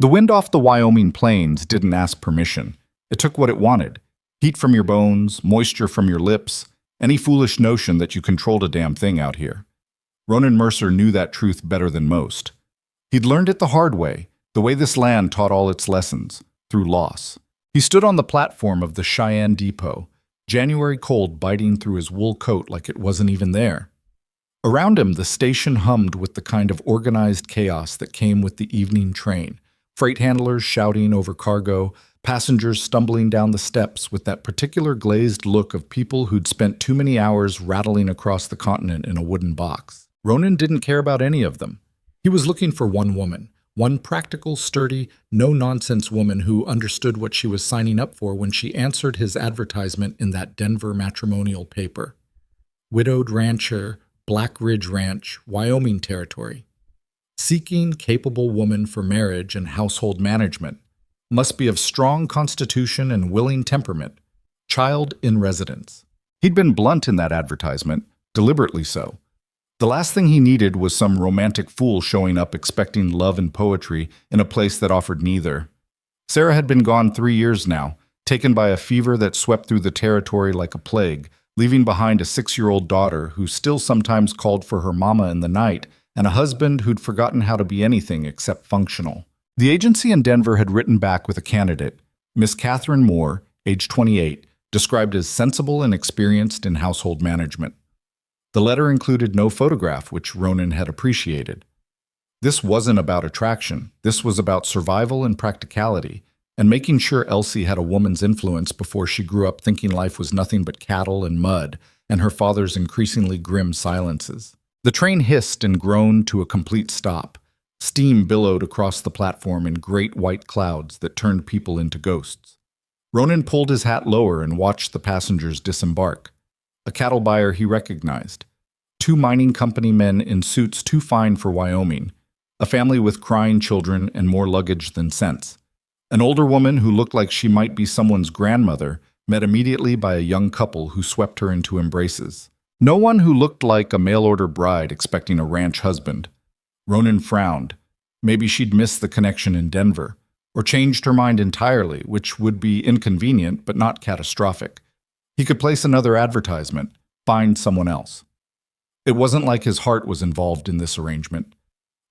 The wind off the Wyoming plains didn't ask permission. It took what it wanted. Heat from your bones, moisture from your lips, any foolish notion that you controlled a damn thing out here. Ronan Mercer knew that truth better than most. He'd learned it the hard way, the way this land taught all its lessons, through loss. He stood on the platform of the Cheyenne Depot, January cold biting through his wool coat like it wasn't even there. Around him, the station hummed with the kind of organized chaos that came with the evening train. Freight handlers shouting over cargo, passengers stumbling down the steps with that particular glazed look of people who'd spent too many hours rattling across the continent in a wooden box. Ronan didn't care about any of them. He was looking for one woman, one practical, sturdy, no-nonsense woman who understood what she was signing up for when she answered his advertisement in that Denver matrimonial paper. Widowed rancher, Black Ridge Ranch, Wyoming Territory. Seeking capable woman for marriage and household management. Must be of strong constitution and willing temperament. Child in residence. He'd been blunt in that advertisement, deliberately so. The last thing he needed was some romantic fool showing up expecting love and poetry in a place that offered neither. Sarah had been gone 3 years now, taken by a fever that swept through the territory like a plague, leaving behind a 6-year-old daughter who still sometimes called for her mama in the night, and a husband who'd forgotten how to be anything except functional. The agency in Denver had written back with a candidate, Miss Catherine Moore, age 28, described as sensible and experienced in household management. The letter included no photograph, which Ronan had appreciated. This wasn't about attraction. This was about survival and practicality, and making sure Elsie had a woman's influence before she grew up thinking life was nothing but cattle and mud, and her father's increasingly grim silences. The train hissed and groaned to a complete stop. Steam billowed across the platform in great white clouds that turned people into ghosts. Ronan pulled his hat lower and watched the passengers disembark. A cattle buyer he recognized. 2 mining company men in suits too fine for Wyoming. A family with crying children and more luggage than sense. An older woman who looked like she might be someone's grandmother, met immediately by a young couple who swept her into embraces. No one who looked like a mail-order bride expecting a ranch husband. Ronan frowned. Maybe she'd missed the connection in Denver, or changed her mind entirely, which would be inconvenient but not catastrophic. He could place another advertisement, find someone else. It wasn't like his heart was involved in this arrangement.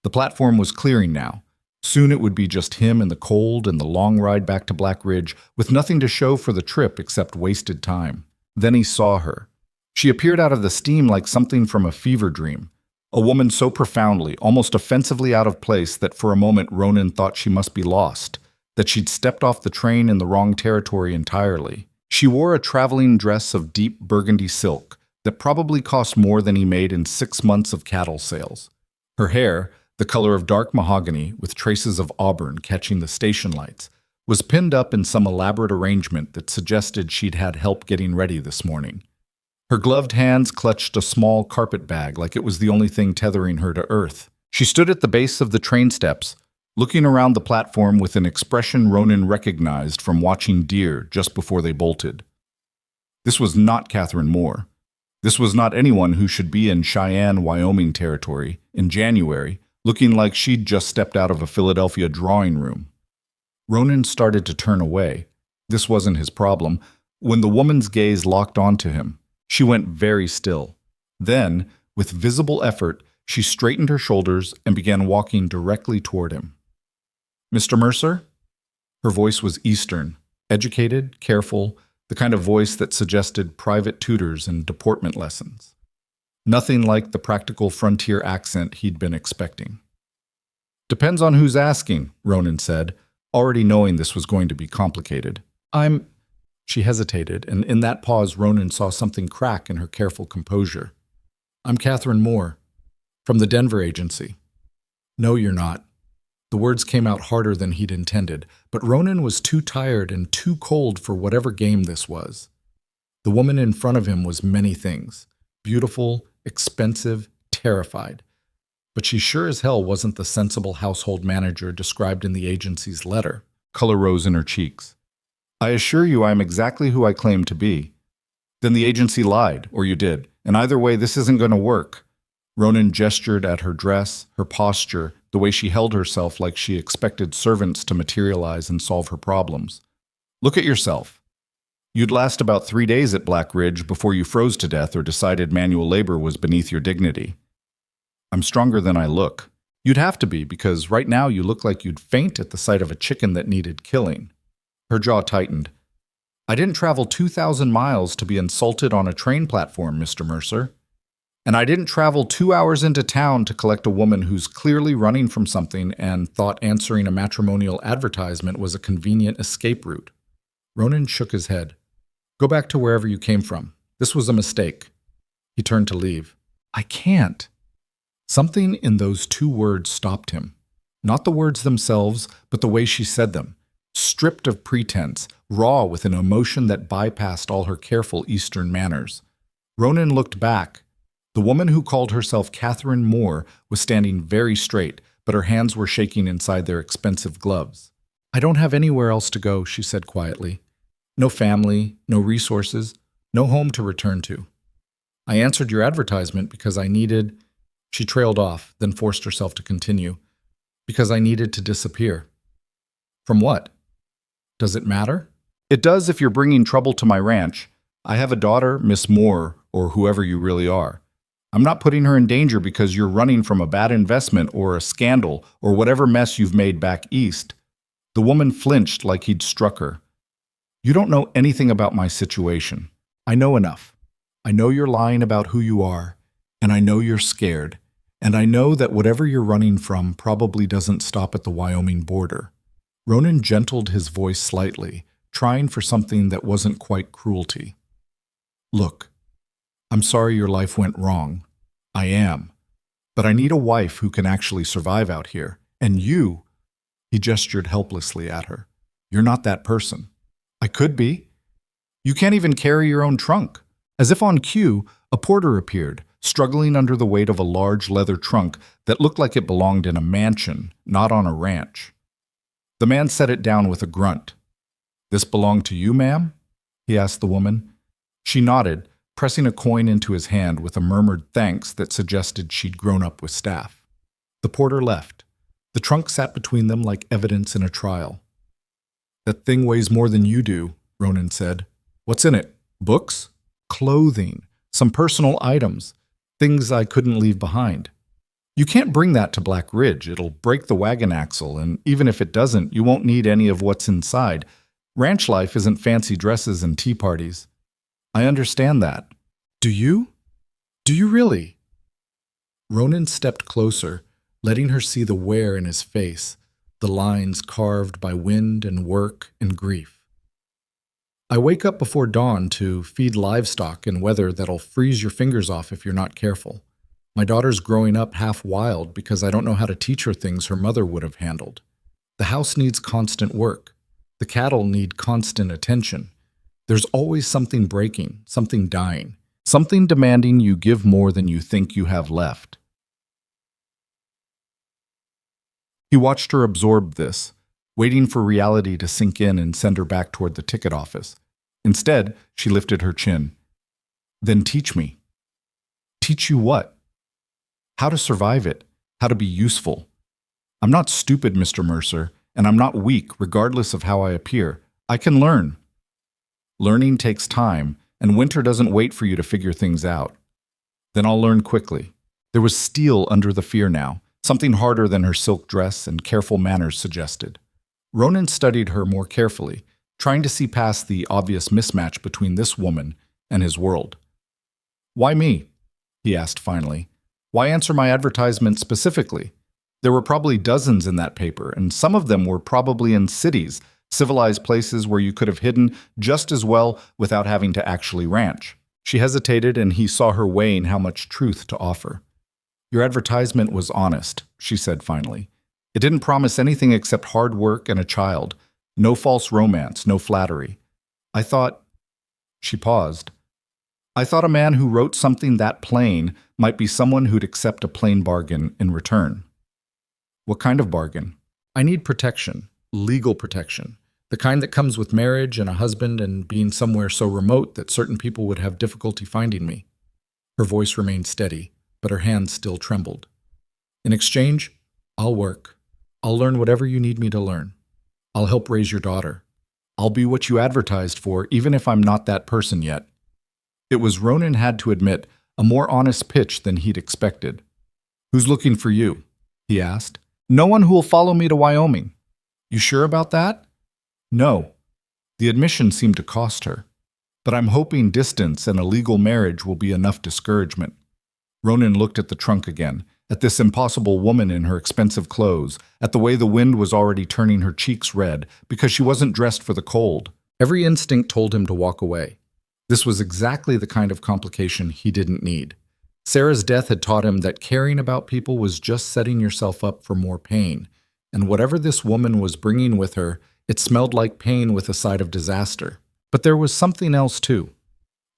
The platform was clearing now. Soon it would be just him in the cold and the long ride back to Black Ridge, with nothing to show for the trip except wasted time. Then he saw her. She appeared out of the steam like something from a fever dream. A woman so profoundly, almost offensively out of place that for a moment Ronan thought she must be lost, that she'd stepped off the train in the wrong territory entirely. She wore a traveling dress of deep burgundy silk that probably cost more than he made in 6 months of cattle sales. Her hair, the color of dark mahogany with traces of auburn catching the station lights, was pinned up in some elaborate arrangement that suggested she'd had help getting ready this morning. Her gloved hands clutched a small carpet bag like it was the only thing tethering her to earth. She stood at the base of the train steps, looking around the platform with an expression Ronan recognized from watching deer just before they bolted. This was not Catherine Moore. This was not anyone who should be in Cheyenne, Wyoming territory in January, looking like she'd just stepped out of a Philadelphia drawing room. Ronan started to turn away. This wasn't his problem. When the woman's gaze locked onto him, she went very still. Then, with visible effort, she straightened her shoulders and began walking directly toward him. "Mr. Mercer?" Her voice was Eastern, educated, careful, the kind of voice that suggested private tutors and deportment lessons. Nothing like the practical frontier accent he'd been expecting. "Depends on who's asking," Ronan said, already knowing this was going to be complicated. She hesitated, and in that pause Ronan saw something crack in her careful composure. "I'm Catherine Moore, from the Denver agency." "No, you're not." The words came out harder than he'd intended, but Ronan was too tired and too cold for whatever game this was. The woman in front of him was many things. Beautiful, expensive, terrified. But she sure as hell wasn't the sensible household manager described in the agency's letter. Color rose in her cheeks. "I assure you I am exactly who I claim to be." "Then the agency lied, or you did, and either way this isn't going to work." Ronan gestured at her dress, her posture, the way she held herself like she expected servants to materialize and solve her problems. Look at yourself. You'd last about 3 days at Black Ridge before you froze to death or decided manual labor was beneath your dignity. I'm stronger than I look. You'd have to be, because right now you look like you'd faint at the sight of a chicken that needed killing. Her jaw tightened. I didn't travel 2,000 miles to be insulted on a train platform, Mr. Mercer. And I didn't travel 2 hours into town to collect a woman who's clearly running from something and thought answering a matrimonial advertisement was a convenient escape route. Ronan shook his head. Go back to wherever you came from. This was a mistake. He turned to leave. I can't. Something in those 2 words stopped him. Not the words themselves, but the way she said them. Stripped of pretense, raw with an emotion that bypassed all her careful Eastern manners. Ronan looked back. The woman who called herself Catherine Moore was standing very straight, but her hands were shaking inside their expensive gloves. I don't have anywhere else to go, she said quietly. No family, no resources, no home to return to. I answered your advertisement because I needed... She trailed off, then forced herself to continue. Because I needed to disappear. From what? Does it matter? It does if you're bringing trouble to my ranch. I have a daughter, Miss Moore, or whoever you really are. I'm not putting her in danger because you're running from a bad investment or a scandal or whatever mess you've made back east. The woman flinched like he'd struck her. You don't know anything about my situation. I know enough. I know you're lying about who you are, and I know you're scared, and I know that whatever you're running from probably doesn't stop at the Wyoming border. Ronan gentled his voice slightly, trying for something that wasn't quite cruelty. Look, I'm sorry your life went wrong. I am. But I need a wife who can actually survive out here. And you, he gestured helplessly at her, you're not that person. I could be. You can't even carry your own trunk. As if on cue, a porter appeared, struggling under the weight of a large leather trunk that looked like it belonged in a mansion, not on a ranch. The man set it down with a grunt. This belonged to you, ma'am? He asked the woman. She nodded, pressing a coin into his hand with a murmured thanks that suggested she'd grown up with staff. The porter left. The trunk sat between them like evidence in a trial. That thing weighs more than you do, Ronan said. What's in it? Books? Clothing? Some personal items? Things I couldn't leave behind. You can't bring that to Black Ridge. It'll break the wagon axle, and even if it doesn't, you won't need any of what's inside. Ranch life isn't fancy dresses and tea parties. I understand that. Do you? Do you really? Ronan stepped closer, letting her see the wear in his face, the lines carved by wind and work and grief. I wake up before dawn to feed livestock in weather that'll freeze your fingers off if you're not careful. My daughter's growing up half wild because I don't know how to teach her things her mother would have handled. The house needs constant work. The cattle need constant attention. There's always something breaking, something dying, something demanding you give more than you think you have left. He watched her absorb this, waiting for reality to sink in and send her back toward the ticket office. Instead, she lifted her chin. Then teach me. Teach you what? How to survive it, how to be useful. I'm not stupid, Mr. Mercer, and I'm not weak, regardless of how I appear. I can learn. Learning takes time, and winter doesn't wait for you to figure things out. Then I'll learn quickly. There was steel under the fear now, something harder than her silk dress and careful manners suggested. Ronan studied her more carefully, trying to see past the obvious mismatch between this woman and his world. Why me? He asked finally. Why answer my advertisement specifically? There were probably dozens in that paper, and some of them were probably in cities, civilized places where you could have hidden just as well without having to actually ranch. She hesitated, and he saw her weighing how much truth to offer. Your advertisement was honest, she said finally. It didn't promise anything except hard work and a child. No false romance, no flattery. I thought... She paused. I thought a man who wrote something that plain might be someone who'd accept a plain bargain in return. What kind of bargain? I need protection, legal protection, the kind that comes with marriage and a husband and being somewhere so remote that certain people would have difficulty finding me. Her voice remained steady, but her hands still trembled. In exchange, I'll work. I'll learn whatever you need me to learn. I'll help raise your daughter. I'll be what you advertised for, even if I'm not that person yet. It was, Ronan had to admit, a more honest pitch than he'd expected. Who's looking for you? He asked. No one who will follow me to Wyoming. You sure about that? No. The admission seemed to cost her. But I'm hoping distance and a legal marriage will be enough discouragement. Ronan looked at the trunk again, at this impossible woman in her expensive clothes, at the way the wind was already turning her cheeks red because she wasn't dressed for the cold. Every instinct told him to walk away. This was exactly the kind of complication he didn't need. Sarah's death had taught him that caring about people was just setting yourself up for more pain, and whatever this woman was bringing with her, it smelled like pain with a side of disaster. But there was something else too.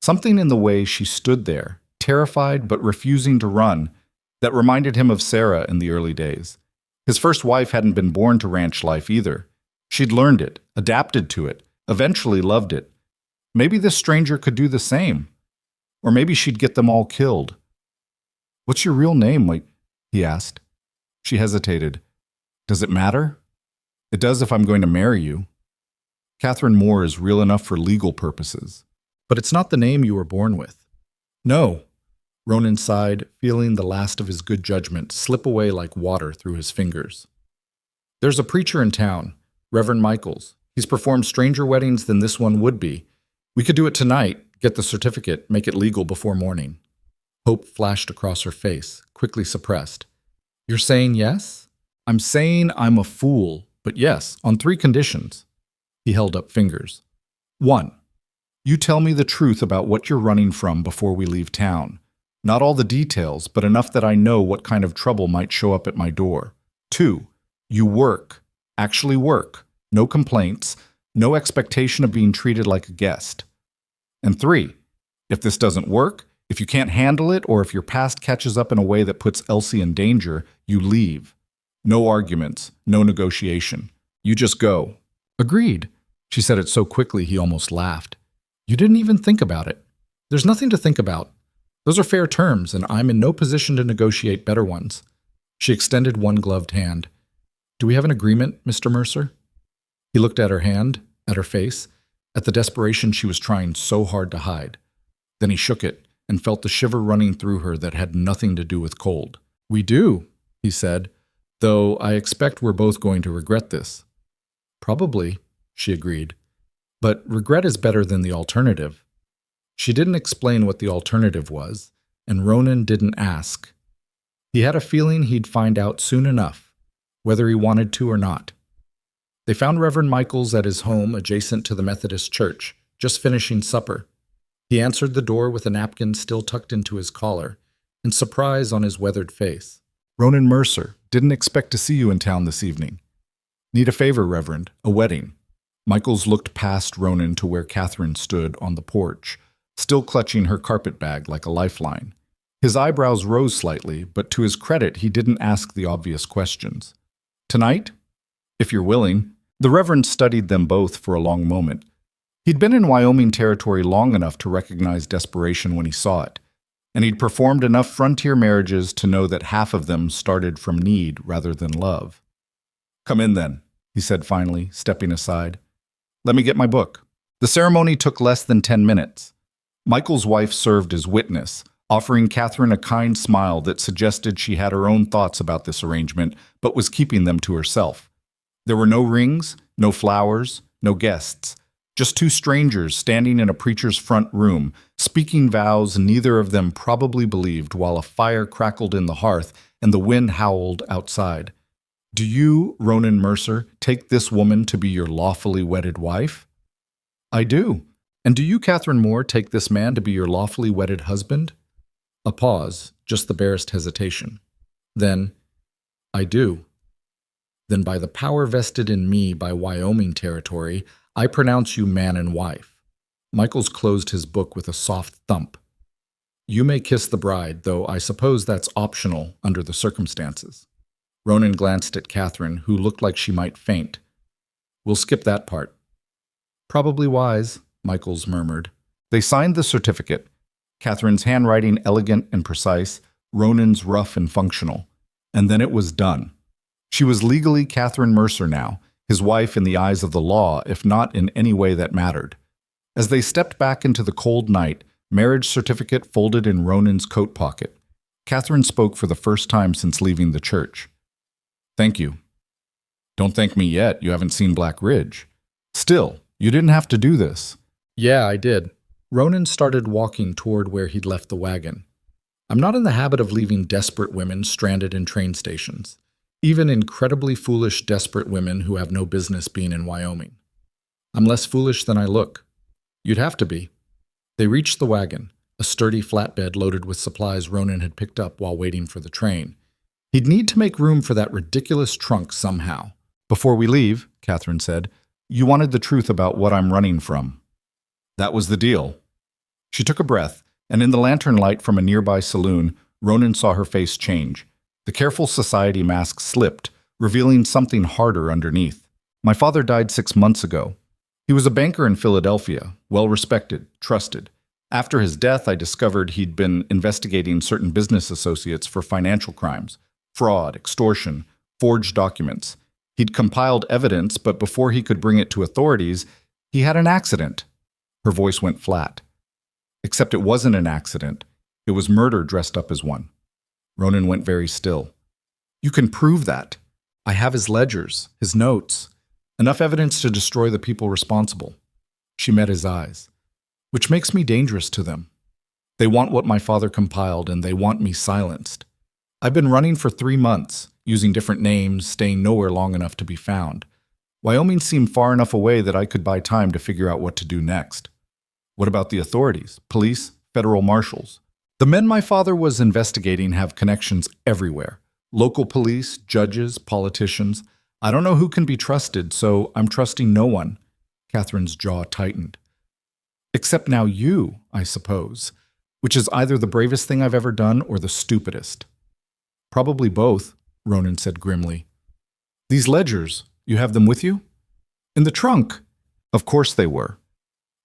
Something in the way she stood there, terrified but refusing to run, that reminded him of Sarah in the early days. His first wife hadn't been born to ranch life either. She'd learned it, adapted to it, eventually loved it. Maybe this stranger could do the same. Or maybe she'd get them all killed. What's your real name? He asked. She hesitated. Does it matter? It does if I'm going to marry you. Catherine Moore is real enough for legal purposes. But it's not the name you were born with. No. Ronan sighed, feeling the last of his good judgment slip away like water through his fingers. There's a preacher in town, Reverend Michaels. He's performed stranger weddings than this one would be. We could do it tonight, get the certificate, make it legal before morning. Hope flashed across her face, quickly suppressed. You're saying yes? I'm saying I'm a fool, but yes, on 3 conditions. He held up fingers. 1. You tell me the truth about what you're running from before we leave town. Not all the details, but enough that I know what kind of trouble might show up at my door. 2. You work. Actually work. No complaints. No expectation of being treated like a guest. And 3. If this doesn't work, if you can't handle it, or if your past catches up in a way that puts Elsie in danger, you leave. No arguments. No negotiation. You just go. Agreed. She said it so quickly he almost laughed. You didn't even think about it. There's nothing to think about. Those are fair terms, and I'm in no position to negotiate better ones. She extended one gloved hand. Do we have an agreement, Mr. Mercer? He looked at her hand, at her face, at the desperation she was trying so hard to hide. Then he shook it and felt the shiver running through her that had nothing to do with cold. We do, he said, though I expect we're both going to regret this. Probably, she agreed. But regret is better than the alternative. She didn't explain what the alternative was, and Ronan didn't ask. He had a feeling he'd find out soon enough, whether he wanted to or not. They found Reverend Michaels at his home adjacent to the Methodist church, just finishing supper. He answered the door with a napkin still tucked into his collar, and surprise on his weathered face. Ronan Mercer, didn't expect to see you in town this evening. Need a favor, Reverend, a wedding. Michaels looked past Ronan to where Catherine stood on the porch, still clutching her carpet bag like a lifeline. His eyebrows rose slightly, but to his credit, he didn't ask the obvious questions. Tonight? If you're willing. The Reverend studied them both for a long moment. He'd been in Wyoming territory long enough to recognize desperation when he saw it, and he'd performed enough frontier marriages to know that half of them started from need rather than love. Come in then, he said finally, stepping aside. Let me get my book. The ceremony took less than 10 minutes. Michael's wife served as witness, offering Catherine a kind smile that suggested she had her own thoughts about this arrangement, but was keeping them to herself. There were no rings, no flowers, no guests, just 2 strangers standing in a preacher's front room, speaking vows neither of them probably believed while a fire crackled in the hearth and the wind howled outside. Do you, Ronan Mercer, take this woman to be your lawfully wedded wife? I do. And do you, Catherine Moore, take this man to be your lawfully wedded husband? A pause, just the barest hesitation. Then, I do. Then by the power vested in me by Wyoming territory, I pronounce you man and wife. Michaels closed his book with a soft thump. You may kiss the bride, though I suppose that's optional under the circumstances. Ronan glanced at Catherine, who looked like she might faint. We'll skip that part. Probably wise, Michaels murmured. They signed the certificate, Catherine's handwriting elegant and precise, Ronan's rough and functional. And then it was done. She was legally Catherine Mercer now, his wife in the eyes of the law, if not in any way that mattered. As they stepped back into the cold night, marriage certificate folded in Ronan's coat pocket, Catherine spoke for the first time since leaving the church. "Thank you." "Don't thank me yet, you haven't seen Black Ridge." "Still, you didn't have to do this." "Yeah, I did." Ronan started walking toward where he'd left the wagon. "I'm not in the habit of leaving desperate women stranded in train stations, even incredibly foolish, desperate women who have no business being in Wyoming. I'm less foolish than I look." "You'd have to be." They reached the wagon, a sturdy flatbed loaded with supplies Ronan had picked up while waiting for the train. He'd need to make room for that ridiculous trunk somehow. "Before we leave," Catherine said, "you wanted the truth about what I'm running from." "That was the deal." She took a breath, and in the lantern light from a nearby saloon, Ronan saw her face change. The careful society mask slipped, revealing something harder underneath. "My father died 6 months ago. He was a banker in Philadelphia, well-respected, trusted. After his death, I discovered he'd been investigating certain business associates for financial crimes, fraud, extortion, forged documents. He'd compiled evidence, but before he could bring it to authorities, he had an accident." Her voice went flat. "Except it wasn't an accident. It was murder dressed up as one." Ronan went very still. "You can prove that." "I have his ledgers, his notes. Enough evidence to destroy the people responsible." She met his eyes. "Which makes me dangerous to them. They want what my father compiled, and they want me silenced. I've been running for 3 months, using different names, staying nowhere long enough to be found. Wyoming seemed far enough away that I could buy time to figure out what to do next." "What about the authorities? Police? Federal marshals?" "The men my father was investigating have connections everywhere. Local police, judges, politicians. I don't know who can be trusted, so I'm trusting no one." Catherine's jaw tightened. "Except now you, I suppose, which is either the bravest thing I've ever done or the stupidest." "Probably both," Ronan said grimly. "These ledgers, you have them with you?" "In the trunk." Of course they were.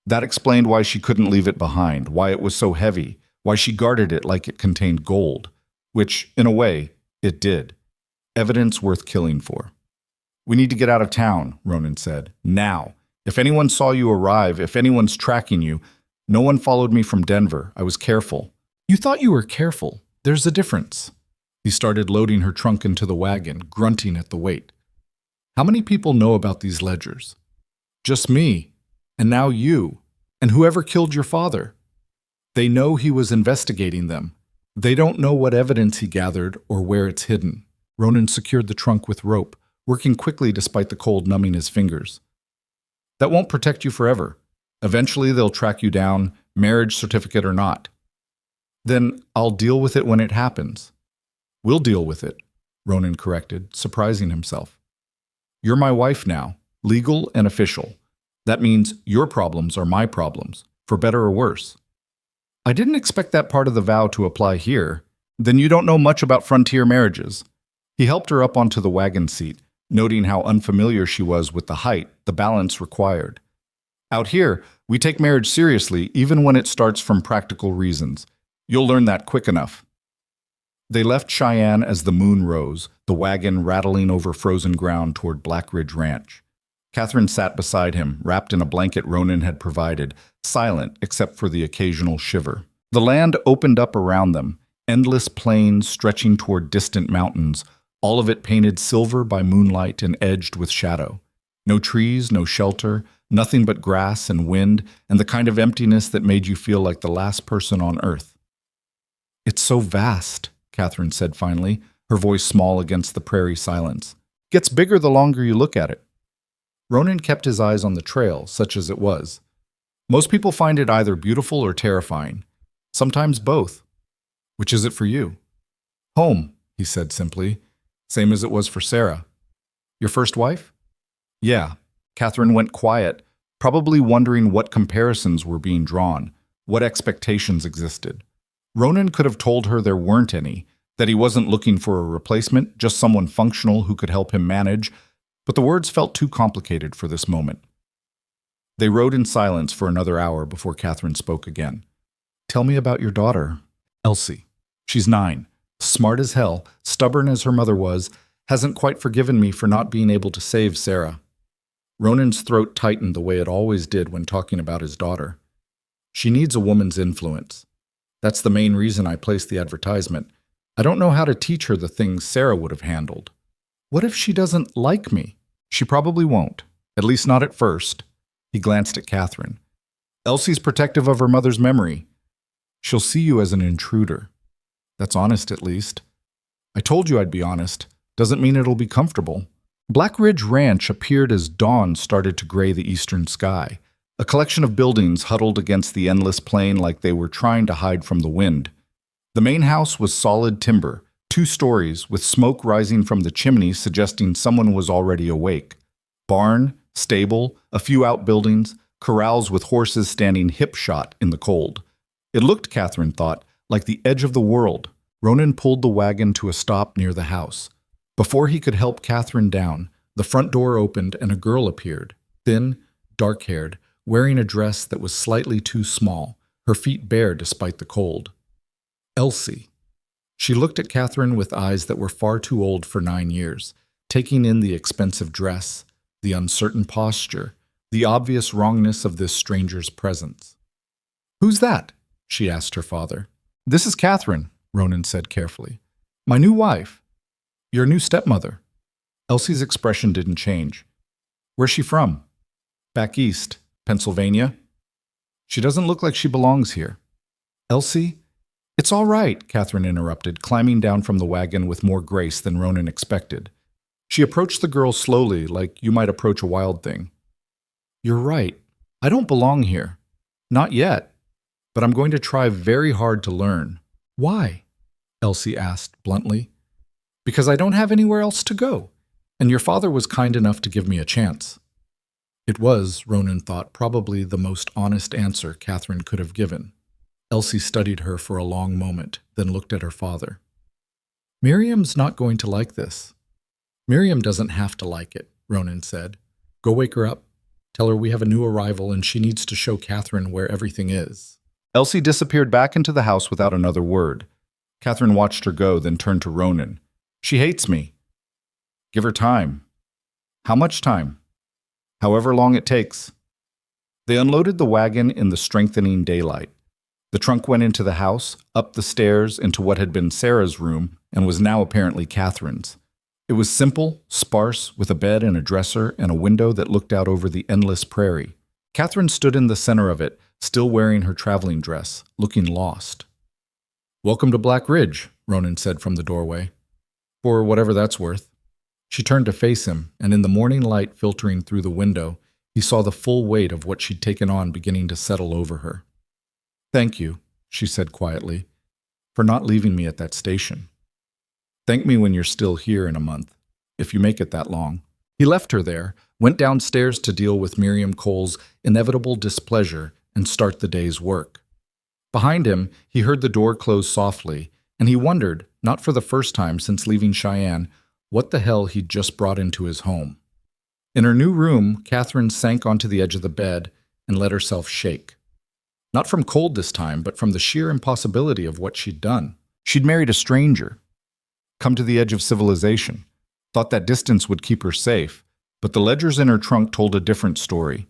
That explained why she couldn't leave it behind, why it was so heavy, why she guarded it like it contained gold, which, in a way, it did. Evidence worth killing for. "We need to get out of town," Ronan said. "Now. If anyone saw you arrive, if anyone's tracking you, no one followed me from Denver. I was careful." "You thought you were careful. There's a difference." He started loading her trunk into the wagon, grunting at the weight. "How many people know about these ledgers?" "Just me. And now you. And whoever killed your father. They know he was investigating them. They don't know what evidence he gathered or where it's hidden." Ronan secured the trunk with rope, working quickly despite the cold numbing his fingers. "That won't protect you forever. Eventually they'll track you down, marriage certificate or not." "Then I'll deal with it when it happens." "We'll deal with it," Ronan corrected, surprising himself. "You're my wife now, legal and official. That means your problems are my problems, for better or worse." "I didn't expect that part of the vow to apply here. Then you don't know much about frontier marriages." He helped her up onto the wagon seat, noting how unfamiliar she was with the height, the balance required. "Out here, we take marriage seriously even when it starts from practical reasons. You'll learn that quick enough." They left Cheyenne as the moon rose, the wagon rattling over frozen ground toward Black Ridge Ranch. Catherine sat beside him, wrapped in a blanket Ronan had provided, silent except for the occasional shiver. The land opened up around them, endless plains stretching toward distant mountains, all of it painted silver by moonlight and edged with shadow. No trees, no shelter, nothing but grass and wind, and the kind of emptiness that made you feel like the last person on earth. "It's so vast," Catherine said finally, her voice small against the prairie silence. "Gets bigger the longer you look at it." Ronan kept his eyes on the trail, such as it was. "Most people find it either beautiful or terrifying. Sometimes both. Which is it for you?" "Home," he said simply. "Same as it was for Sarah." "Your first wife?" "Yeah." Catherine went quiet, probably wondering what comparisons were being drawn, what expectations existed. Ronan could have told her there weren't any, that he wasn't looking for a replacement, just someone functional who could help him manage, but the words felt too complicated for this moment. They rode in silence for another hour before Catherine spoke again. "Tell me about your daughter, Elsie. She's 9, smart as hell, stubborn as her mother was, Hasn't quite forgiven me for not being able to save Sarah. Ronan's throat tightened the way it always did when talking about his daughter. She needs a woman's influence. That's the main reason I placed the advertisement. I don't know how to teach her the things Sarah would have handled. What if she doesn't like me? She probably won't, at least not at first. He glanced at Catherine. Elsie's protective of her mother's memory. She'll see you as an intruder. That's honest, at least. I told you I'd be honest. Doesn't mean it'll be comfortable. Black Ridge Ranch appeared as dawn started to gray the eastern sky, a collection of buildings huddled against the endless plain like they were trying to hide from the wind. The main house was solid timber, 2 stories, with smoke rising from the chimney suggesting someone was already awake. Barn, stable, a few outbuildings, corrals with horses standing hip-shot in the cold. It looked, Catherine thought, like the edge of the world. Ronan pulled the wagon to a stop near the house. Before he could help Catherine down, the front door opened and a girl appeared, thin, dark-haired, wearing a dress that was slightly too small, her feet bare despite the cold. Elsie. She looked at Catherine with eyes that were far too old for 9 years, taking in the expensive dress, the uncertain posture, the obvious wrongness of this stranger's presence. "Who's that?" she asked her father. "This is Catherine," Ronan said carefully. "My new wife. Your new stepmother." Elsie's expression didn't change. "Where's she from?" "Back east. Pennsylvania." "She doesn't look like she belongs here." "Elsie?" "It's all right," Catherine interrupted, climbing down from the wagon with more grace than Ronan expected. She approached the girl slowly, like you might approach a wild thing. "You're right. I don't belong here. Not yet. But I'm going to try very hard to learn." "Why?" Elsie asked bluntly. "Because I don't have anywhere else to go, and your father was kind enough to give me a chance." It was, Ronan thought, probably the most honest answer Catherine could have given. Elsie studied her for a long moment, then looked at her father. "Miriam's not going to like this." "Miriam doesn't have to like it," Ronan said. "Go wake her up. Tell her we have a new arrival and she needs to show Catherine where everything is." Elsie disappeared back into the house without another word. Catherine watched her go, then turned to Ronan. "She hates me." "Give her time." "How much time?" "However long it takes." They unloaded the wagon in the strengthening daylight. The trunk went into the house, up the stairs into what had been Sarah's room and was now apparently Catherine's. It was simple, sparse, with a bed and a dresser and a window that looked out over the endless prairie. Catherine stood in the center of it, still wearing her traveling dress, looking lost. "Welcome to Black Ridge," Ronan said from the doorway. "For whatever that's worth." She turned to face him, and in the morning light filtering through the window, he saw the full weight of what she'd taken on beginning to settle over her. "Thank you," she said quietly, "for not leaving me at that station. Thank me when you're still here in a month, if you make it that long." He left her there, went downstairs to deal with Miriam Cole's inevitable displeasure and start the day's work. Behind him, he heard the door close softly, and he wondered, not for the first time since leaving Cheyenne, what the hell he'd just brought into his home. In her new room, Catherine sank onto the edge of the bed and let herself shake. Not from cold this time, but from the sheer impossibility of what she'd done. She'd married a stranger, come to the edge of civilization, thought that distance would keep her safe, but the ledgers in her trunk told a different story.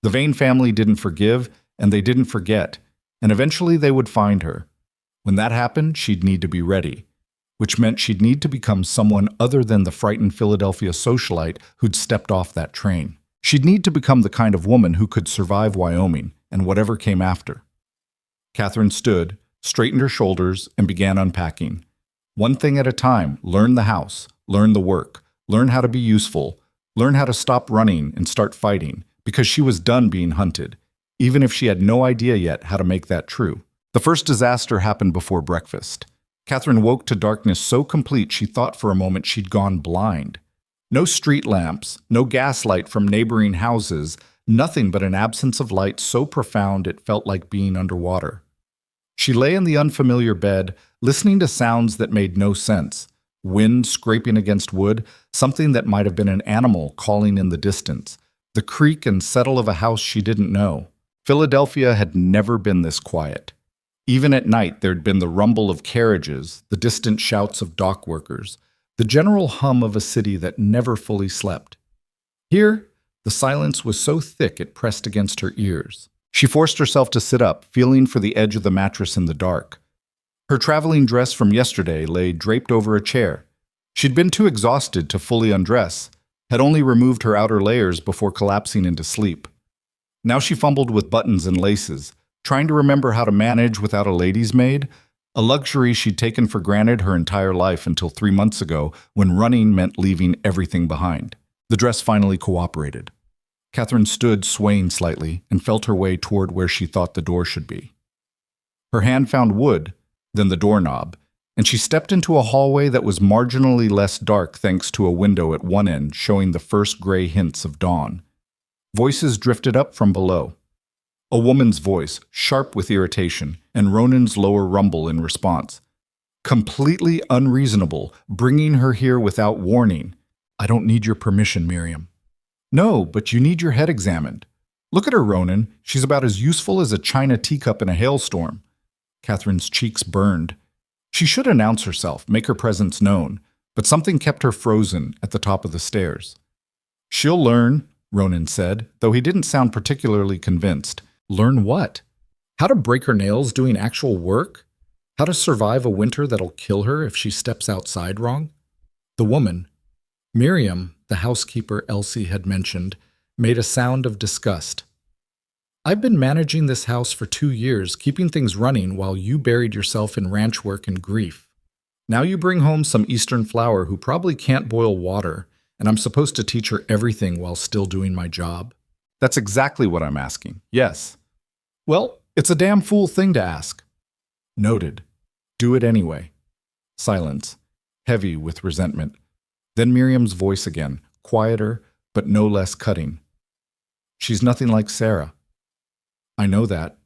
The Vane family didn't forgive, and they didn't forget, and eventually they would find her. When that happened, she'd need to be ready, which meant she'd need to become someone other than the frightened Philadelphia socialite who'd stepped off that train. She'd need to become the kind of woman who could survive Wyoming and whatever came after. Catherine stood, straightened her shoulders, and began unpacking. One thing at a time, learn the house, learn the work, learn how to be useful, learn how to stop running and start fighting, because she was done being hunted, even if she had no idea yet how to make that true. The first disaster happened before breakfast. Catherine woke to darkness so complete she thought for a moment she'd gone blind. No street lamps, no gaslight from neighboring houses, nothing but an absence of light so profound it felt like being underwater. She lay in the unfamiliar bed, listening to sounds that made no sense. Wind scraping against wood, something that might have been an animal calling in the distance, the creak and settle of a house she didn't know. Philadelphia had never been this quiet. Even at night, there'd been the rumble of carriages, the distant shouts of dock workers, the general hum of a city that never fully slept. Here, the silence was so thick it pressed against her ears. She forced herself to sit up, feeling for the edge of the mattress in the dark. Her traveling dress from yesterday lay draped over a chair. She'd been too exhausted to fully undress, had only removed her outer layers before collapsing into sleep. Now she fumbled with buttons and laces, trying to remember how to manage without a lady's maid, a luxury she'd taken for granted her entire life until 3 months ago when running meant leaving everything behind. The dress finally cooperated. Catherine stood swaying slightly and felt her way toward where she thought the door should be. Her hand found wood, then the doorknob, and she stepped into a hallway that was marginally less dark thanks to a window at one end showing the first gray hints of dawn. Voices drifted up from below. A woman's voice, sharp with irritation, and Ronan's lower rumble in response. Completely unreasonable, bringing her here without warning. I don't need your permission, Miriam. No, but you need your head examined. Look at her, Ronan. She's about as useful as a china teacup in a hailstorm. Catherine's cheeks burned. She should announce herself, make her presence known, but something kept her frozen at the top of the stairs. She'll learn, Ronan said, though he didn't sound particularly convinced. Learn what? How to break her nails doing actual work? How to survive a winter that'll kill her if she steps outside wrong? The woman, Miriam, the housekeeper Elsie had mentioned, made a sound of disgust. I've been managing this house for 2 years, keeping things running while you buried yourself in ranch work and grief. Now you bring home some Eastern flower who probably can't boil water, and I'm supposed to teach her everything while still doing my job? That's exactly what I'm asking, yes. Well, it's a damn fool thing to ask. Noted. Do it anyway. Silence, heavy with resentment. Then Miriam's voice again, quieter, but no less cutting. She's nothing like Sarah. I know that.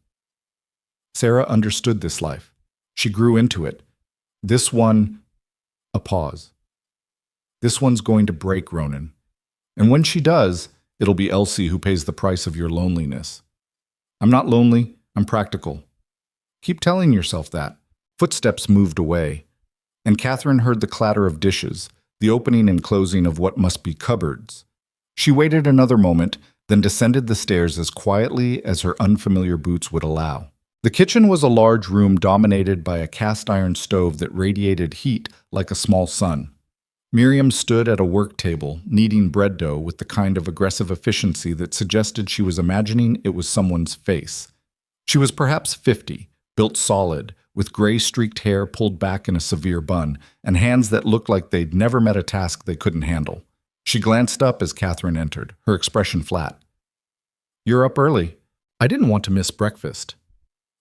Sarah understood this life. She grew into it. This one, a pause. This one's going to break, Ronan. And when she does, it'll be Elsie who pays the price of your loneliness. I'm not lonely, I'm practical. Keep telling yourself that. Footsteps moved away, and Catherine heard the clatter of dishes, the opening and closing of what must be cupboards. She waited another moment, then descended the stairs as quietly as her unfamiliar boots would allow. The kitchen was a large room dominated by a cast-iron stove that radiated heat like a small sun. Miriam stood at a work table, kneading bread dough with the kind of aggressive efficiency that suggested she was imagining it was someone's face. She was perhaps 50, built solid, with gray-streaked hair pulled back in a severe bun, and hands that looked like they'd never met a task they couldn't handle. She glanced up as Catherine entered, her expression flat. You're up early. I didn't want to miss breakfast.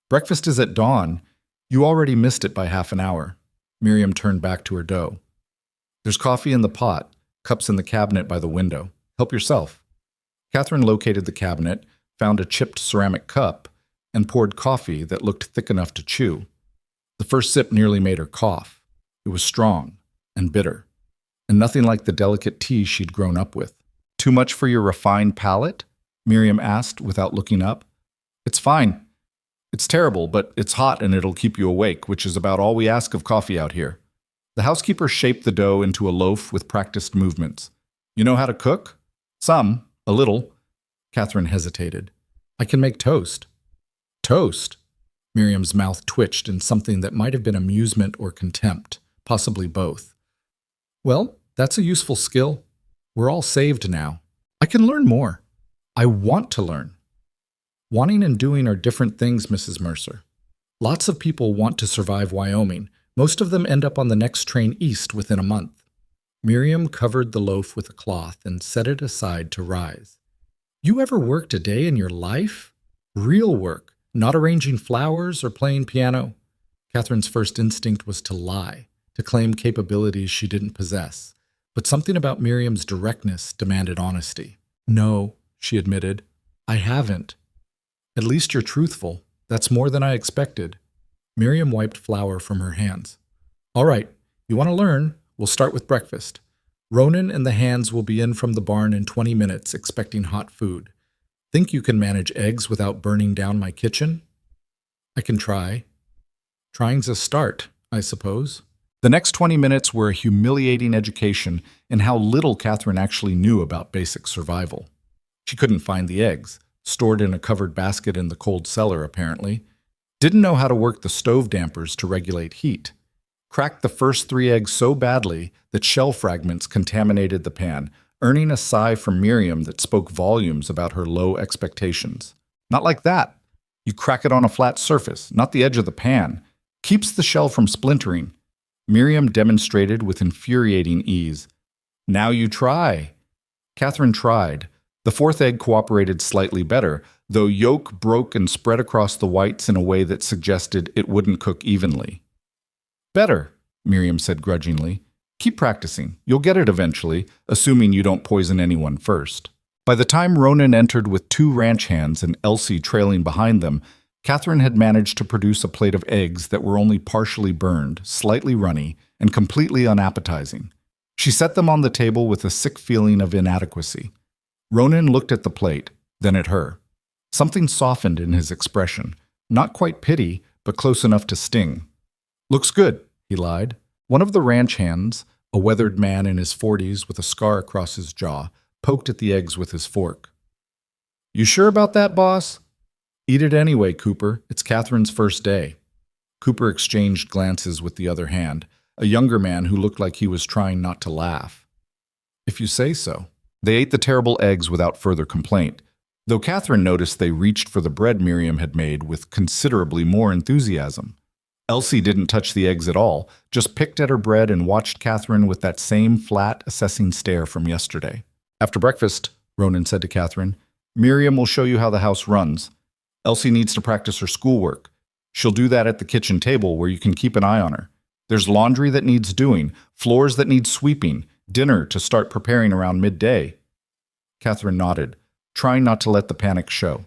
Breakfast is at dawn. You already missed it by half an hour. Miriam turned back to her dough. There's coffee in the pot, cups in the cabinet by the window. Help yourself. Catherine located the cabinet, found a chipped ceramic cup, and poured coffee that looked thick enough to chew. The first sip nearly made her cough. It was strong and bitter, and nothing like the delicate tea she'd grown up with. Too much for your refined palate? Miriam asked without looking up. It's fine. It's terrible, but it's hot and it'll keep you awake, which is about all we ask of coffee out here. The housekeeper shaped the dough into a loaf with practiced movements. You know how to cook? Some, a little. Catherine hesitated. I can make toast. Toast? Miriam's mouth twitched in something that might have been amusement or contempt, possibly both. Well, that's a useful skill. We're all saved now. I can learn more. I want to learn. Wanting and doing are different things, Mrs. Mercer. Lots of people want to survive Wyoming. Most of them end up on the next train east within a month. Miriam covered the loaf with a cloth and set it aside to rise. You ever worked a day in your life? Real work, not arranging flowers or playing piano. Catherine's first instinct was to lie, to claim capabilities she didn't possess. But something about Miriam's directness demanded honesty. No, she admitted, I haven't. At least you're truthful. That's more than I expected. Miriam wiped flour from her hands. All right, you want to learn? We'll start with breakfast. Ronan and the hands will be in from the barn in 20 minutes, expecting hot food. Think you can manage eggs without burning down my kitchen? I can try. Trying's a start, I suppose. The next 20 minutes were a humiliating education in how little Catherine actually knew about basic survival. She couldn't find the eggs, stored in a covered basket in the cold cellar apparently, didn't know how to work the stove dampers to regulate heat, cracked the first 3 eggs so badly that shell fragments contaminated the pan, earning a sigh from Miriam that spoke volumes about her low expectations. Not like that. You crack it on a flat surface, not the edge of the pan. Keeps the shell from splintering. Miriam demonstrated with infuriating ease. Now you try. Catherine tried. The 4th egg cooperated slightly better, though yolk broke and spread across the whites in a way that suggested it wouldn't cook evenly. Better, Miriam said grudgingly. Keep practicing. You'll get it eventually, assuming you don't poison anyone first. By the time Ronan entered with 2 ranch hands and Elsie trailing behind them, Catherine had managed to produce a plate of eggs that were only partially burned, slightly runny, and completely unappetizing. She set them on the table with a sick feeling of inadequacy. Ronan looked at the plate, then at her. Something softened in his expression, not quite pity, but close enough to sting. Looks good, he lied. One of the ranch hands, a weathered man in his 40s with a scar across his jaw, poked at the eggs with his fork. You sure about that, boss? Eat it anyway, Cooper. It's Catherine's first day. Cooper exchanged glances with the other hand, a younger man who looked like he was trying not to laugh. If you say so. They ate the terrible eggs without further complaint, though Catherine noticed they reached for the bread Miriam had made with considerably more enthusiasm. Elsie didn't touch the eggs at all, just picked at her bread and watched Catherine with that same flat, assessing stare from yesterday. After breakfast, Ronan said to Catherine, Miriam will show you how the house runs. Elsie needs to practice her schoolwork. She'll do that at the kitchen table where you can keep an eye on her. There's laundry that needs doing, floors that need sweeping, dinner to start preparing around midday. Catherine nodded, trying not to let the panic show.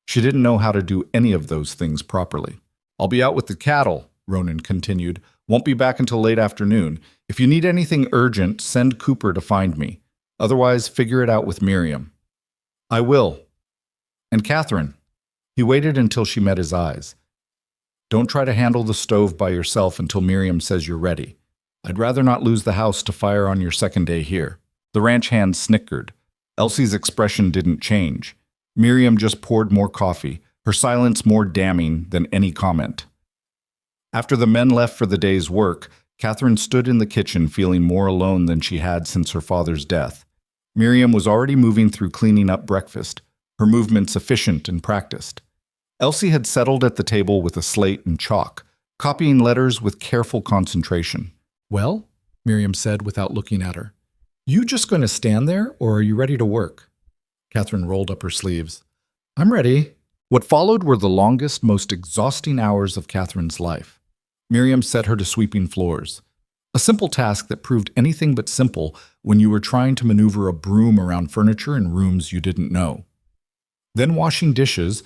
She didn't know how to do any of those things properly. I'll be out with the cattle, Ronan continued. Won't be back until late afternoon. If you need anything urgent, send Cooper to find me. Otherwise, figure it out with Miriam. I will. And Catherine. He waited until she met his eyes. Don't try to handle the stove by yourself until Miriam says you're ready. I'd rather not lose the house to fire on your second day here. The ranch hand snickered. Elsie's expression didn't change. Miriam just poured more coffee, her silence more damning than any comment. After the men left for the day's work, Catherine stood in the kitchen feeling more alone than she had since her father's death. Miriam was already moving through cleaning up breakfast, her movements efficient and practiced. Elsie had settled at the table with a slate and chalk, copying letters with careful concentration. Well, Miriam said without looking at her, you just going to stand there, or are you ready to work? Catherine rolled up her sleeves. I'm ready. What followed were the longest, most exhausting hours of Catherine's life. Miriam set her to sweeping floors, a simple task that proved anything but simple when you were trying to maneuver a broom around furniture in rooms you didn't know. Then washing dishes,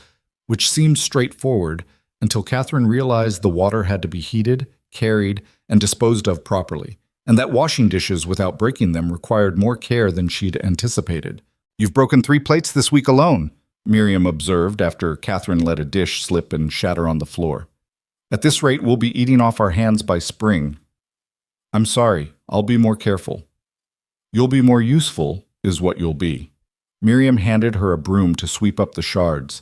which seemed straightforward until Catherine realized the water had to be heated, carried, and disposed of properly, and that washing dishes without breaking them required more care than she'd anticipated. You've broken 3 plates this week alone, Miriam observed after Catherine let a dish slip and shatter on the floor. At this rate, we'll be eating off our hands by spring. I'm sorry, I'll be more careful. You'll be more useful, is what you'll be. Miriam handed her a broom to sweep up the shards.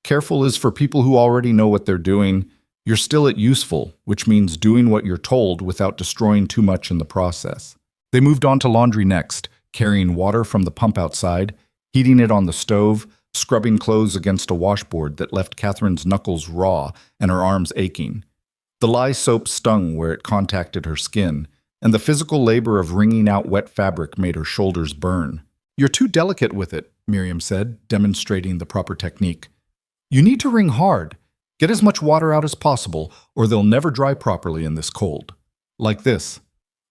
Careful is for people who already know what they're doing. You're still at useful, which means doing what you're told without destroying too much in the process. They moved on to laundry next, carrying water from the pump outside, heating it on the stove, scrubbing clothes against a washboard that left Catherine's knuckles raw and her arms aching. The lye soap stung where it contacted her skin, and the physical labor of wringing out wet fabric made her shoulders burn. You're too delicate with it, Miriam said, demonstrating the proper technique. You need to wring hard. Get as much water out as possible, or they'll never dry properly in this cold. Like this.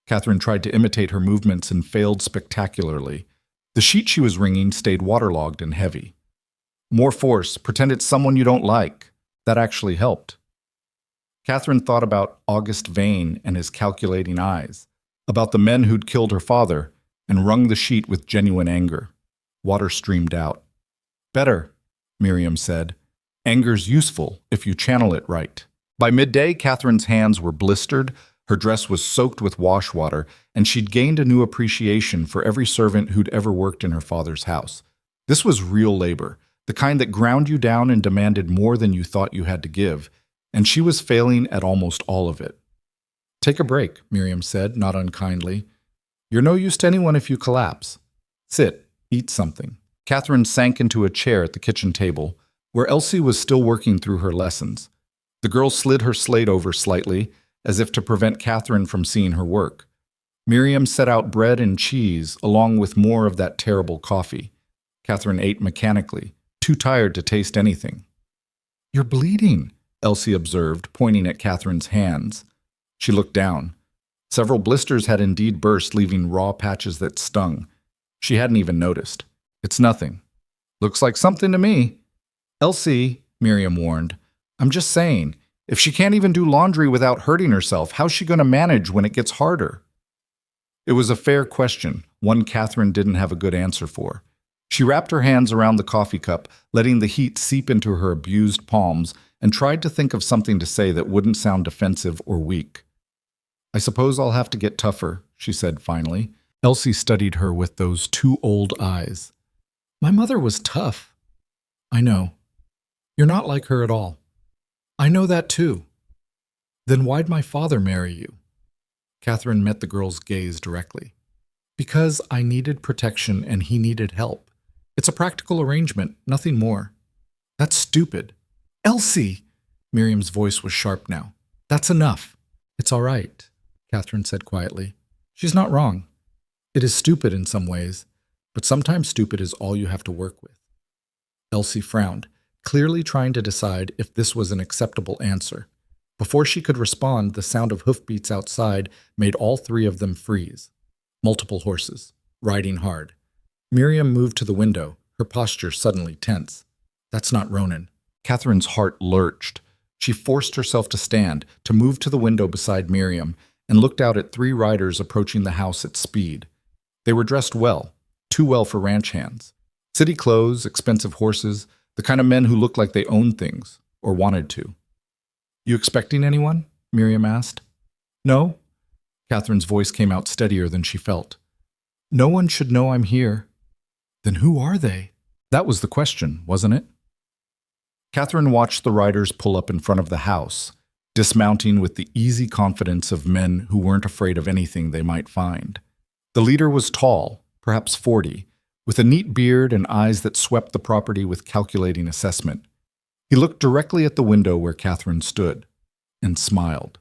Catherine tried to imitate her movements and failed spectacularly. The sheet she was wringing stayed waterlogged and heavy. More force. Pretend it's someone you don't like. That actually helped. Catherine thought about August Vane and his calculating eyes, about the men who'd killed her father, and wrung the sheet with genuine anger. Water streamed out. Better, Miriam said. Anger's useful if you channel it right. By midday, Catherine's hands were blistered, Her dress was soaked with wash water, and she'd gained a new appreciation for every servant who'd ever worked in her father's house. This was real labor, the kind that ground you down and demanded more than you thought you had to give, and she was failing at almost all of it. "Take a break," Miriam said, not unkindly. "You're no use to anyone if you collapse. Sit, eat something." Catherine sank into a chair at the kitchen table, where Elsie was still working through her lessons. The girl slid her slate over slightly, as if to prevent Catherine from seeing her work. Miriam set out bread and cheese, along with more of that terrible coffee. Catherine ate mechanically, too tired to taste anything. "You're bleeding," Elsie observed, pointing at Catherine's hands. She looked down. Several blisters had indeed burst, leaving raw patches that stung. She hadn't even noticed. "It's nothing." "Looks like something to me." "Elsie," Miriam warned, "I'm just saying, if she can't even do laundry without hurting herself, how's she going to manage when it gets harder?" It was a fair question, one Catherine didn't have a good answer for. She wrapped her hands around the coffee cup, letting the heat seep into her abused palms, and tried to think of something to say that wouldn't sound defensive or weak. "I suppose I'll have to get tougher," she said finally. Elsie studied her with those two old eyes. "My mother was tough." "I know. You're not like her at all." "I know that too." "Then why'd my father marry you?" Catherine met the girl's gaze directly. "Because I needed protection and he needed help. It's a practical arrangement, nothing more." "That's stupid." "Elsie!" Miriam's voice was sharp now. "That's enough." "It's all right," Catherine said quietly. "She's not wrong. It is stupid in some ways, but sometimes stupid is all you have to work with." Elsie frowned, clearly trying to decide if this was an acceptable answer. Before she could respond, the sound of hoofbeats outside made all three of them freeze. Multiple horses, riding hard. Miriam moved to the window, her posture suddenly tense. "That's not Ronan." Catherine's heart lurched. She forced herself to stand, to move to the window beside Miriam, and looked out at three riders approaching the house at speed. They were dressed well, too well for ranch hands. City clothes, expensive horses, the kind of men who looked like they owned things, or wanted to. "You expecting anyone?" Miriam asked. "No." Catherine's voice came out steadier than she felt. "No one should know I'm here." "Then who are they?" That was the question, wasn't it? Catherine watched the riders pull up in front of the house, dismounting with the easy confidence of men who weren't afraid of anything they might find. The leader was tall, perhaps 40, with a neat beard and eyes that swept the property with calculating assessment. He looked directly at the window where Catherine stood, and smiled.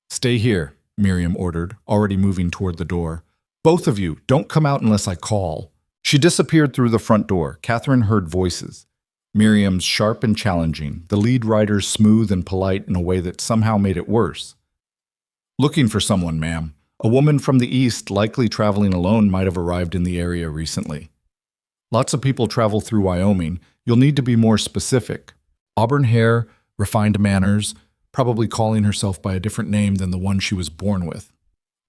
"Stay here," Miriam ordered, already moving toward the door. "Both of you, don't come out unless I call." She disappeared through the front door. Catherine heard voices. Miriam's sharp and challenging, the lead rider's smooth and polite in a way that somehow made it worse. "Looking for someone, ma'am. A woman from the east, likely traveling alone, might have arrived in the area recently." "Lots of people travel through Wyoming. You'll need to be more specific." "Auburn hair, refined manners, probably calling herself by a different name than the one she was born with."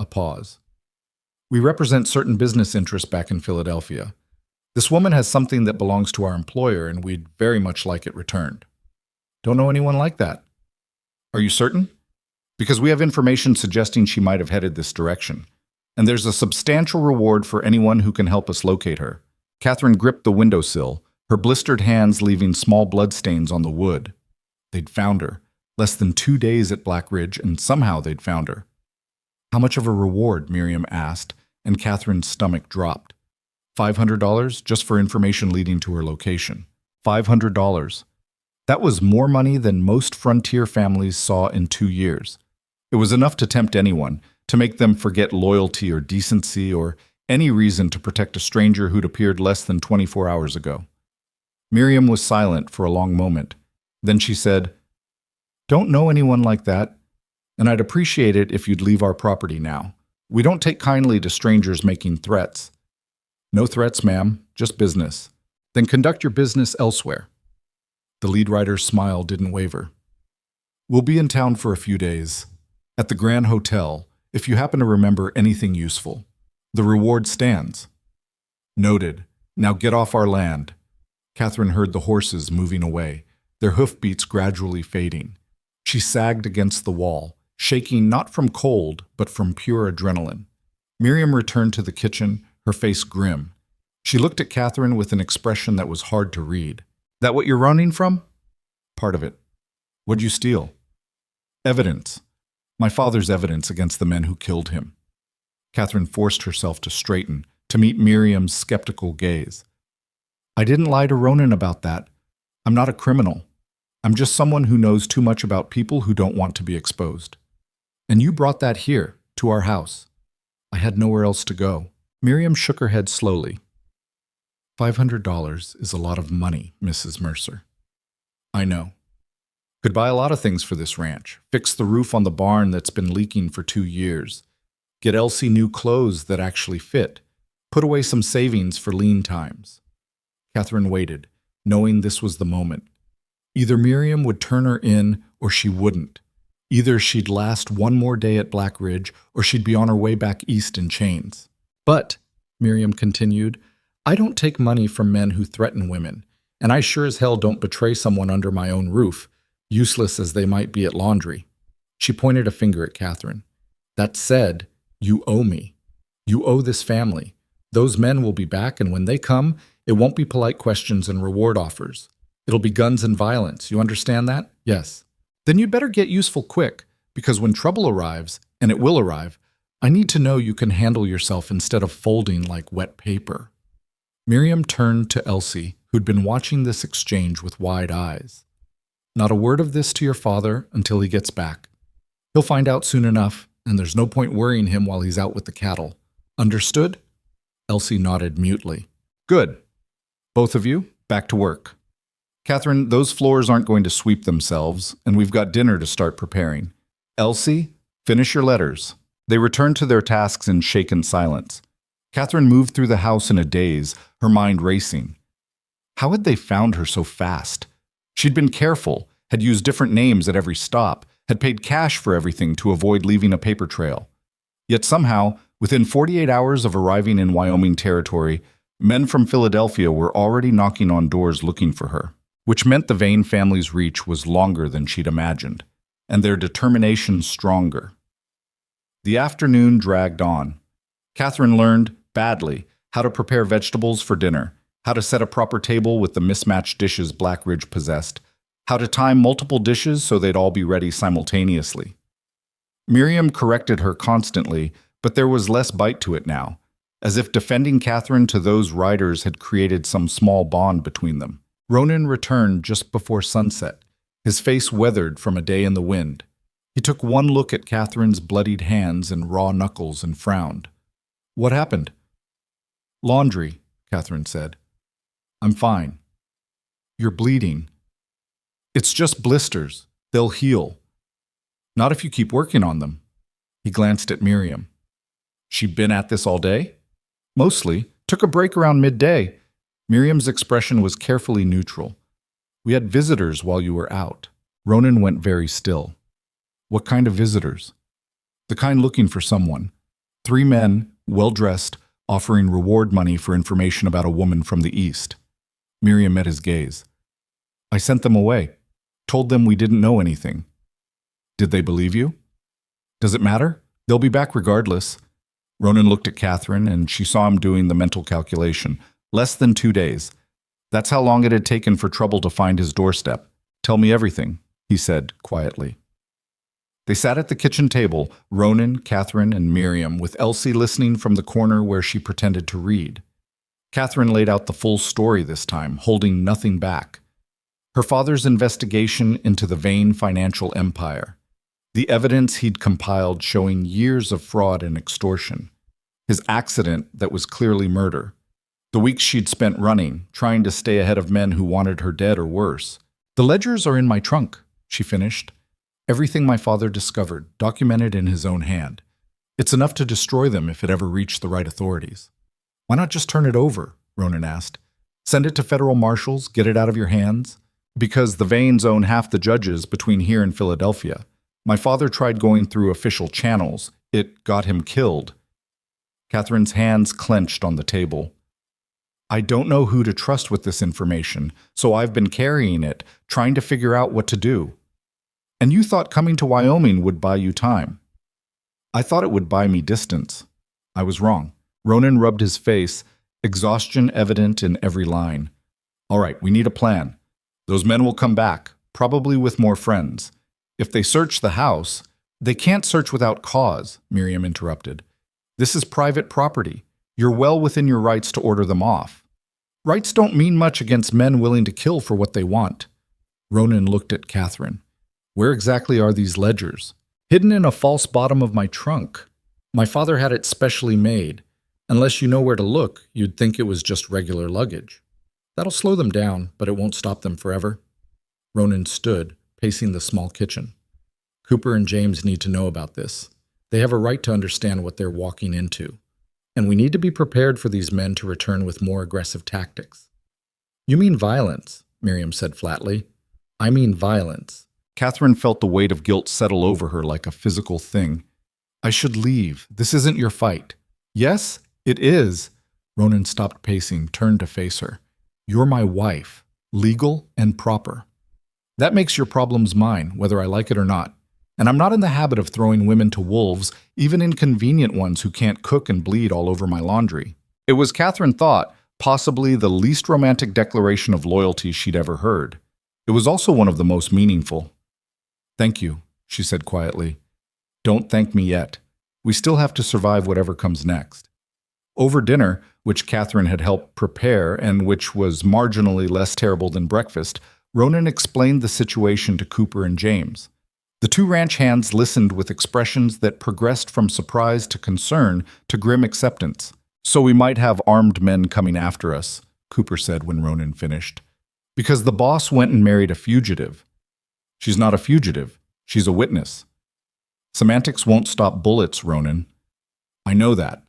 A pause. "We represent certain business interests back in Philadelphia. This woman has something that belongs to our employer, and we'd very much like it returned." "Don't know anyone like that." "Are you certain? Because we have information suggesting she might have headed this direction. And there's a substantial reward for anyone who can help us locate her." Catherine gripped the windowsill, her blistered hands leaving small bloodstains on the wood. They'd found her. Less than 2 days at Black Ridge, and somehow they'd found her. "How much of a reward?" Miriam asked, and Catherine's stomach dropped. $500 just for information leading to her location. $500. That was more money than most frontier families saw in 2 years. It was enough to tempt anyone, to make them forget loyalty or decency or any reason to protect a stranger who'd appeared less than 24 hours ago. Miriam was silent for a long moment. Then she said, "Don't know anyone like that, and I'd appreciate it if you'd leave our property now. We don't take kindly to strangers making threats." "No threats, ma'am, just business." "Then conduct your business elsewhere." The lead rider's smile didn't waver. "We'll be in town for a few days. At the Grand Hotel, if you happen to remember anything useful. The reward stands." "Noted. Now get off our land." Catherine heard the horses moving away, their hoofbeats gradually fading. She sagged against the wall, shaking not from cold, but from pure adrenaline. Miriam returned to the kitchen, her face grim. She looked at Catherine with an expression that was hard to read. That what you're running from? Part of it. What'd you steal? Evidence. My father's evidence against the men who killed him. Catherine forced herself to straighten, to meet Miriam's skeptical gaze. I didn't lie to Ronan about that. I'm not a criminal. I'm just someone who knows too much about people who don't want to be exposed. And you brought that here, to our house. I had nowhere else to go. Miriam shook her head slowly. $500 is a lot of money, Mrs. Mercer. I know. Could buy a lot of things for this ranch. Fix the roof on the barn that's been leaking for 2 years. Get Elsie new clothes that actually fit. Put away some savings for lean times. Catherine waited, knowing this was the moment. Either Miriam would turn her in or she wouldn't. Either she'd last one more day at Black Ridge or she'd be on her way back east in chains. But, Miriam continued, I don't take money from men who threaten women, and I sure as hell don't betray someone under my own roof, useless as they might be at laundry. She pointed a finger at Catherine. That said, you owe me. You owe this family. Those men will be back, and when they come, it won't be polite questions and reward offers. It'll be guns and violence. You understand that? Yes. Then you'd better get useful quick, because when trouble arrives, and it will arrive, I need to know you can handle yourself instead of folding like wet paper. Miriam turned to Elsie, who'd been watching this exchange with wide eyes. Not a word of this to your father until he gets back. He'll find out soon enough, and there's no point worrying him while he's out with the cattle. Understood? Elsie nodded mutely. Good. Both of you, back to work. Catherine, those floors aren't going to sweep themselves, and we've got dinner to start preparing. Elsie, finish your letters. They returned to their tasks in shaken silence. Catherine moved through the house in a daze, her mind racing. How had they found her so fast? She'd been careful, had used different names at every stop, had paid cash for everything to avoid leaving a paper trail. Yet somehow, within 48 hours of arriving in Wyoming territory, men from Philadelphia were already knocking on doors looking for her, which meant the Vane family's reach was longer than she'd imagined, and their determination stronger. The afternoon dragged on. Catherine learned, badly, how to prepare vegetables for dinner, how to set a proper table with the mismatched dishes Black Ridge possessed, how to time multiple dishes so they'd all be ready simultaneously. Miriam corrected her constantly, but there was less bite to it now, as if defending Catherine to those riders had created some small bond between them. Ronan returned just before sunset, his face weathered from a day in the wind. He took one look at Catherine's bloodied hands and raw knuckles and frowned. What happened? Laundry, Catherine said. I'm fine. You're bleeding. It's just blisters. They'll heal. Not if you keep working on them. He glanced at Miriam. She'd been at this all day? Mostly. Took a break around midday. Miriam's expression was carefully neutral. We had visitors while you were out. Ronan went very still. What kind of visitors? The kind looking for someone. 3 men, well-dressed, offering reward money for information about a woman from the East. Miriam met his gaze. I sent them away. Told them we didn't know anything. Did they believe you? Does it matter? They'll be back regardless. Ronan looked at Catherine, and she saw him doing the mental calculation. Less than 2 days. That's how long it had taken for trouble to find his doorstep. Tell me everything, he said quietly. They sat at the kitchen table, Ronan, Catherine, and Miriam, with Elsie listening from the corner where she pretended to read. Catherine laid out the full story this time, holding nothing back. Her father's investigation into the Vane financial empire. The evidence he'd compiled showing years of fraud and extortion. His accident that was clearly murder. The weeks she'd spent running, trying to stay ahead of men who wanted her dead or worse. The ledgers are in my trunk, she finished. Everything my father discovered, documented in his own hand. It's enough to destroy them if it ever reached the right authorities. Why not just turn it over? Ronan asked. Send it to federal marshals, get it out of your hands? Because the Vanes own half the judges between here and Philadelphia. My father tried going through official channels. It got him killed. Catherine's hands clenched on the table. I don't know who to trust with this information, so I've been carrying it, trying to figure out what to do. And you thought coming to Wyoming would buy you time. I thought it would buy me distance. I was wrong. Ronan rubbed his face, exhaustion evident in every line. All right, we need a plan. Those men will come back, probably with more friends. If they search the house, they can't search without cause, Miriam interrupted. This is private property. You're well within your rights to order them off. Rights don't mean much against men willing to kill for what they want. Ronan looked at Catherine. Where exactly are these ledgers? Hidden in a false bottom of my trunk. My father had it specially made. Unless you know where to look, you'd think it was just regular luggage. That'll slow them down, but it won't stop them forever. Ronan stood, pacing the small kitchen. Cooper and James need to know about this. They have a right to understand what they're walking into. And we need to be prepared for these men to return with more aggressive tactics. You mean violence, Miriam said flatly. I mean violence. Catherine felt the weight of guilt settle over her like a physical thing. I should leave. This isn't your fight. Yes, it is. Ronan stopped pacing, turned to face her. You're my wife, legal and proper. That makes your problems mine, whether I like it or not. And I'm not in the habit of throwing women to wolves, even inconvenient ones who can't cook and bleed all over my laundry. It was, Catherine thought, possibly the least romantic declaration of loyalty she'd ever heard. It was also one of the most meaningful. Thank you, she said quietly. Don't thank me yet. We still have to survive whatever comes next. Over dinner, which Catherine had helped prepare and which was marginally less terrible than breakfast, Ronan explained the situation to Cooper and James. The two ranch hands listened with expressions that progressed from surprise to concern to grim acceptance. So we might have armed men coming after us, Cooper said when Ronan finished. Because the boss went and married a fugitive. She's not a fugitive. She's a witness. Semantics won't stop bullets, Ronan. I know that.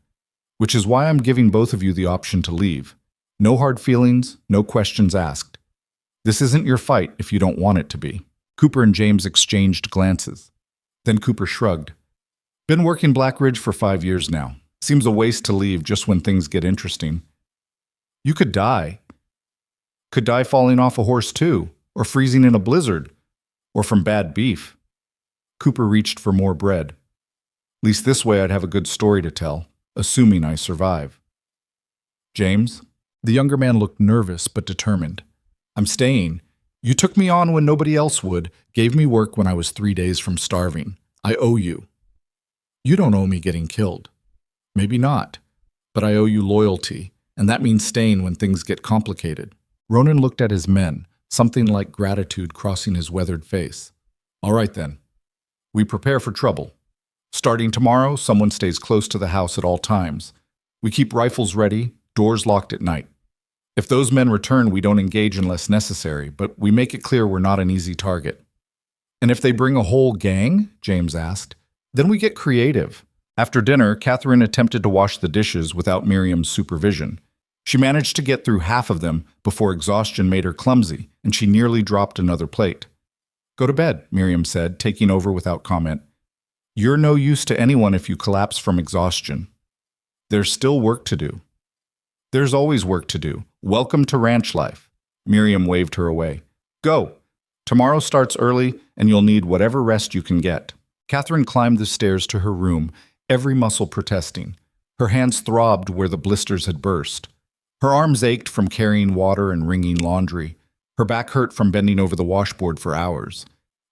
Which is why I'm giving both of you the option to leave. No hard feelings, no questions asked. This isn't your fight if you don't want it to be. Cooper and James exchanged glances. Then Cooper shrugged. Been working Black Ridge for 5 years now. Seems a waste to leave just when things get interesting. You could die. Could die falling off a horse too, or freezing in a blizzard, or from bad beef. Cooper reached for more bread. At least this way I'd have a good story to tell, assuming I survive. James? The younger man looked nervous but determined. I'm staying. You took me on when nobody else would, gave me work when I was 3 days from starving. I owe you. You don't owe me getting killed. Maybe not. But I owe you loyalty, and that means staying when things get complicated. Ronan looked at his men, something like gratitude crossing his weathered face. All right then. We prepare for trouble. Starting tomorrow, someone stays close to the house at all times. We keep rifles ready, doors locked at night. If those men return, we don't engage unless necessary, but we make it clear we're not an easy target. And if they bring a whole gang, James asked, then we get creative. After dinner, Catherine attempted to wash the dishes without Miriam's supervision. She managed to get through half of them before exhaustion made her clumsy, and she nearly dropped another plate. Go to bed, Miriam said, taking over without comment. You're no use to anyone if you collapse from exhaustion. There's still work to do. There's always work to do. Welcome to ranch life. Miriam waved her away. Go. Tomorrow starts early, and you'll need whatever rest you can get. Catherine climbed the stairs to her room, every muscle protesting. Her hands throbbed where the blisters had burst. Her arms ached from carrying water and wringing laundry. Her back hurt from bending over the washboard for hours.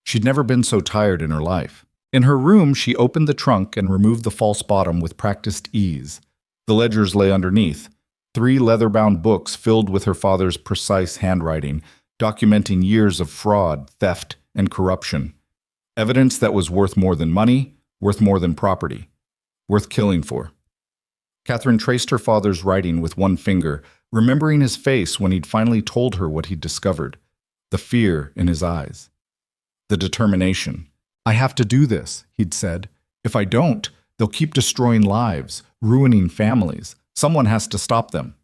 She'd never been so tired in her life. In her room, she opened the trunk and removed the false bottom with practiced ease. The ledgers lay underneath. 3 leather-bound books filled with her father's precise handwriting, documenting years of fraud, theft, and corruption. Evidence that was worth more than money, worth more than property, worth killing for. Catherine traced her father's writing with one finger, remembering his face when he'd finally told her what he'd discovered. The fear in his eyes. The determination. I have to do this, he'd said. If I don't, they'll keep destroying lives, ruining families. Someone has to stop them.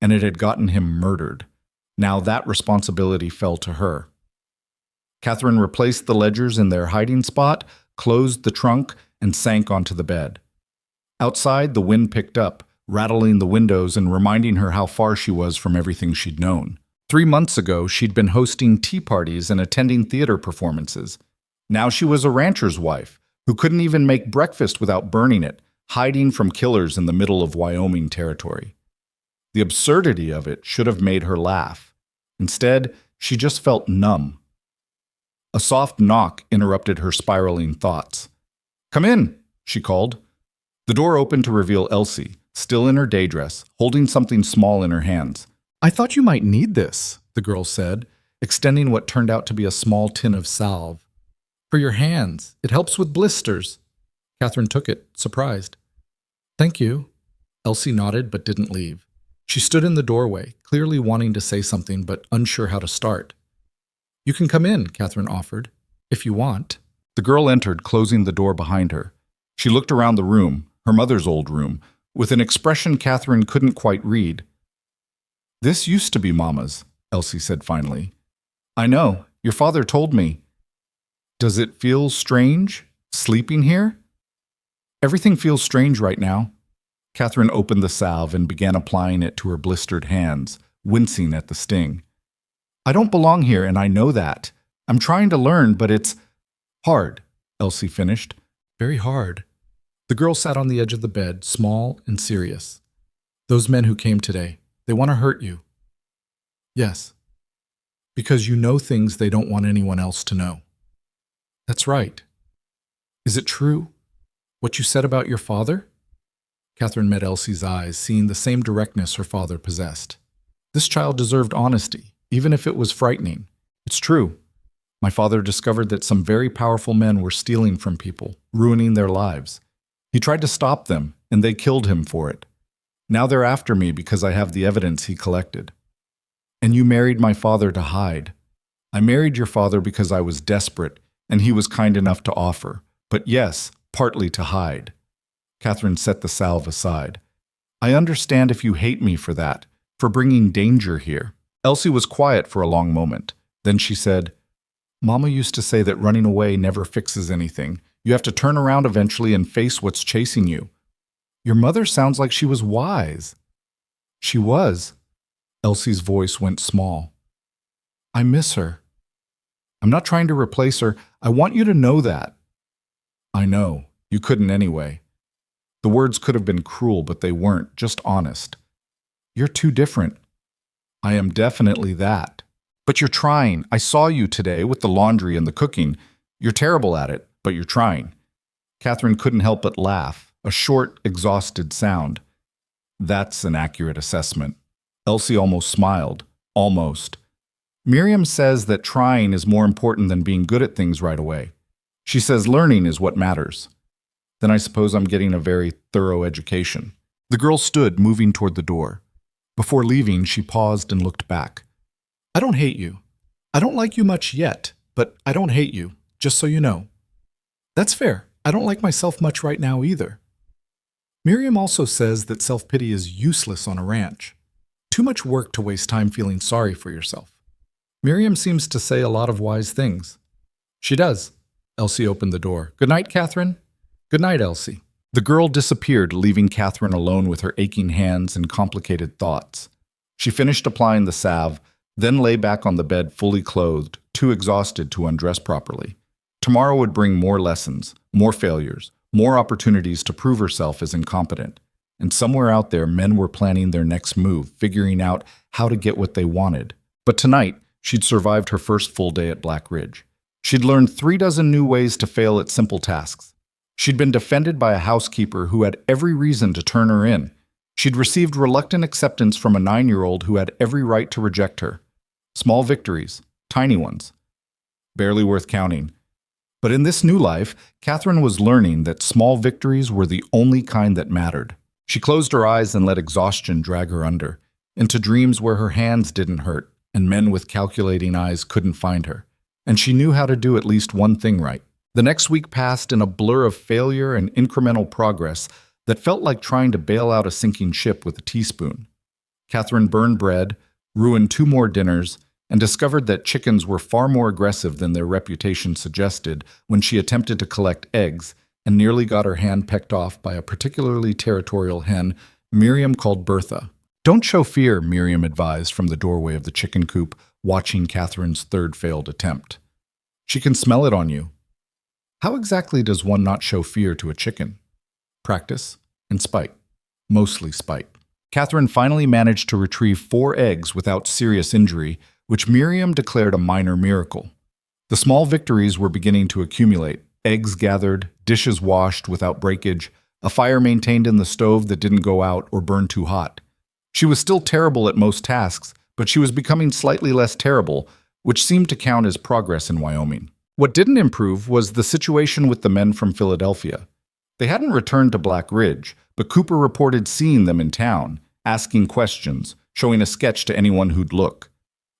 And it had gotten him murdered. Now that responsibility fell to her. Catherine replaced the ledgers in their hiding spot, closed the trunk, and sank onto the bed. Outside, the wind picked up, rattling the windows and reminding her how far she was from everything she'd known. 3 months ago, she'd been hosting tea parties and attending theater performances. Now she was a rancher's wife who couldn't even make breakfast without burning it, hiding from killers in the middle of Wyoming territory. The absurdity of it should have made her laugh. Instead, she just felt numb. A soft knock interrupted her spiraling thoughts. "Come in," she called. The door opened to reveal Elsie, still in her day dress, holding something small in her hands. "I thought you might need this," the girl said, extending what turned out to be a small tin of salve. "For your hands. It helps with blisters." Catherine took it, surprised. "Thank you." Elsie nodded but didn't leave. She stood in the doorway, clearly wanting to say something but unsure how to start. "You can come in," Catherine offered, "if you want." The girl entered, closing the door behind her. She looked around the room, her mother's old room, with an expression Catherine couldn't quite read. "This used to be Mama's," Elsie said finally. "I know. Your father told me." "Does it feel strange, sleeping here?" "Everything feels strange right now." Catherine opened the salve and began applying it to her blistered hands, wincing at the sting. "I don't belong here, and I know that. I'm trying to learn, but it's hard," Elsie finished. "Very hard." The girl sat on the edge of the bed, small and serious. "Those men who came today, they want to hurt you." "Yes. Because you know things they don't want anyone else to know." "That's right. Is it true? What you said about your father?" Catherine met Elsie's eyes, seeing the same directness her father possessed. This child deserved honesty, even if it was frightening. "It's true. My father discovered that some very powerful men were stealing from people, ruining their lives. He tried to stop them, and they killed him for it. Now they're after me because I have the evidence he collected." "And you married my father to hide." "I married your father because I was desperate, and he was kind enough to offer. But yes, partly to hide." Catherine set the salve aside. "I understand if you hate me for that, for bringing danger here." Elsie was quiet for a long moment. Then she said, "Mama used to say that running away never fixes anything. You have to turn around eventually and face what's chasing you." "Your mother sounds like she was wise." "She was." Elsie's voice went small. "I miss her. I'm not trying to replace her. I want you to know that." "I know. You couldn't anyway." The words could have been cruel, but they weren't, just honest. "You're too different." "I am definitely that." "But you're trying. I saw you today with the laundry and the cooking. You're terrible at it, but you're trying." Catherine couldn't help but laugh, a short, exhausted sound. "That's an accurate assessment." Elsie almost smiled. Almost. "Miriam says that trying is more important than being good at things right away. She says learning is what matters." "Then I suppose I'm getting a very thorough education." The girl stood, moving toward the door. Before leaving, she paused and looked back. "I don't hate you. I don't like you much yet, but I don't hate you, just so you know." "That's fair. I don't like myself much right now either." Miriam also says that self-pity is useless on a ranch. Too much work to waste time feeling sorry for yourself. Miriam seems to say a lot of wise things. "She does." Elsie opened the door. "Good night, Catherine." "Good night, Elsie." The girl disappeared, leaving Catherine alone with her aching hands and complicated thoughts. She finished applying the salve, then lay back on the bed fully clothed, too exhausted to undress properly. Tomorrow would bring more lessons, more failures, more opportunities to prove herself as incompetent. And somewhere out there, men were planning their next move, figuring out how to get what they wanted. But tonight, she'd survived her first full day at Black Ridge. She'd learned 36 new ways to fail at simple tasks. She'd been defended by a housekeeper who had every reason to turn her in. She'd received reluctant acceptance from a 9-year-old who had every right to reject her. Small victories, tiny ones, barely worth counting. But in this new life, Catherine was learning that small victories were the only kind that mattered. She closed her eyes and let exhaustion drag her under, into dreams where her hands didn't hurt and men with calculating eyes couldn't find her. And she knew how to do at least one thing right. The next week passed in a blur of failure and incremental progress that felt like trying to bail out a sinking ship with a teaspoon. Catherine burned bread, ruined 2 more dinners, and discovered that chickens were far more aggressive than their reputation suggested when she attempted to collect eggs and nearly got her hand pecked off by a particularly territorial hen Miriam called Bertha. "Don't show fear," Miriam advised from the doorway of the chicken coop, watching Catherine's 3rd failed attempt. "She can smell it on you." How exactly does one not show fear to a chicken? Practice and spite. Mostly spite. Catherine finally managed to retrieve 4 eggs without serious injury, which Miriam declared a minor miracle. The small victories were beginning to accumulate. Eggs gathered, dishes washed without breakage, a fire maintained in the stove that didn't go out or burn too hot. She was still terrible at most tasks, but she was becoming slightly less terrible, which seemed to count as progress in Wyoming. What didn't improve was the situation with the men from Philadelphia. They hadn't returned to Black Ridge, but Cooper reported seeing them in town, asking questions, showing a sketch to anyone who'd look.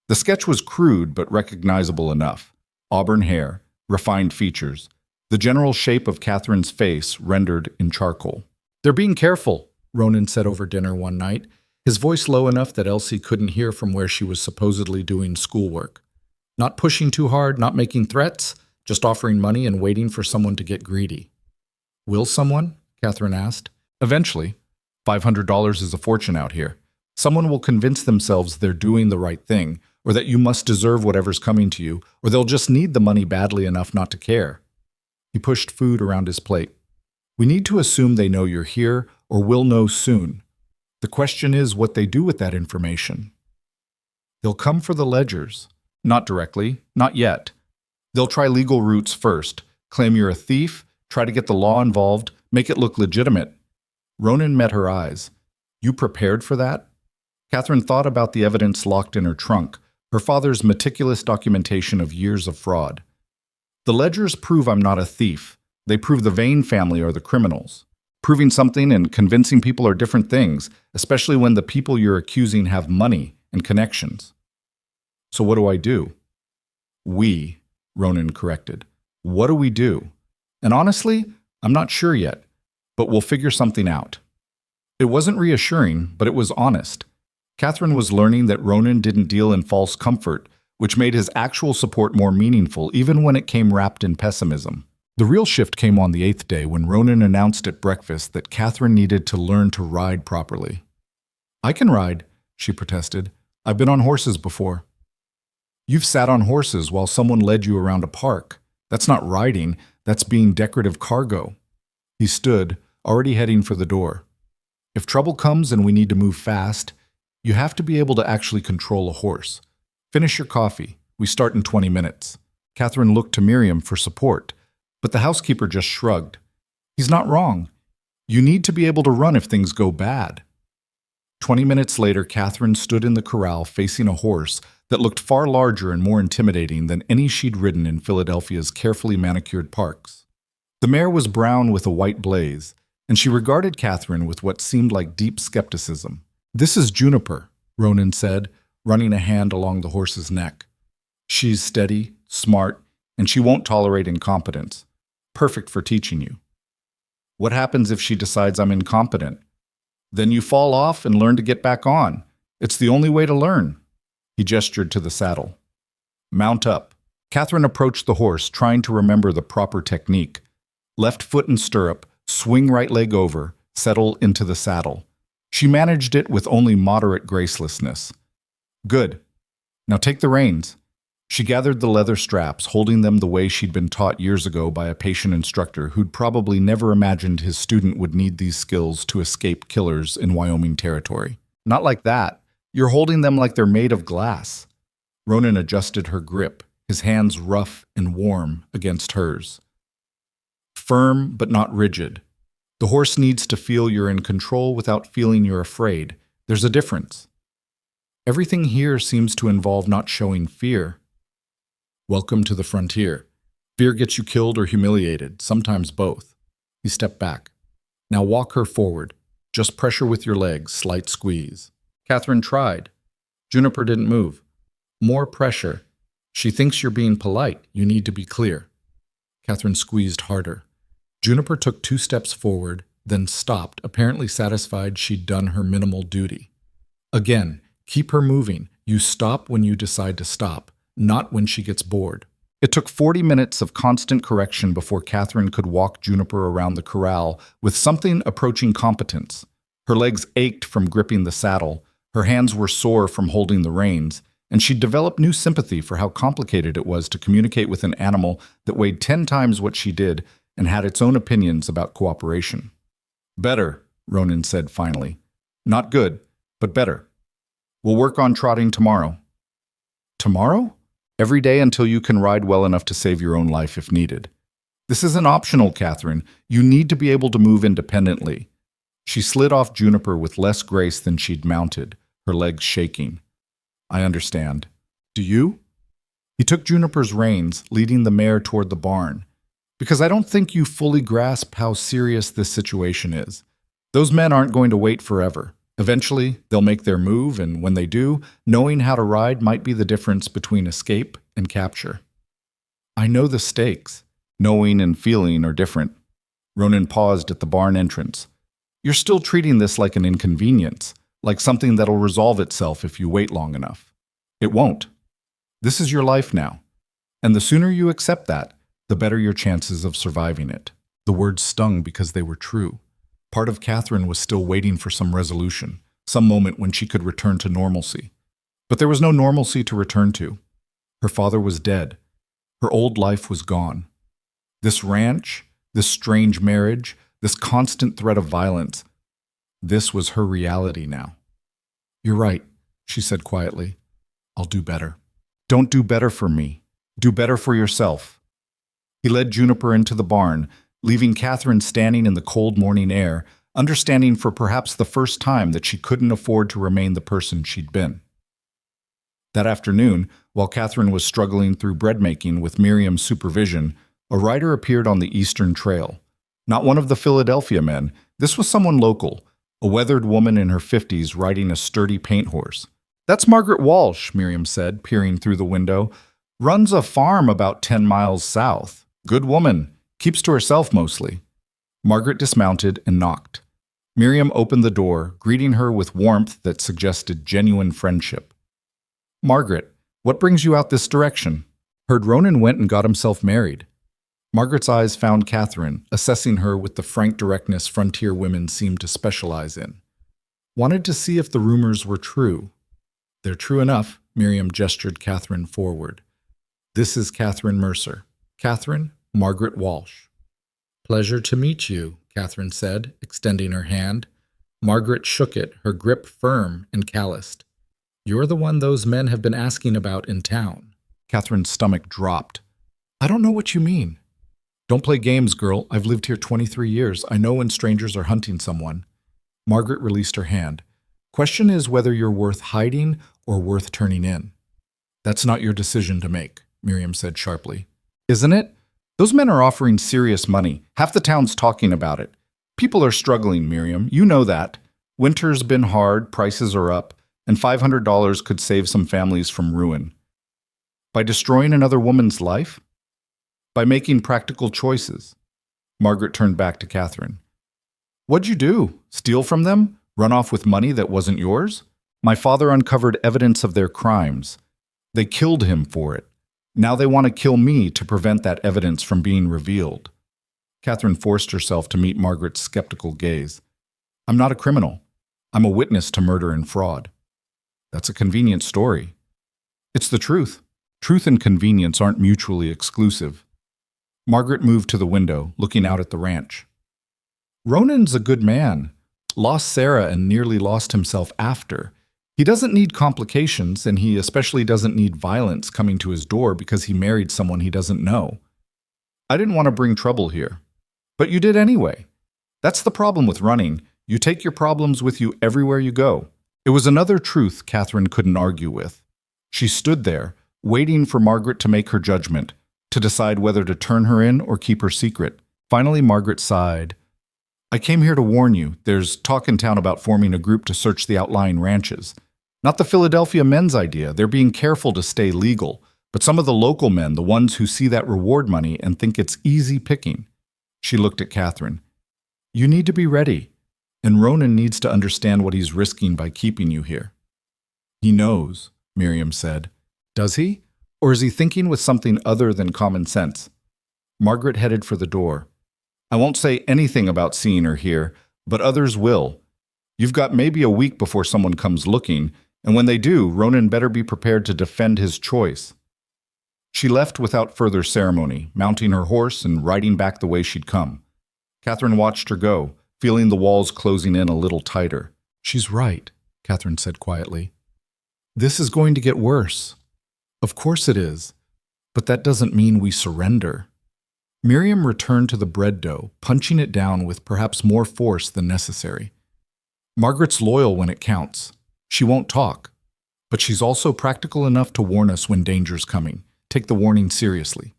The sketch was crude but recognizable enough. Auburn hair, refined features, the general shape of Catherine's face rendered in charcoal. "They're being careful," Ronan said over dinner one night, his voice low enough that Elsie couldn't hear from where she was supposedly doing schoolwork. Not pushing too hard, not making threats, just offering money and waiting for someone to get greedy. "Will someone?" Catherine asked. "Eventually. $500 is a fortune out here. Someone will convince themselves they're doing the right thing, or that you must deserve whatever's coming to you, or they'll just need the money badly enough not to care." He pushed food around his plate. "We need to assume they know you're here, or will know soon. The question is what they do with that information. They'll come for the ledgers. Not directly, not yet. They'll try legal routes first, claim you're a thief, try to get the law involved, make it look legitimate." Ronan met her eyes. "You prepared for that?" Catherine thought about the evidence locked in her trunk, her father's meticulous documentation of years of fraud. "The ledgers prove I'm not a thief. They prove the Vane family are the criminals. Proving something and convincing people are different things, especially when the people you're accusing have money and connections." "So what do I do?" "We," Ronan corrected. "What do we do? And honestly, I'm not sure yet, but we'll figure something out." It wasn't reassuring, but it was honest. Catherine was learning that Ronan didn't deal in false comfort, which made his actual support more meaningful even when it came wrapped in pessimism. The real shift came on the 8th day when Ronan announced at breakfast that Catherine needed to learn to ride properly. "I can ride," she protested. "I've been on horses before." "You've sat on horses while someone led you around a park. That's not riding, that's being decorative cargo." He stood, already heading for the door. "If trouble comes and we need to move fast, you have to be able to actually control a horse. Finish your coffee. We start in 20 minutes. Catherine looked to Miriam for support, but the housekeeper just shrugged. "He's not wrong. You need to be able to run if things go bad." 20 minutes later, Catherine stood in the corral facing a horse that looked far larger and more intimidating than any she'd ridden in Philadelphia's carefully manicured parks. The mare was brown with a white blaze, and she regarded Catherine with what seemed like deep skepticism. "This is Juniper," Ronan said, running a hand along the horse's neck. "She's steady, smart, and she won't tolerate incompetence. Perfect for teaching you." "What happens if she decides I'm incompetent?" "Then you fall off and learn to get back on. It's the only way to learn." He gestured to the saddle. "Mount up." Catherine approached the horse, trying to remember the proper technique. Left foot in stirrup, swing right leg over, settle into the saddle. She managed it with only moderate gracelessness. "Good. Now take the reins." She gathered the leather straps, holding them the way she'd been taught years ago by a patient instructor who'd probably never imagined his student would need these skills to escape killers in Wyoming territory. "Not like that. You're holding them like they're made of glass." Ronan adjusted her grip, his hands rough and warm against hers. "Firm but not rigid. The horse needs to feel you're in control without feeling you're afraid. There's a difference. Everything here seems to involve not showing fear." "Welcome to the frontier. Fear gets you killed or humiliated, sometimes both." He stepped back. "Now walk her forward. Just pressure with your legs, slight squeeze." Catherine tried. Juniper didn't move. "More pressure. She thinks you're being polite. You need to be clear." Catherine squeezed harder. Juniper took 2 steps forward, then stopped, apparently satisfied she'd done her minimal duty. "Again, keep her moving. You stop when you decide to stop, not when she gets bored." It took 40 minutes of constant correction before Catherine could walk Juniper around the corral with something approaching competence. Her legs ached from gripping the saddle, her hands were sore from holding the reins, and she'd developed new sympathy for how complicated it was to communicate with an animal that weighed 10 times what she did and had its own opinions about cooperation. Better, Ronan said finally. Not good, but better. We'll work on trotting tomorrow. Tomorrow? Every day until you can ride well enough to save your own life if needed. This isn't optional, Catherine. You need to be able to move independently. She slid off Juniper with less grace than she'd mounted, her legs shaking. I understand. Do you? He took Juniper's reins, leading the mare toward the barn. Because I don't think you fully grasp how serious this situation is. Those men aren't going to wait forever. Eventually, they'll make their move, and when they do, knowing how to ride might be the difference between escape and capture. I know the stakes. Knowing and feeling are different. Ronan paused at the barn entrance. You're still treating this like an inconvenience, like something that'll resolve itself if you wait long enough. It won't. This is your life now. And the sooner you accept that, the better your chances of surviving it. The words stung because they were true. Part of Catherine was still waiting for some resolution, some moment when she could return to normalcy. But there was no normalcy to return to. Her father was dead. Her old life was gone. This ranch, this strange marriage, this constant threat of violence, this was her reality now. You're right, she said quietly. I'll do better. Don't do better for me. Do better for yourself. He led Juniper into the barn, leaving Catherine standing in the cold morning air, understanding for perhaps the first time that she couldn't afford to remain the person she'd been. That afternoon, while Catherine was struggling through bread making with Miriam's supervision, a rider appeared on the Eastern Trail. Not one of the Philadelphia men, this was someone local, a weathered woman in her 50s riding a sturdy paint horse. That's Margaret Walsh, Miriam said, peering through the window. Runs a farm about 10 miles south. Good woman. Keeps to herself mostly. Margaret dismounted and knocked. Miriam opened the door, greeting her with warmth that suggested genuine friendship. Margaret, what brings you out this direction? Heard Ronan went and got himself married. Margaret's eyes found Catherine, assessing her with the frank directness frontier women seemed to specialize in. Wanted to see if the rumors were true. They're true enough, Miriam gestured Catherine forward. This is Catherine Mercer. Catherine, Margaret Walsh. Pleasure to meet you, Catherine said, extending her hand. Margaret shook it, her grip firm and calloused. You're the one those men have been asking about in town. Catherine's stomach dropped. I don't know what you mean. Don't play games, girl. I've lived here 23 years. I know when strangers are hunting someone. Margaret released her hand. Question is whether you're worth hiding or worth turning in. That's not your decision to make, Miriam said sharply. Isn't it? Those men are offering serious money. Half the town's talking about it. People are struggling, Miriam. You know that. Winter's been hard, prices are up, and $500 could save some families from ruin. By destroying another woman's life? By making practical choices. Margaret turned back to Catherine. What'd you do? Steal from them? Run off with money that wasn't yours? My father uncovered evidence of their crimes. They killed him for it. Now they want to kill me to prevent that evidence from being revealed. Catherine forced herself to meet Margaret's skeptical gaze. I'm not a criminal. I'm a witness to murder and fraud. That's a convenient story. It's the truth. Truth and convenience aren't mutually exclusive. Margaret moved to the window, looking out at the ranch. Ronan's a good man. Lost Sarah and nearly lost himself after. He doesn't need complications, and he especially doesn't need violence coming to his door because he married someone he doesn't know. I didn't want to bring trouble here. But you did anyway. That's the problem with running. You take your problems with you everywhere you go. It was another truth Catherine couldn't argue with. She stood there, waiting for Margaret to make her judgment, to decide whether to turn her in or keep her secret. Finally, Margaret sighed. I came here to warn you. There's talk in town about forming a group to search the outlying ranches. Not the Philadelphia men's idea. They're being careful to stay legal. But some of the local men, the ones who see that reward money and think it's easy picking. She looked at Catherine. You need to be ready. And Ronan needs to understand what he's risking by keeping you here. He knows, Miriam said. Does he? Or is he thinking with something other than common sense? Margaret headed for the door. I won't say anything about seeing her here, but others will. You've got maybe a week before someone comes looking, And when they do, Ronan better be prepared to defend his choice. She left without further ceremony, mounting her horse and riding back the way she'd come. Catherine watched her go, feeling the walls closing in a little tighter. She's right, Catherine said quietly. This is going to get worse. Of course it is, but that doesn't mean we surrender. Miriam returned to the bread dough, punching it down with perhaps more force than necessary. Margaret's loyal when it counts. She won't talk, but she's also practical enough to warn us when danger's coming. Take the warning seriously.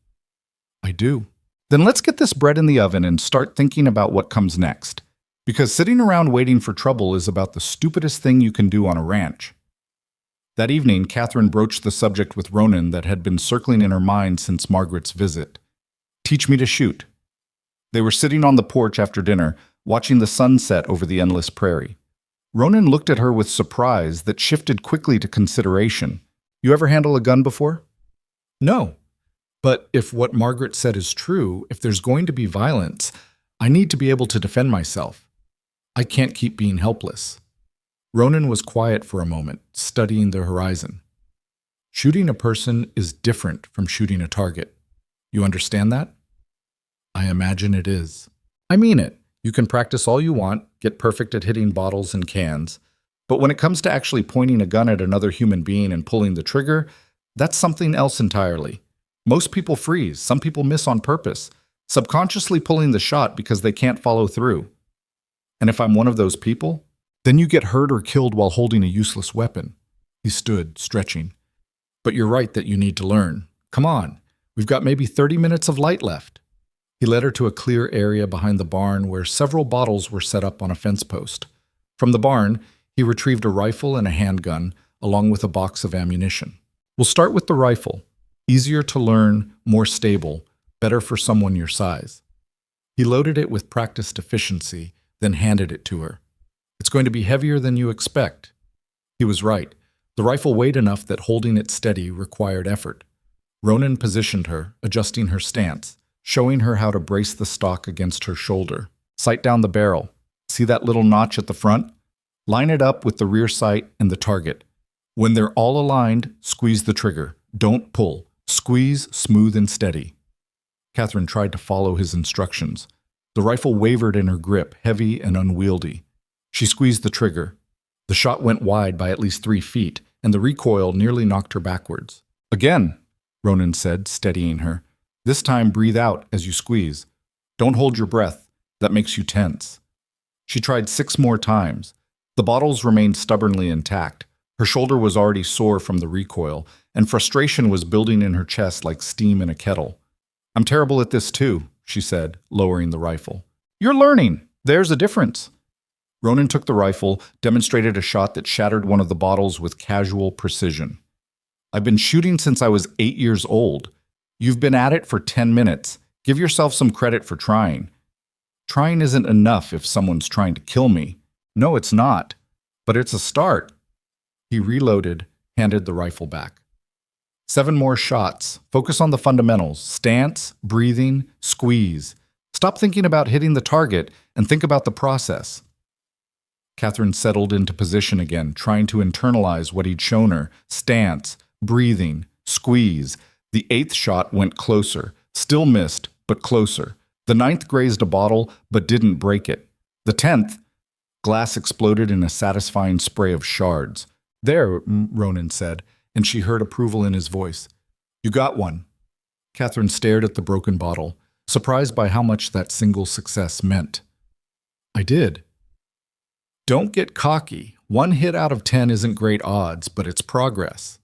I do. Then let's get this bread in the oven and start thinking about what comes next. Because sitting around waiting for trouble is about the stupidest thing you can do on a ranch. That evening, Catherine broached the subject with Ronan that had been circling in her mind since Margaret's visit. Teach me to shoot. They were sitting on the porch after dinner, watching the sun set over the endless prairie. Ronan looked at her with surprise that shifted quickly to consideration. You ever handle a gun before? No. But if what Margaret said is true, if there's going to be violence, I need to be able to defend myself. I can't keep being helpless. Ronan was quiet for a moment, studying the horizon. Shooting a person is different from shooting a target. You understand that? I imagine it is. I mean it. You can practice all you want, get perfect at hitting bottles and cans, but when it comes to actually pointing a gun at another human being and pulling the trigger, that's something else entirely. Most people freeze. Some people miss on purpose, subconsciously pulling the shot because they can't follow through. And if I'm one of those people, then you get hurt or killed while holding a useless weapon. He stood, stretching. But you're right that you need to learn. Come on, we've got maybe 30 minutes of light left. He led her to a clear area behind the barn where several bottles were set up on a fence post. From the barn, he retrieved a rifle and a handgun, along with a box of ammunition. We'll start with the rifle. Easier to learn, more stable, better for someone your size. He loaded it with practiced efficiency, then handed it to her. It's going to be heavier than you expect. He was right. The rifle weighed enough that holding it steady required effort. Ronan positioned her, adjusting her stance, showing her how to brace the stock against her shoulder. Sight down the barrel. See that little notch at the front? Line it up with the rear sight and the target. When they're all aligned, squeeze the trigger. Don't pull. Squeeze smooth and steady. Catherine tried to follow his instructions. The rifle wavered in her grip, heavy and unwieldy. She squeezed the trigger. The shot went wide by at least 3 feet, and the recoil nearly knocked her backwards. Again, Ronan said, steadying her. This time breathe out as you squeeze. Don't hold your breath. That makes you tense. She tried 6 more times. The bottles remained stubbornly intact. Her shoulder was already sore from the recoil, and frustration was building in her chest like steam in a kettle. I'm terrible at this too, she said, lowering the rifle. You're learning. There's a difference. Ronan took the rifle, demonstrated a shot that shattered one of the bottles with casual precision. I've been shooting since I was 8 years old. You've been at it for 10 minutes. Give yourself some credit for trying. Trying isn't enough if someone's trying to kill me. No, it's not. But it's a start. He reloaded, handed the rifle back. 7 more shots. Focus on the fundamentals. Stance, breathing, squeeze. Stop thinking about hitting the target and think about the process. Catherine settled into position again, trying to internalize what he'd shown her. Stance, breathing, squeeze. The 8th shot went closer. Still missed, but closer. The 9th grazed a bottle, but didn't break it. The 10th, glass exploded in a satisfying spray of shards. There, Ronan said, and she heard approval in his voice. You got one. Catherine stared at the broken bottle, surprised by how much that single success meant. I did. Don't get cocky. 1 hit out of 10 isn't great odds, but it's progress.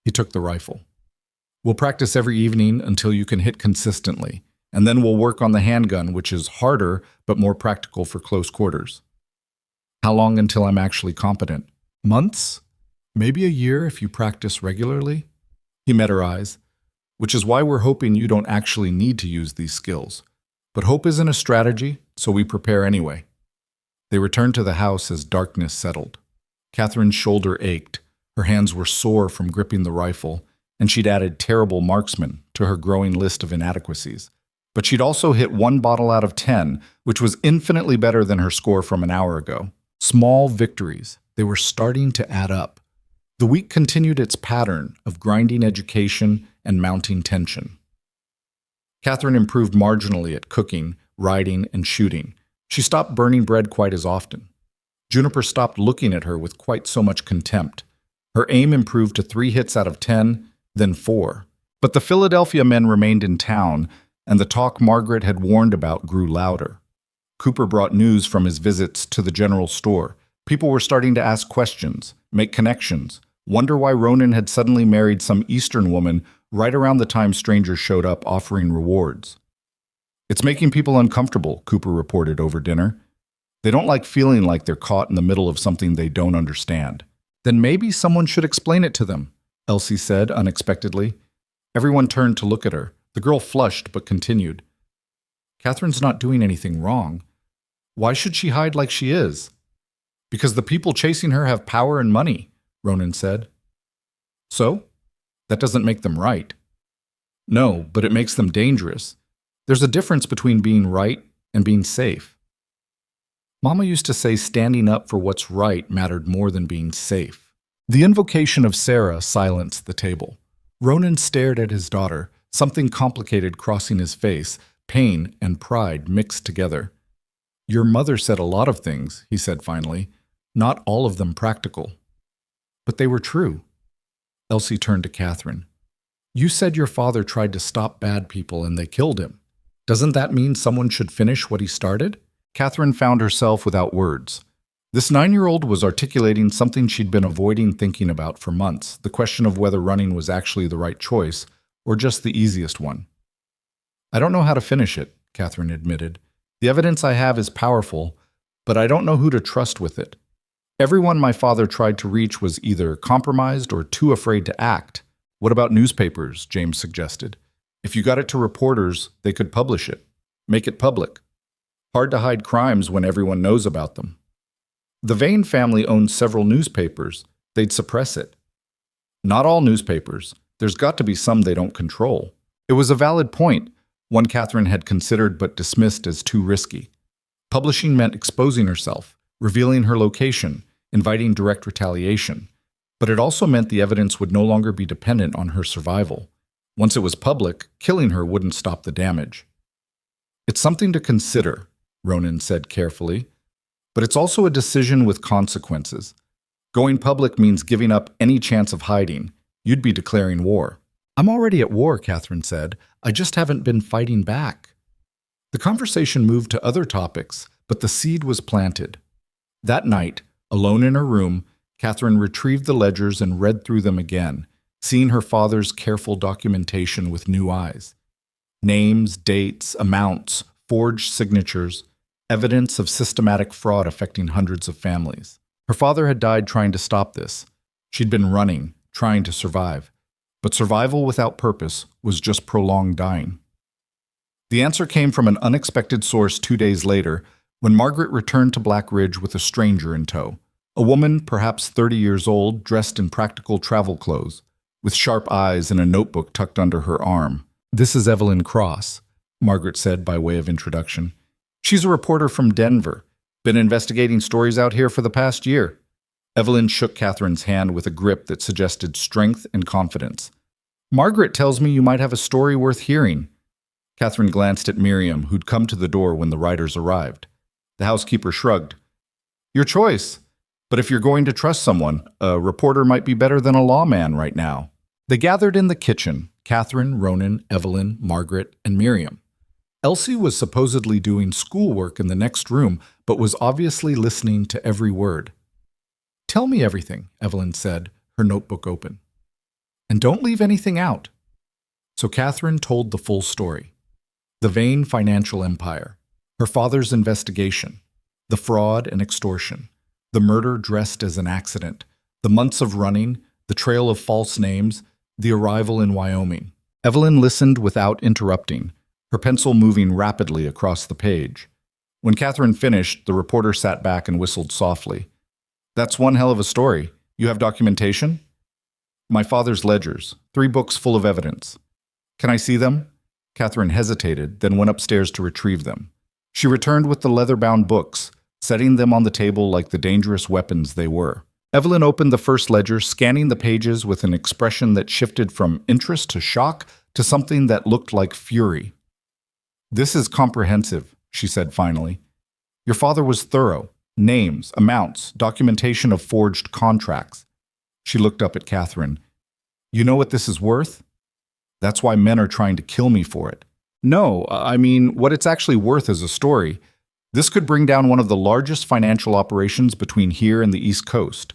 He took the rifle. We'll practice every evening until you can hit consistently, and then we'll work on the handgun, which is harder but more practical for close quarters. How long until I'm actually competent? Months? Maybe a year if you practice regularly? He met her eyes, which is why we're hoping you don't actually need to use these skills. But hope isn't a strategy, so we prepare anyway. They returned to the house as darkness settled. Catherine's shoulder ached, her hands were sore from gripping the rifle, and she'd added terrible marksman to her growing list of inadequacies. But she'd also hit 1 bottle out of 10, which was infinitely better than her score from an hour ago. Small victories. They were starting to add up. The week continued its pattern of grinding education and mounting tension. Catherine improved marginally at cooking, riding, and shooting. She stopped burning bread quite as often. Juniper stopped looking at her with quite so much contempt. Her aim improved to 3 hits out of 10, then 4. But the Philadelphia men remained in town, and the talk Margaret had warned about grew louder. Cooper brought news from his visits to the general store. People were starting to ask questions, make connections, wonder why Ronan had suddenly married some Eastern woman right around the time strangers showed up offering rewards. "It's making people uncomfortable," Cooper reported over dinner. "They don't like feeling like they're caught in the middle of something they don't understand." "Then maybe someone should explain it to them," Elsie said unexpectedly. Everyone turned to look at her. The girl flushed but continued. "Catherine's not doing anything wrong. Why should she hide like she is?" "Because the people chasing her have power and money," Ronan said. "So? That doesn't make them right." "No, but it makes them dangerous. There's a difference between being right and being safe." Mama used to say standing up for what's right mattered more than being safe. The invocation of Sarah silenced the table. Ronan stared at his daughter, something complicated crossing his face, pain and pride mixed together. "Your mother said a lot of things," he said finally, "not all of them practical." "But they were true." Elsie turned to Catherine. "You said your father tried to stop bad people and they killed him. Doesn't that mean someone should finish what he started?" Catherine found herself without words. This 9-year-old was articulating something she'd been avoiding thinking about for months, the question of whether running was actually the right choice or just the easiest one. "I don't know how to finish it," Catherine admitted. "The evidence I have is powerful, but I don't know who to trust with it. Everyone my father tried to reach was either compromised or too afraid to act." "What about newspapers?" James suggested. "If you got it to reporters, they could publish it. Make it public. Hard to hide crimes when everyone knows about them." "The Vane family owned several newspapers. They'd suppress it." "Not all newspapers. There's got to be some they don't control." It was a valid point, one Catherine had considered but dismissed as too risky. Publishing meant exposing herself, revealing her location, inviting direct retaliation. But it also meant the evidence would no longer be dependent on her survival. Once it was public, killing her wouldn't stop the damage. "It's something to consider," Ronan said carefully. "But it's also a decision with consequences. Going public means giving up any chance of hiding. You'd be declaring war." "I'm already at war," Catherine said. "I just haven't been fighting back." The conversation moved to other topics, but the seed was planted. That night, alone in her room, Catherine retrieved the ledgers and read through them again, seeing her father's careful documentation with new eyes. Names, dates, amounts, forged signatures, evidence of systematic fraud affecting hundreds of families. Her father had died trying to stop this. She'd been running, trying to survive. But survival without purpose was just prolonged dying. The answer came from an unexpected source 2 days later, when Margaret returned to Black Ridge with a stranger in tow. A woman, perhaps 30 years old, dressed in practical travel clothes, with sharp eyes and a notebook tucked under her arm. "This is Evelyn Cross," Margaret said by way of introduction. "She's a reporter from Denver. Been investigating stories out here for the past year." Evelyn shook Catherine's hand with a grip that suggested strength and confidence. "Margaret tells me you might have a story worth hearing." Catherine glanced at Miriam, who'd come to the door when the writers arrived. The housekeeper shrugged. "Your choice. But if you're going to trust someone, a reporter might be better than a lawman right now." They gathered in the kitchen, Catherine, Ronan, Evelyn, Margaret, and Miriam. Elsie was supposedly doing schoolwork in the next room, but was obviously listening to every word. "Tell me everything," Evelyn said, her notebook open. "And don't leave anything out." So Catherine told the full story. The Vane financial empire, her father's investigation, the fraud and extortion, the murder dressed as an accident, the months of running, the trail of false names, the arrival in Wyoming. Evelyn listened without interrupting, her pencil moving rapidly across the page. When Catherine finished, the reporter sat back and whistled softly. "That's one hell of a story. You have documentation?" "My father's ledgers, 3 books full of evidence." "Can I see them?" Catherine hesitated, then went upstairs to retrieve them. She returned with the leather-bound books, setting them on the table like the dangerous weapons they were. Evelyn opened the first ledger, scanning the pages with an expression that shifted from interest to shock to something that looked like fury. "This is comprehensive," she said finally. "Your father was thorough. Names, amounts, documentation of forged contracts." She looked up at Catherine. "You know what this is worth? That's why men are trying to kill me for it." "No, I mean, what it's actually worth as a story. This could bring down one of the largest financial operations between here and the East Coast.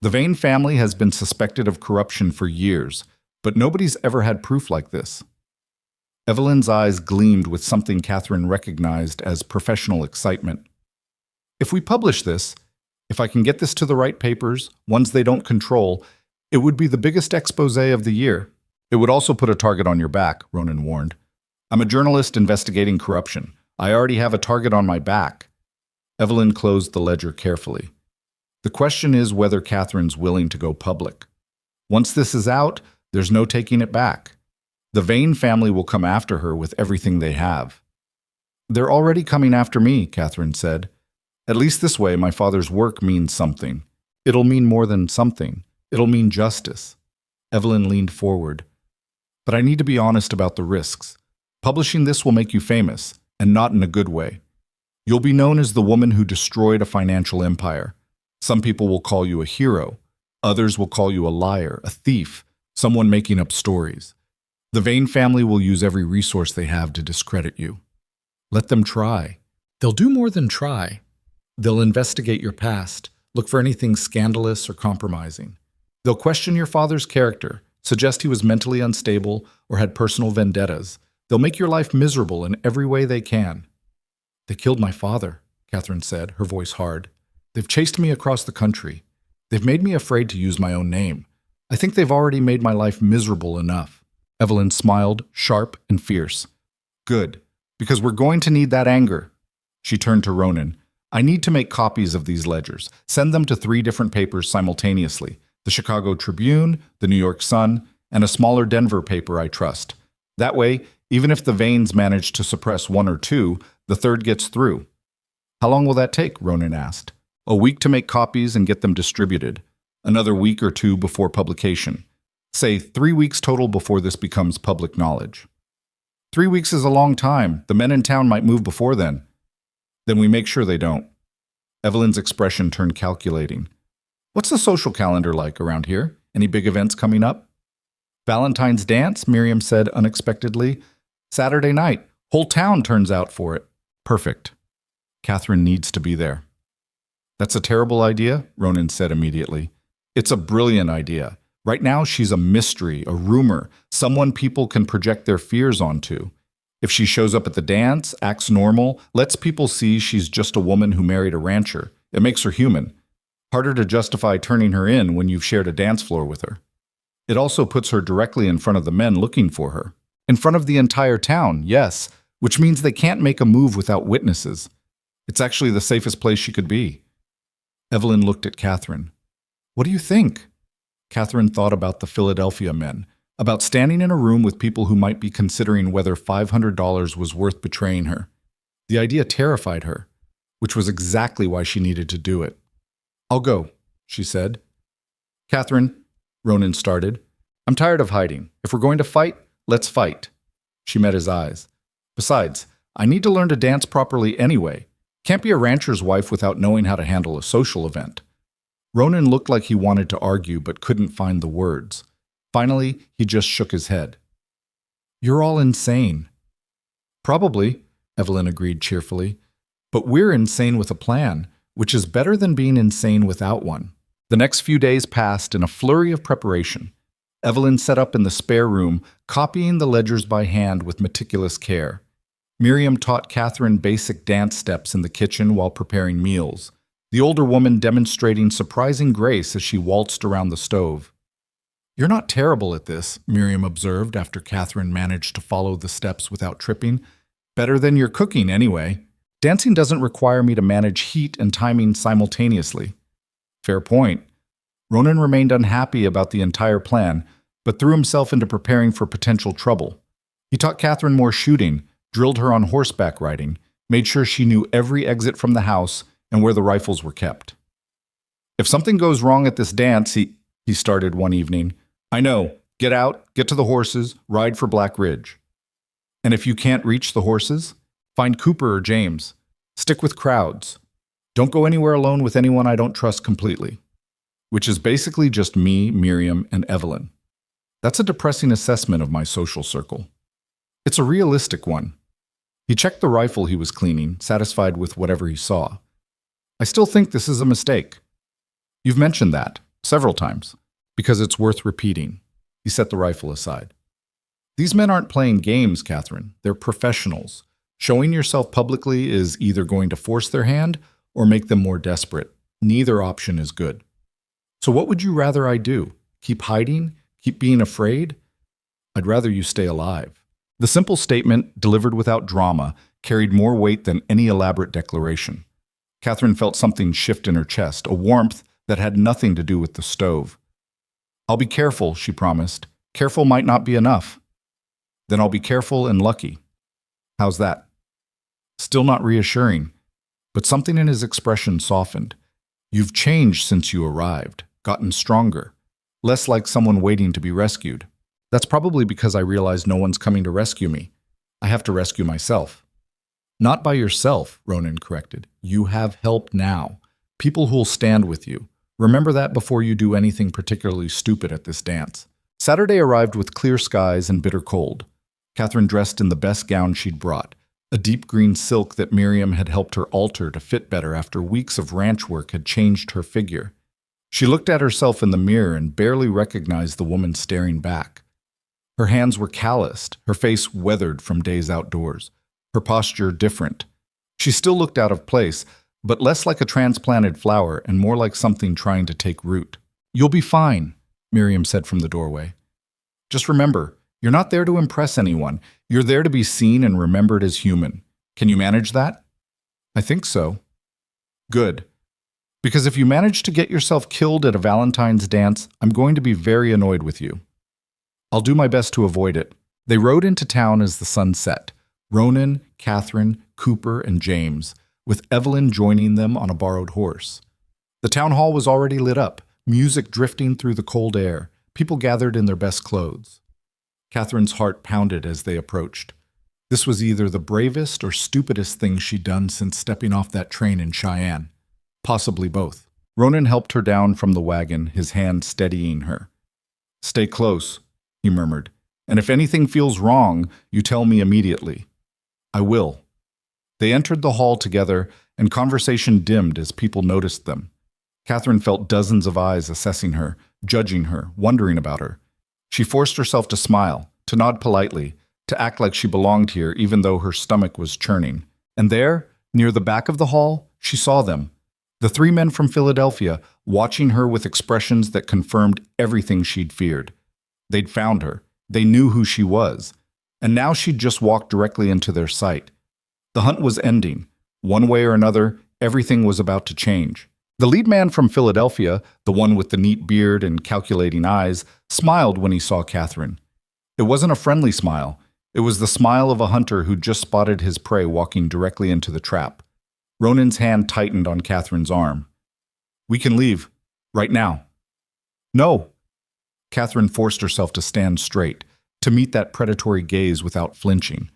The Vane family has been suspected of corruption for years, but nobody's ever had proof like this." Evelyn's eyes gleamed with something Catherine recognized as professional excitement. "If we publish this, if I can get this to the right papers, ones they don't control, it would be the biggest exposé of the year." "It would also put a target on your back," Ronan warned. "I'm a journalist investigating corruption. I already have a target on my back." Evelyn closed the ledger carefully. "The question is whether Catherine's willing to go public. Once this is out, there's no taking it back. The Vane family will come after her with everything they have." "They're already coming after me," Catherine said. "At least this way my father's work means something. It'll mean more than something. It'll mean justice." Evelyn leaned forward. "But I need to be honest about the risks. Publishing this will make you famous, and not in a good way. You'll be known as the woman who destroyed a financial empire. Some people will call you a hero. Others will call you a liar, a thief, someone making up stories. The Vane family will use every resource they have to discredit you. Let them try." They'll do more than try. They'll investigate your past, look for anything scandalous or compromising. They'll question your father's character, suggest he was mentally unstable or had personal vendettas. They'll make your life miserable in every way they can. "They killed my father," Catherine said, her voice hard. "They've chased me across the country. They've made me afraid to use my own name. I think they've already made my life miserable enough." Evelyn smiled, sharp and fierce. "Good, because we're going to need that anger." She turned to Ronan. "I need to make copies of these ledgers. Send them to 3 different papers simultaneously: the Chicago Tribune, the New York Sun, and a smaller Denver paper I trust. That way, even if the Vanes manage to suppress 1 or 2, the third gets through." "How long will that take?" Ronan asked. "A week to make copies and get them distributed. Another week or 2 before publication. Say 3 weeks total before this becomes public knowledge." 3 weeks is a long time. The men in town might move before then." "Then we make sure they don't." Evelyn's expression turned calculating. "What's the social calendar like around here? Any big events coming up?" "Valentine's dance," Miriam said unexpectedly. "Saturday night. Whole town turns out for it." "Perfect. Catherine needs to be there." "That's a terrible idea," Ronan said immediately. "It's a brilliant idea. Right now she's a mystery, a rumor, someone people can project their fears onto. If she shows up at the dance, acts normal, lets people see she's just a woman who married a rancher, it makes her human. Harder to justify turning her in when you've shared a dance floor with her. It also puts her directly in front of the men looking for her. In front of the entire town, yes, which means they can't make a move without witnesses. It's actually the safest place she could be." Evelyn looked at Catherine. "What do you think?" Catherine thought about the Philadelphia men, about standing in a room with people who might be considering whether $500 was worth betraying her. The idea terrified her, which was exactly why she needed to do it. "I'll go," she said. "Catherine," Ronan started, "I'm tired of hiding. If we're going to fight, let's fight." She met his eyes. "Besides, I need to learn to dance properly anyway. Can't be a rancher's wife without knowing how to handle a social event." Ronan looked like he wanted to argue but couldn't find the words. Finally, he just shook his head. "You're all insane." "Probably," Evelyn agreed cheerfully. "But we're insane with a plan, which is better than being insane without one." The next few days passed in a flurry of preparation. Evelyn set up in the spare room, copying the ledgers by hand with meticulous care. Miriam taught Catherine basic dance steps in the kitchen while preparing meals, the older woman demonstrating surprising grace as she waltzed around the stove. "You're not terrible at this," Miriam observed after Catherine managed to follow the steps without tripping. "Better than your cooking, anyway. Dancing doesn't require me to manage heat and timing simultaneously." Fair point. Ronan remained unhappy about the entire plan, but threw himself into preparing for potential trouble. He taught Catherine more shooting, drilled her on horseback riding, made sure she knew every exit from the house and where the rifles were kept. If something goes wrong at this dance, he started one evening. I know. Get out, get to the horses, ride for Black Ridge. And if you can't reach the horses, find Cooper or James. Stick with crowds. Don't go anywhere alone with anyone I don't trust completely. Which is basically just me, Miriam, and Evelyn. That's a depressing assessment of my social circle. It's a realistic one. He checked the rifle he was cleaning, satisfied with whatever he saw. I still think this is a mistake. You've mentioned that several times, because it's worth repeating. He set the rifle aside. These men aren't playing games, Catherine. They're professionals. Showing yourself publicly is either going to force their hand or make them more desperate. Neither option is good. So what would you rather I do? Keep hiding? Keep being afraid? I'd rather you stay alive. The simple statement, delivered without drama, carried more weight than any elaborate declaration. Catherine felt something shift in her chest, a warmth that had nothing to do with the stove. I'll be careful, she promised. Careful might not be enough. Then I'll be careful and lucky. How's that? Still not reassuring, but something in his expression softened. You've changed since you arrived, gotten stronger, less like someone waiting to be rescued. That's probably because I realize no one's coming to rescue me. I have to rescue myself. Not by yourself, Ronan corrected. You have help now. People who'll stand with you. Remember that before you do anything particularly stupid at this dance. Saturday arrived with clear skies and bitter cold. Catherine dressed in the best gown she'd brought, a deep green silk that Miriam had helped her alter to fit better after weeks of ranch work had changed her figure. She looked at herself in the mirror and barely recognized the woman staring back. Her hands were calloused, her face weathered from days outdoors, her posture different. She still looked out of place, but less like a transplanted flower and more like something trying to take root. You'll be fine, Miriam said from the doorway. Just remember, you're not there to impress anyone. You're there to be seen and remembered as human. Can you manage that? I think so. Good. Because if you manage to get yourself killed at a Valentine's dance, I'm going to be very annoyed with you. I'll do my best to avoid it. They rode into town as the sun set. Ronan, Catherine, Cooper, and James, with Evelyn joining them on a borrowed horse. The town hall was already lit up, music drifting through the cold air, people gathered in their best clothes. Catherine's heart pounded as they approached. This was either the bravest or stupidest thing she'd done since stepping off that train in Cheyenne. Possibly both. Ronan helped her down from the wagon, his hand steadying her. Stay close, he murmured, and if anything feels wrong, you tell me immediately. I will. They entered the hall together, and conversation dimmed as people noticed them. Catherine felt dozens of eyes assessing her, judging her, wondering about her. She forced herself to smile, to nod politely, to act like she belonged here even though her stomach was churning. And there, near the back of the hall, she saw them. The three men from Philadelphia, watching her with expressions that confirmed everything she'd feared. They'd found her. They knew who she was. And now she'd just walked directly into their sight. The hunt was ending. One way or another, everything was about to change. The lead man from Philadelphia, the one with the neat beard and calculating eyes, smiled when he saw Catherine. It wasn't a friendly smile. It was the smile of a hunter who'd just spotted his prey walking directly into the trap. Ronan's hand tightened on Catherine's arm. We can leave. Right now. No. Catherine forced herself to stand straight, to meet that predatory gaze without flinching.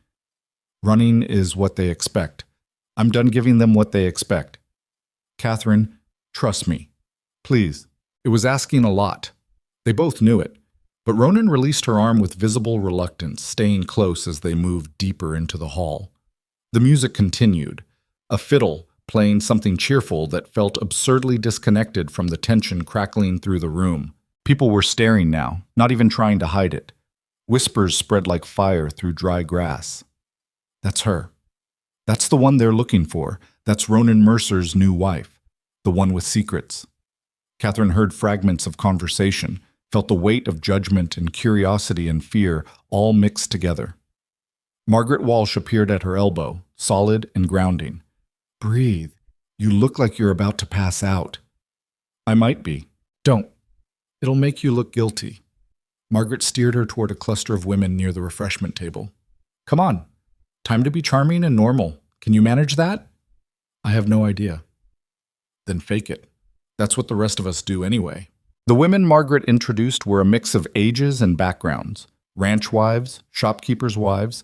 Running is what they expect. I'm done giving them what they expect. Catherine, trust me. Please. It was asking a lot. They both knew it. But Ronan released her arm with visible reluctance, staying close as they moved deeper into the hall. The music continued. A fiddle, playing something cheerful that felt absurdly disconnected from the tension crackling through the room. People were staring now, not even trying to hide it. Whispers spread like fire through dry grass. That's her. That's the one they're looking for. That's Ronan Mercer's new wife. The one with secrets. Catherine heard fragments of conversation, felt the weight of judgment and curiosity and fear all mixed together. Margaret Walsh appeared at her elbow, solid and grounding. Breathe. You look like you're about to pass out. I might be. Don't. It'll make you look guilty. Margaret steered her toward a cluster of women near the refreshment table. Come on. Time to be charming and normal. Can you manage that? I have no idea. Then fake it. That's what the rest of us do anyway. The women Margaret introduced were a mix of ages and backgrounds: ranch wives, shopkeepers' wives,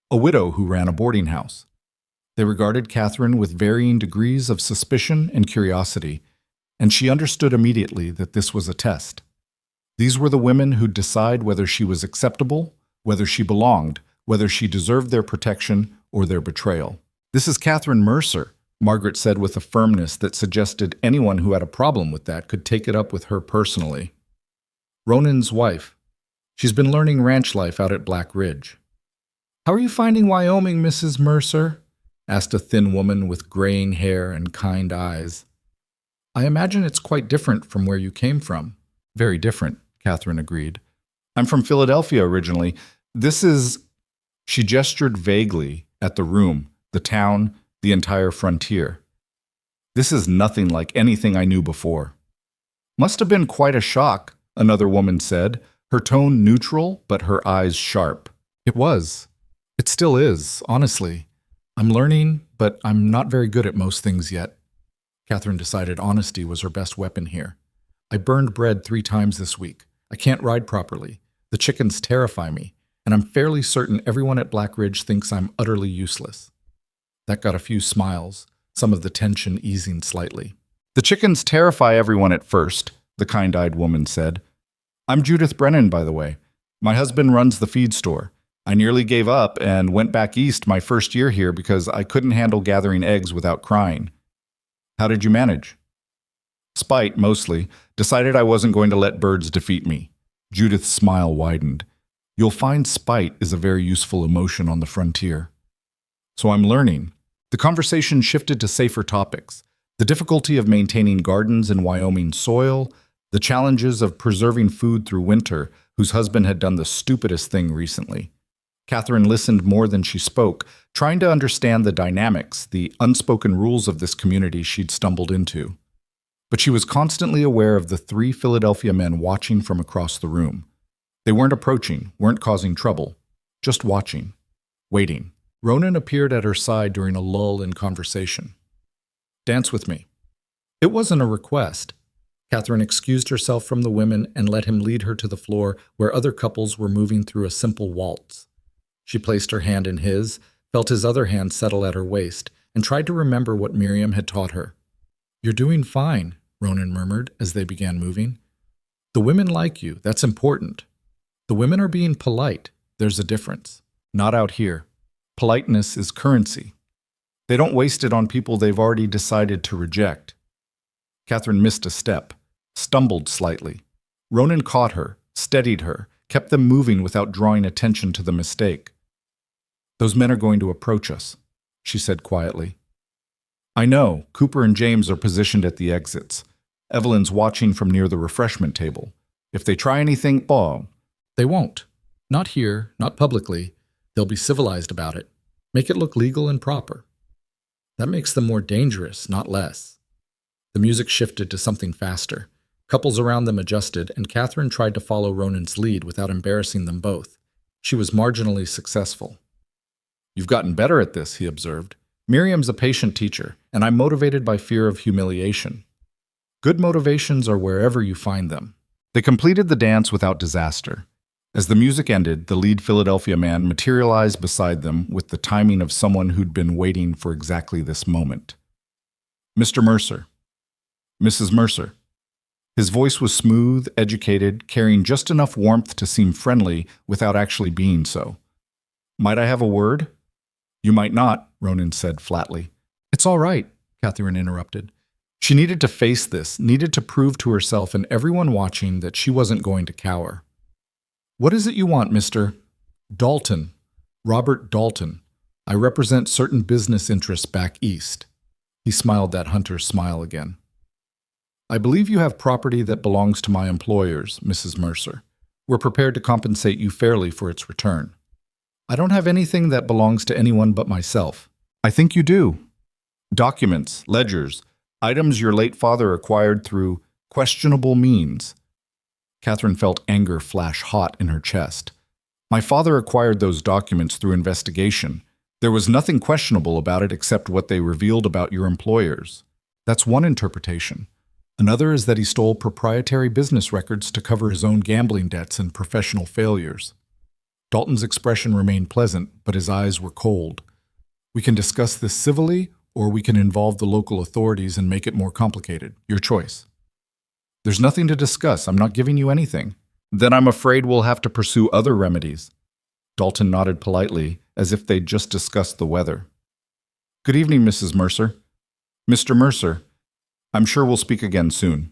a widow who ran a boarding house. They regarded Catherine with varying degrees of suspicion and curiosity, and she understood immediately that this was a test. These were the women who'd decide whether she was acceptable, whether she belonged, whether she deserved their protection or their betrayal. "This is Catherine Mercer," Margaret said with a firmness that suggested anyone who had a problem with that could take it up with her personally. "Ronan's wife. She's been learning ranch life out at Black Ridge." "How are you finding Wyoming, Mrs. Mercer?" asked a thin woman with graying hair and kind eyes. "I imagine it's quite different from where you came from." "Very different," Catherine agreed. "I'm from Philadelphia originally. This is—" She gestured vaguely at the room, the town, the entire frontier. "This is nothing like anything I knew before." "Must have been quite a shock," another woman said, her tone neutral but her eyes sharp. "It was. It still is, honestly. I'm learning, but I'm not very good at most things yet." Catherine decided honesty was her best weapon here. "I burned bread 3 times this week. I can't ride properly. The chickens terrify me, and I'm fairly certain everyone at Black Ridge thinks I'm utterly useless." That got a few smiles, some of the tension easing slightly. "The chickens terrify everyone at first," the kind-eyed woman said. "I'm Judith Brennan, by the way. My husband runs the feed store. I nearly gave up and went back east my first year here because I couldn't handle gathering eggs without crying." "How did you manage?" "Spite, mostly. Decided I wasn't going to let birds defeat me." Judith's smile widened. "You'll find spite is a very useful emotion on the frontier." "So I'm learning." The conversation shifted to safer topics: the difficulty of maintaining gardens in Wyoming soil, the challenges of preserving food through winter, whose husband had done the stupidest thing recently. Catherine listened more than she spoke, trying to understand the dynamics, the unspoken rules of this community she'd stumbled into. But she was constantly aware of the 3 Philadelphia men watching from across the room. They weren't approaching, weren't causing trouble, just watching, waiting. Ronan appeared at her side during a lull in conversation. "Dance with me." It wasn't a request. Catherine excused herself from the women and let him lead her to the floor where other couples were moving through a simple waltz. She placed her hand in his, felt his other hand settle at her waist, and tried to remember what Miriam had taught her. "You're doing fine," Ronan murmured as they began moving. "The women like you, that's important. The women are being polite, there's a difference. Not out here. Politeness is currency. They don't waste it on people they've already decided to reject." Catherine missed a step, stumbled slightly. Ronan caught her, steadied her, kept them moving without drawing attention to the mistake. "Those men are going to approach us," she said quietly. "I know. Cooper and James are positioned at the exits. Evelyn's watching from near the refreshment table. If they try anything, They won't. Not here, not publicly. They'll be civilized about it. Make it look legal and proper. That makes them more dangerous, not less." The music shifted to something faster. Couples around them adjusted, and Catherine tried to follow Ronan's lead without embarrassing them both. She was marginally successful. "You've gotten better at this," he observed. "Miriam's a patient teacher, and I'm motivated by fear of humiliation." Good motivations are wherever you find them. They completed the dance without disaster. As the music ended, the lead Philadelphia man materialized beside them with the timing of someone who'd been waiting for exactly this moment. "Mr. Mercer." "Mrs. Mercer." His voice was smooth, educated, carrying just enough warmth to seem friendly without actually being so. "Might I have a word?" "You might not," Ronan said flatly. "It's all right," Catherine interrupted. She needed to face this, needed to prove to herself and everyone watching that she wasn't going to cower. "What is it you want, Mr. Dalton? Robert Dalton. I represent certain business interests back east." He smiled that hunter's smile again. "I believe you have property that belongs to my employers, Mrs. Mercer. We're prepared to compensate you fairly for its return." "I don't have anything that belongs to anyone but myself." "I think you do. Documents, ledgers, items your late father acquired through questionable means." Catherine felt anger flash hot in her chest. "My father acquired those documents through investigation. There was nothing questionable about it except what they revealed about your employers. That's one interpretation. Another is that he stole proprietary business records to cover his own gambling debts and professional failures. Dalton's expression remained pleasant, but his eyes were cold. We can discuss this civilly, or we can involve the local authorities and make it more complicated. Your choice. There's nothing to discuss. I'm not giving you anything. Then I'm afraid we'll have to pursue other remedies. Dalton nodded politely, as if they'd just discussed the weather. Good evening, Mrs. Mercer. Mr. Mercer. I'm sure we'll speak again soon.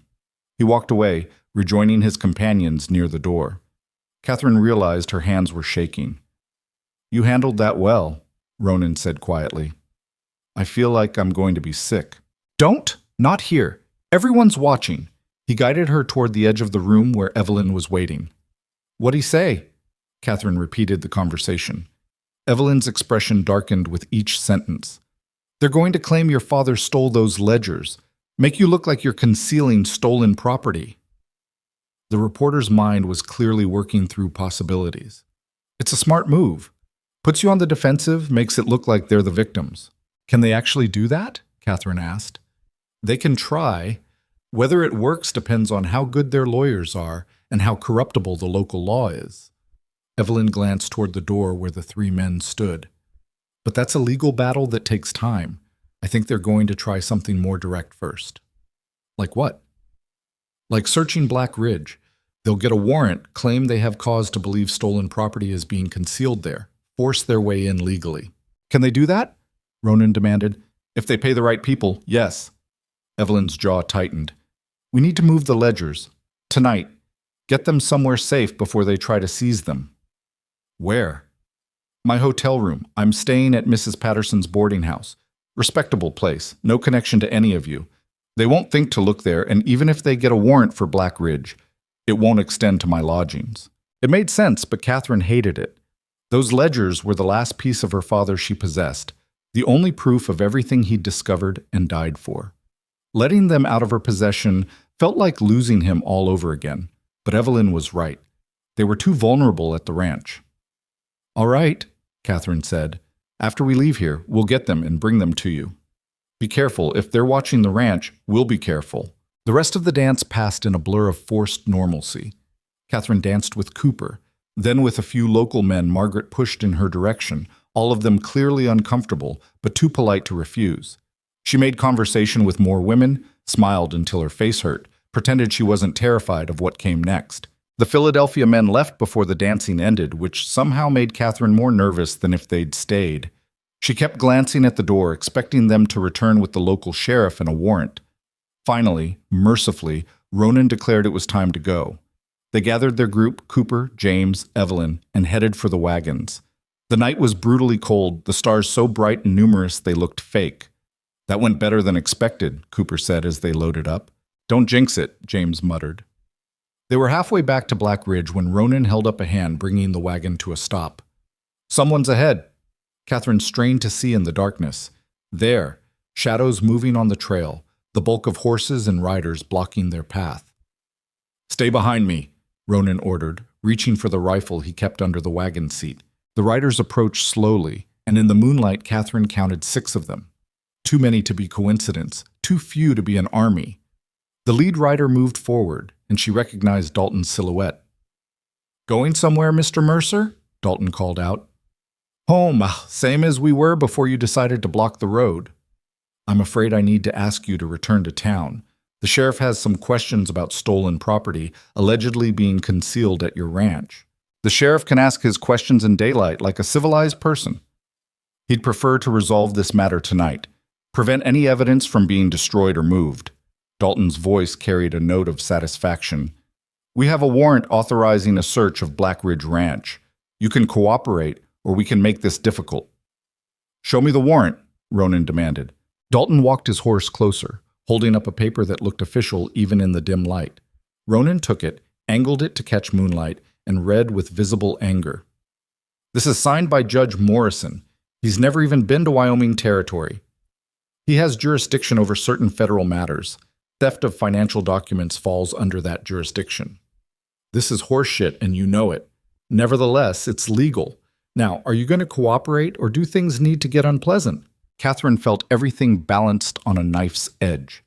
He walked away, rejoining his companions near the door. Catherine realized her hands were shaking. You handled that well, Ronan said quietly. I feel like I'm going to be sick. Don't! Not here. Everyone's watching. He guided her toward the edge of the room where Evelyn was waiting. What'd he say? Catherine repeated the conversation. Evelyn's expression darkened with each sentence. They're going to claim your father stole those ledgers, make you look like you're concealing stolen property. The reporter's mind was clearly working through possibilities. It's a smart move. Puts you on the defensive, makes it look like they're the victims. Can they actually do that? Catherine asked. They can try. Whether it works depends on how good their lawyers are and how corruptible the local law is. Evelyn glanced toward the door where the three men stood. But that's a legal battle that takes time. I think they're going to try something more direct first. Like what? Like searching Black Ridge. They'll get a warrant, claim they have cause to believe stolen property is being concealed there, force their way in legally. Can they do that? Ronan demanded. If they pay the right people, yes. Evelyn's jaw tightened. We need to move the ledgers. Tonight. Get them somewhere safe before they try to seize them. Where? My hotel room. I'm staying at Mrs. Patterson's boarding house. Respectable place. No connection to any of you. They won't think to look there, and even if they get a warrant for Black Ridge, it won't extend to my lodgings. It made sense, but Catherine hated it. Those ledgers were the last piece of her father she possessed, the only proof of everything he'd discovered and died for. Letting them out of her possession felt like losing him all over again, but Evelyn was right. They were too vulnerable at the ranch. All right, Catherine said. After we leave here, we'll get them and bring them to you. Be careful. If they're watching the ranch, we'll be careful. The rest of the dance passed in a blur of forced normalcy. Catherine danced with Cooper. Then with a few local men Margaret pushed in her direction, all of them clearly uncomfortable, but too polite to refuse. She made conversation with more women, smiled until her face hurt, pretended she wasn't terrified of what came next. The Philadelphia men left before the dancing ended, which somehow made Catherine more nervous than if they'd stayed. She kept glancing at the door, expecting them to return with the local sheriff and a warrant. Finally, mercifully, Ronan declared it was time to go. They gathered their group, Cooper, James, Evelyn, and headed for the wagons. The night was brutally cold, the stars so bright and numerous they looked fake. That went better than expected, Cooper said as they loaded up. Don't jinx it, James muttered. They were halfway back to Black Ridge when Ronan held up a hand, bringing the wagon to a stop. Someone's ahead. Catherine strained to see in the darkness. There, shadows moving on the trail, the bulk of horses and riders blocking their path. Stay behind me, Ronan ordered, reaching for the rifle he kept under the wagon seat. The riders approached slowly, and in the moonlight Catherine counted 6 of them. Too many to be coincidence, too few to be an army. The lead rider moved forward, and she recognized Dalton's silhouette. Going somewhere, Mr. Mercer? Dalton called out. Home, same as we were before you decided to block the road. I'm afraid I need to ask you to return to town. The sheriff has some questions about stolen property allegedly being concealed at your ranch. The sheriff can ask his questions in daylight like a civilized person. He'd prefer to resolve this matter tonight. Prevent any evidence from being destroyed or moved. Dalton's voice carried a note of satisfaction. We have a warrant authorizing a search of Black Ridge Ranch. You can cooperate, or we can make this difficult. Show me the warrant, Ronan demanded. Dalton walked his horse closer, holding up a paper that looked official even in the dim light. Ronan took it, angled it to catch moonlight, and read with visible anger. This is signed by Judge Morrison. He's never even been to Wyoming territory. He has jurisdiction over certain federal matters. Theft of financial documents falls under that jurisdiction. This is horseshit, and you know it. Nevertheless, it's legal. Now, are you going to cooperate, or do things need to get unpleasant? Catherine felt everything balanced on a knife's edge.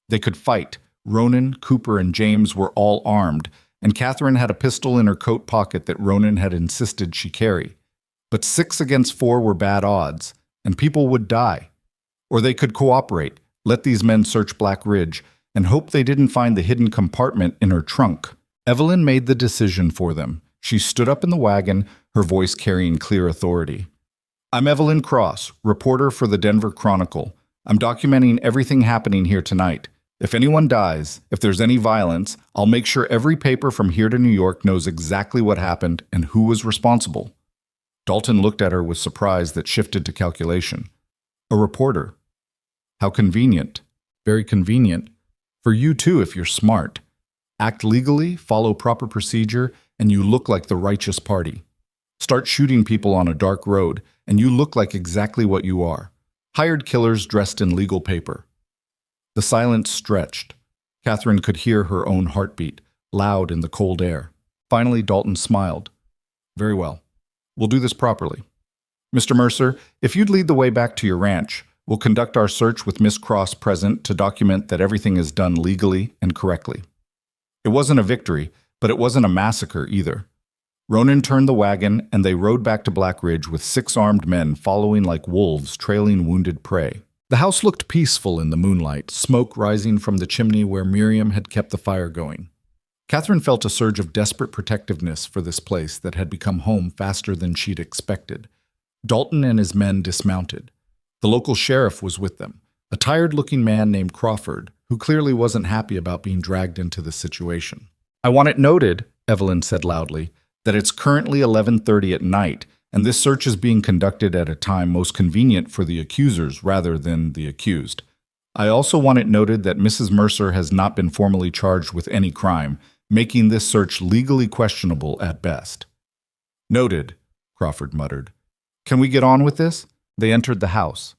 They could fight, Ronan, Cooper, and James were all armed, and Catherine had a pistol in her coat pocket that Ronan had insisted she carry. But 6 against 4 were bad odds, and people would die. Or they could cooperate, let these men search Black Ridge, and hope they didn't find the hidden compartment in her trunk. Evelyn made the decision for them. She stood up in the wagon, her voice carrying clear authority. I'm Evelyn Cross, reporter for the Denver Chronicle. I'm documenting everything happening here tonight. If anyone dies, if there's any violence, I'll make sure every paper from here to New York knows exactly what happened and who was responsible. Dalton looked at her with surprise that shifted to calculation. A reporter. How convenient. Very convenient. For you too if you're smart. Act legally, follow proper procedure, and you look like the righteous party. Start shooting people on a dark road, and you look like exactly what you are. Hired killers dressed in legal paper. The silence stretched. Catherine could hear her own heartbeat, loud in the cold air. Finally, Dalton smiled. Very well. We'll do this properly. Mr. Mercer, if you'd lead the way back to your ranch, we'll conduct our search with Miss Cross present to document that everything is done legally and correctly. It wasn't a victory, but it wasn't a massacre either. Ronan turned the wagon, and they rode back to Black Ridge with 6 armed men following like wolves trailing wounded prey. The house looked peaceful in the moonlight, smoke rising from the chimney where Miriam had kept the fire going. Catherine felt a surge of desperate protectiveness for this place that had become home faster than she'd expected. Dalton and his men dismounted. The local sheriff was with them, a tired-looking man named Crawford, who clearly wasn't happy about being dragged into the situation. I want it noted, Evelyn said loudly, that it's currently 11:30 at night, and this search is being conducted at a time most convenient for the accusers rather than the accused. I also want it noted that Mrs. Mercer has not been formally charged with any crime, making this search legally questionable at best. Noted, Crawford muttered. Can we get on with this? They entered the house.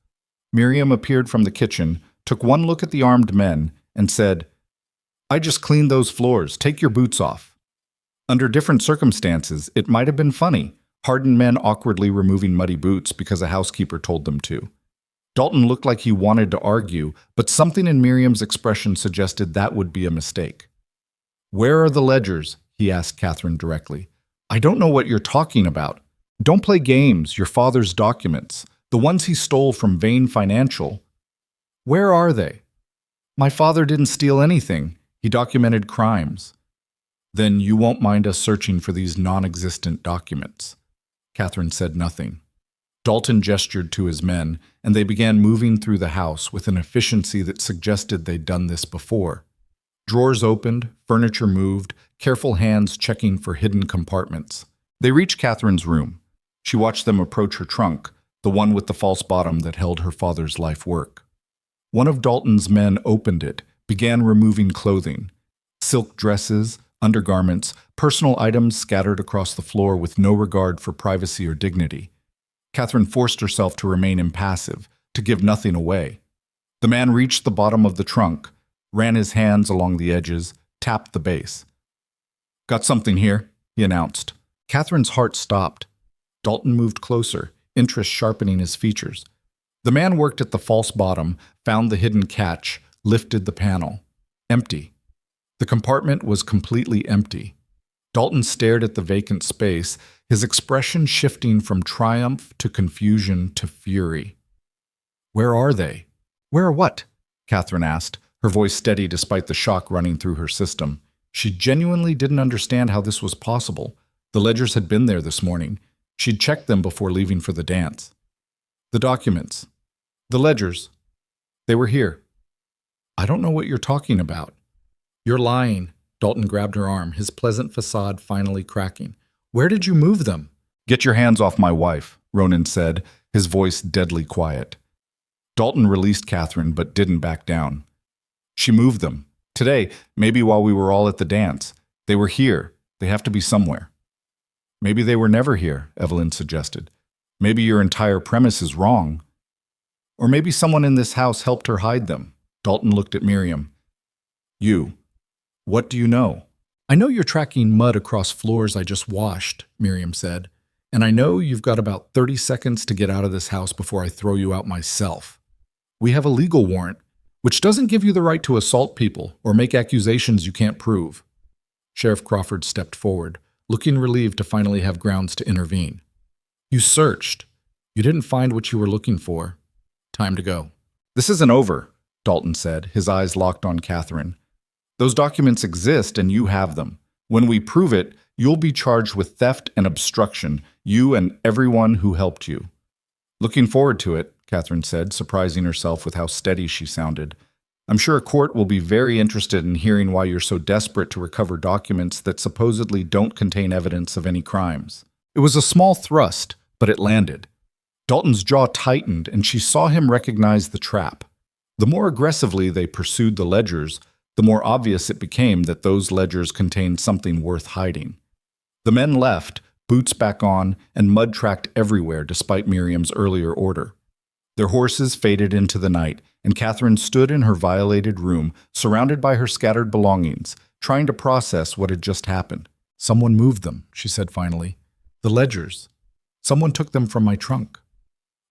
Miriam appeared from the kitchen, took one look at the armed men, and said, I just cleaned those floors. Take your boots off. Under different circumstances, it might have been funny, hardened men awkwardly removing muddy boots because a housekeeper told them to. Dalton looked like he wanted to argue, but something in Miriam's expression suggested that would be a mistake. Where are the ledgers? He asked Catherine directly. I don't know what you're talking about. Don't play games, your father's documents, the ones he stole from Vane Financial. Where are they? My father didn't steal anything. He documented crimes. Then you won't mind us searching for these non-existent documents. Catherine said nothing. Dalton gestured to his men, and they began moving through the house with an efficiency that suggested they'd done this before. Drawers opened, furniture moved, careful hands checking for hidden compartments. They reached Catherine's room. She watched them approach her trunk, the one with the false bottom that held her father's life work. One of Dalton's men opened it, began removing clothing. Silk dresses, undergarments, personal items scattered across the floor with no regard for privacy or dignity. Catherine forced herself to remain impassive, to give nothing away. The man reached the bottom of the trunk, ran his hands along the edges, tapped the base. Got something here, he announced. Catherine's heart stopped. Dalton moved closer, interest sharpening his features. The man worked at the false bottom, found the hidden catch, lifted the panel. Empty. The compartment was completely empty. Dalton stared at the vacant space, his expression shifting from triumph to confusion to fury. Where are they? Where what? Catherine asked, her voice steady despite the shock running through her system. She genuinely didn't understand how this was possible. The ledgers had been there this morning. She'd checked them before leaving for the dance. The documents. The ledgers. They were here. I don't know what you're talking about. You're lying. Dalton grabbed her arm, his pleasant facade finally cracking. Where did you move them? Get your hands off my wife, Ronan said, his voice deadly quiet. Dalton released Catherine but didn't back down. She moved them. Today, maybe while we were all at the dance. They were here. They have to be somewhere. Maybe they were never here, Evelyn suggested. Maybe your entire premise is wrong. Or maybe someone in this house helped her hide them. Dalton looked at Miriam. You. What do you know? I know you're tracking mud across floors I just washed, Miriam said. And I know you've got about 30 seconds to get out of this house before I throw you out myself. We have a legal warrant. which doesn't give you the right to assault people or make accusations you can't prove. Sheriff Crawford stepped forward, looking relieved to finally have grounds to intervene. You searched. You didn't find what you were looking for. Time to go. This isn't over, Dalton said, his eyes locked on Catherine. Those documents exist and you have them. When we prove it, you'll be charged with theft and obstruction, you and everyone who helped you. Looking forward to it, Catherine said, surprising herself with how steady she sounded. I'm sure a court will be very interested in hearing why you're so desperate to recover documents that supposedly don't contain evidence of any crimes. It was a small thrust, but it landed. Dalton's jaw tightened, and she saw him recognize the trap. The more aggressively they pursued the ledgers, the more obvious it became that those ledgers contained something worth hiding. The men left, boots back on, and mud tracked everywhere despite Miriam's earlier order. Their horses faded into the night, and Catherine stood in her violated room, surrounded by her scattered belongings, trying to process what had just happened. Someone moved them, she said finally. The ledgers. Someone took them from my trunk.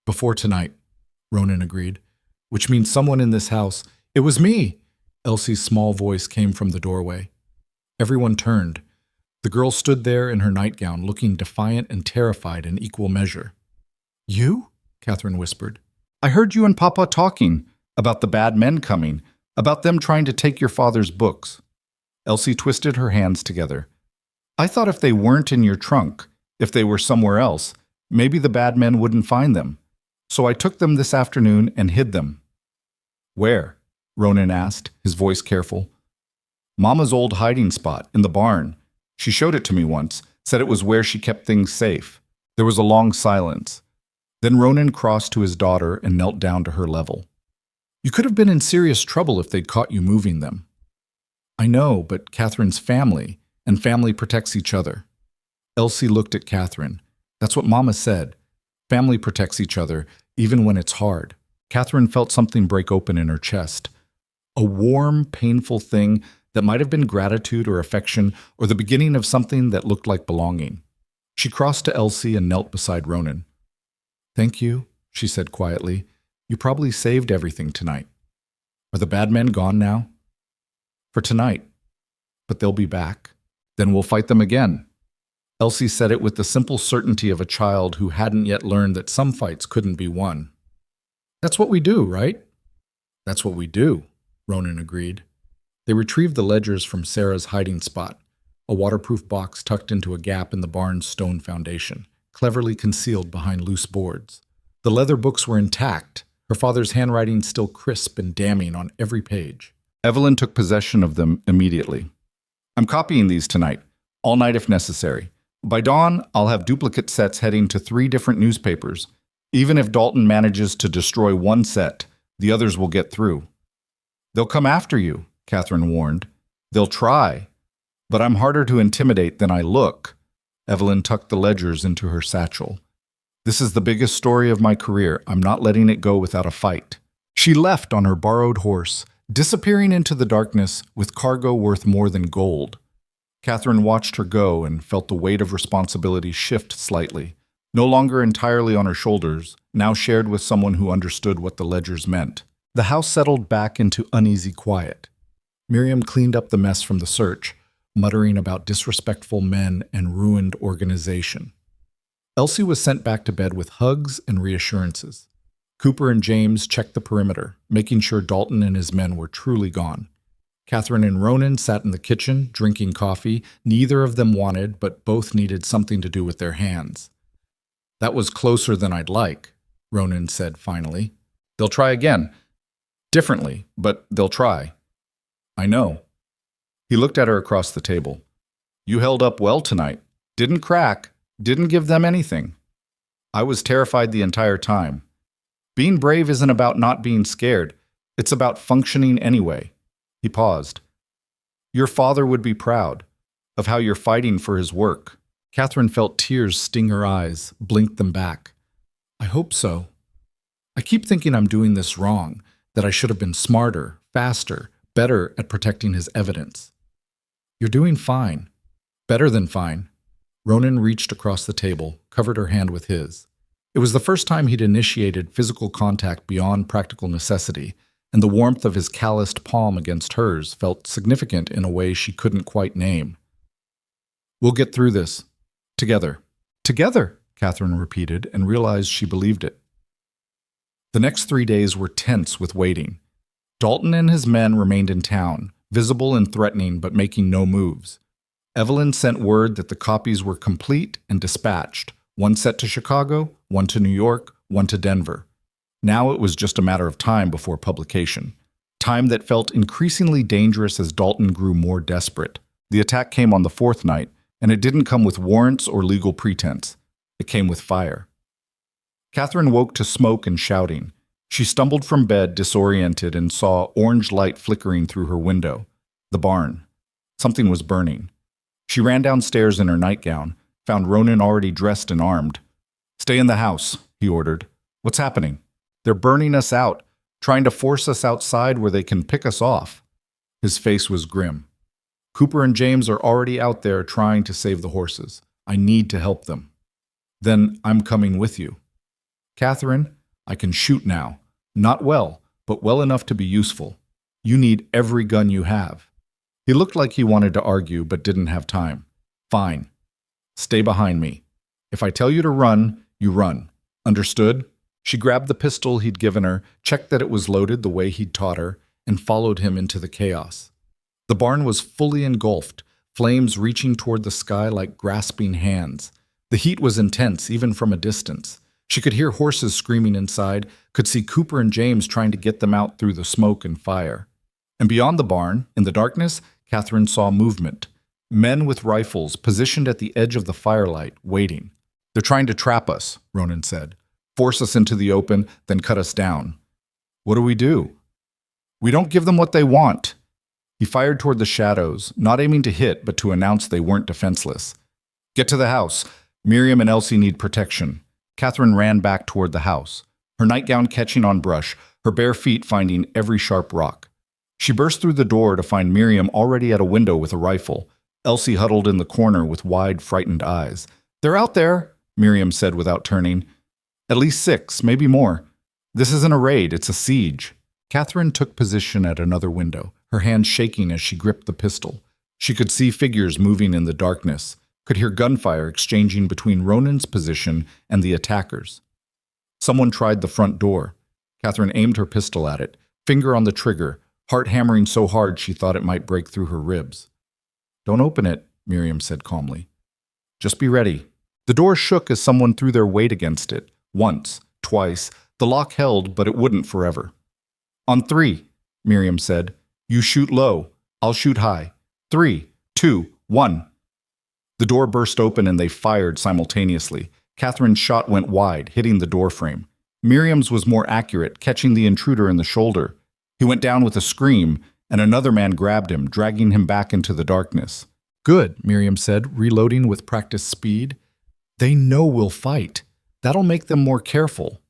Before tonight, Ronan agreed, which means someone in this house. It was me! Elsie's small voice came from the doorway. Everyone turned. The girl stood there in her nightgown, looking defiant and terrified in equal measure. You? Catherine whispered. I heard you and Papa talking about the bad men coming, about them trying to take your father's books. Elsie twisted her hands together. I thought if they weren't in your trunk, if they were somewhere else, maybe the bad men wouldn't find them. So I took them this afternoon and hid them. Where? Ronan asked, his voice careful. Mama's old hiding spot, in the barn. She showed it to me once, said it was where she kept things safe. There was a long silence. Then Ronan crossed to his daughter and knelt down to her level. You could have been in serious trouble if they'd caught you moving them. I know, but Catherine's family, and family protects each other. Elsie looked at Catherine. That's what Mama said. Family protects each other, even when it's hard. Catherine felt something break open in her chest. A warm, painful thing that might have been gratitude or affection or the beginning of something that looked like belonging. She crossed to Elsie and knelt beside Ronan. Thank you, she said quietly. You probably saved everything tonight. Are the bad men gone now? For tonight. But they'll be back. Then we'll fight them again. Elsie said it with the simple certainty of a child who hadn't yet learned that some fights couldn't be won. That's what we do, right? That's what we do, Ronan agreed. They retrieved the ledgers from Sarah's hiding spot, a waterproof box tucked into a gap in the barn's stone foundation, cleverly concealed behind loose boards. The leather books were intact, her father's handwriting still crisp and damning on every page. Evelyn took possession of them immediately. I'm copying these tonight, all night if necessary. By dawn, I'll have duplicate sets heading to 3 different newspapers. Even if Dalton manages to destroy one set, the others will get through. They'll come after you, Catherine warned. They'll try. But I'm harder to intimidate than I look. Evelyn tucked the ledgers into her satchel. This is the biggest story of my career. I'm not letting it go without a fight. She left on her borrowed horse, disappearing into the darkness with cargo worth more than gold. Catherine watched her go and felt the weight of responsibility shift slightly, no longer entirely on her shoulders, now shared with someone who understood what the ledgers meant. The house settled back into uneasy quiet. Miriam cleaned up the mess from the search, muttering about disrespectful men and ruined organization. Elsie was sent back to bed with hugs and reassurances. Cooper and James checked the perimeter, making sure Dalton and his men were truly gone. Catherine and Ronan sat in the kitchen, drinking coffee. Neither of them wanted, but both needed something to do with their hands. That was closer than I'd like, Ronan said finally. They'll try again. Differently, but they'll try. I know. He looked at her across the table. You held up well tonight. Didn't crack. Didn't give them anything. I was terrified the entire time. Being brave isn't about not being scared. It's about functioning anyway. He paused. Your father would be proud of how you're fighting for his work. Catherine felt tears sting her eyes, blinked them back. I hope so. I keep thinking I'm doing this wrong, that I should have been smarter, faster, better at protecting his evidence. You're doing fine. Better than fine. Ronan reached across the table, covered her hand with his. It was the first time he'd initiated physical contact beyond practical necessity, and the warmth of his calloused palm against hers felt significant in a way she couldn't quite name. "We'll get through this. Together." "Together," Catherine repeated and realized she believed it. The next 3 days were tense with waiting. Dalton and his men remained in town, visible and threatening but making no moves. Evelyn sent word that the copies were complete and dispatched, one set to Chicago, one to New York, one to Denver. Now it was just a matter of time before publication. Time that felt increasingly dangerous as Dalton grew more desperate. The attack came on the fourth night, and it didn't come with warrants or legal pretense. It came with fire. Catherine woke to smoke and shouting. She stumbled from bed, disoriented, and saw orange light flickering through her window. The barn. Something was burning. She ran downstairs in her nightgown, found Ronan already dressed and armed. "Stay in the house," he ordered. "What's happening?" "They're burning us out, trying to force us outside where they can pick us off." His face was grim. "Cooper and James are already out there trying to save the horses. I need to help them." "Then I'm coming with you." "Catherine, I can shoot now. Not well, but well enough to be useful. You need every gun you have." He looked like he wanted to argue, but didn't have time. "Fine. Stay behind me. If I tell you to run, you run. Understood?" She grabbed the pistol he'd given her, checked that it was loaded the way he'd taught her, and followed him into the chaos. The barn was fully engulfed, flames reaching toward the sky like grasping hands. The heat was intense, even from a distance. She could hear horses screaming inside, could see Cooper and James trying to get them out through the smoke and fire. And beyond the barn, in the darkness, Catherine saw movement. Men with rifles positioned at the edge of the firelight, waiting. "They're trying to trap us," Ronan said. "Force us into the open, then cut us down." "What do we do?" "We don't give them what they want." He fired toward the shadows, not aiming to hit, but to announce they weren't defenseless. "Get to the house. Miriam and Elsie need protection." Catherine ran back toward the house, her nightgown catching on brush, her bare feet finding every sharp rock. She burst through the door to find Miriam already at a window with a rifle, Elsie huddled in the corner with wide, frightened eyes. "They're out there," Miriam said without turning. "At least 6, maybe more. This isn't a raid, it's a siege." Catherine took position at another window, her hands shaking as she gripped the pistol. She could see figures moving in the darkness, could hear gunfire exchanging between Ronan's position and the attackers. Someone tried the front door. Catherine aimed her pistol at it, finger on the trigger, heart hammering so hard she thought it might break through her ribs. "Don't open it," Miriam said calmly. "Just be ready." The door shook as someone threw their weight against it. Once, twice, the lock held, but it wouldn't forever. "On 3, Miriam said. "You shoot low. I'll shoot high. 3, 2, 1. The door burst open and they fired simultaneously. Catherine's shot went wide, hitting the doorframe. Miriam's was more accurate, catching the intruder in the shoulder. He went down with a scream, and another man grabbed him, dragging him back into the darkness. "Good," Miriam said, reloading with practiced speed. "They know we'll fight. That'll make them more careful."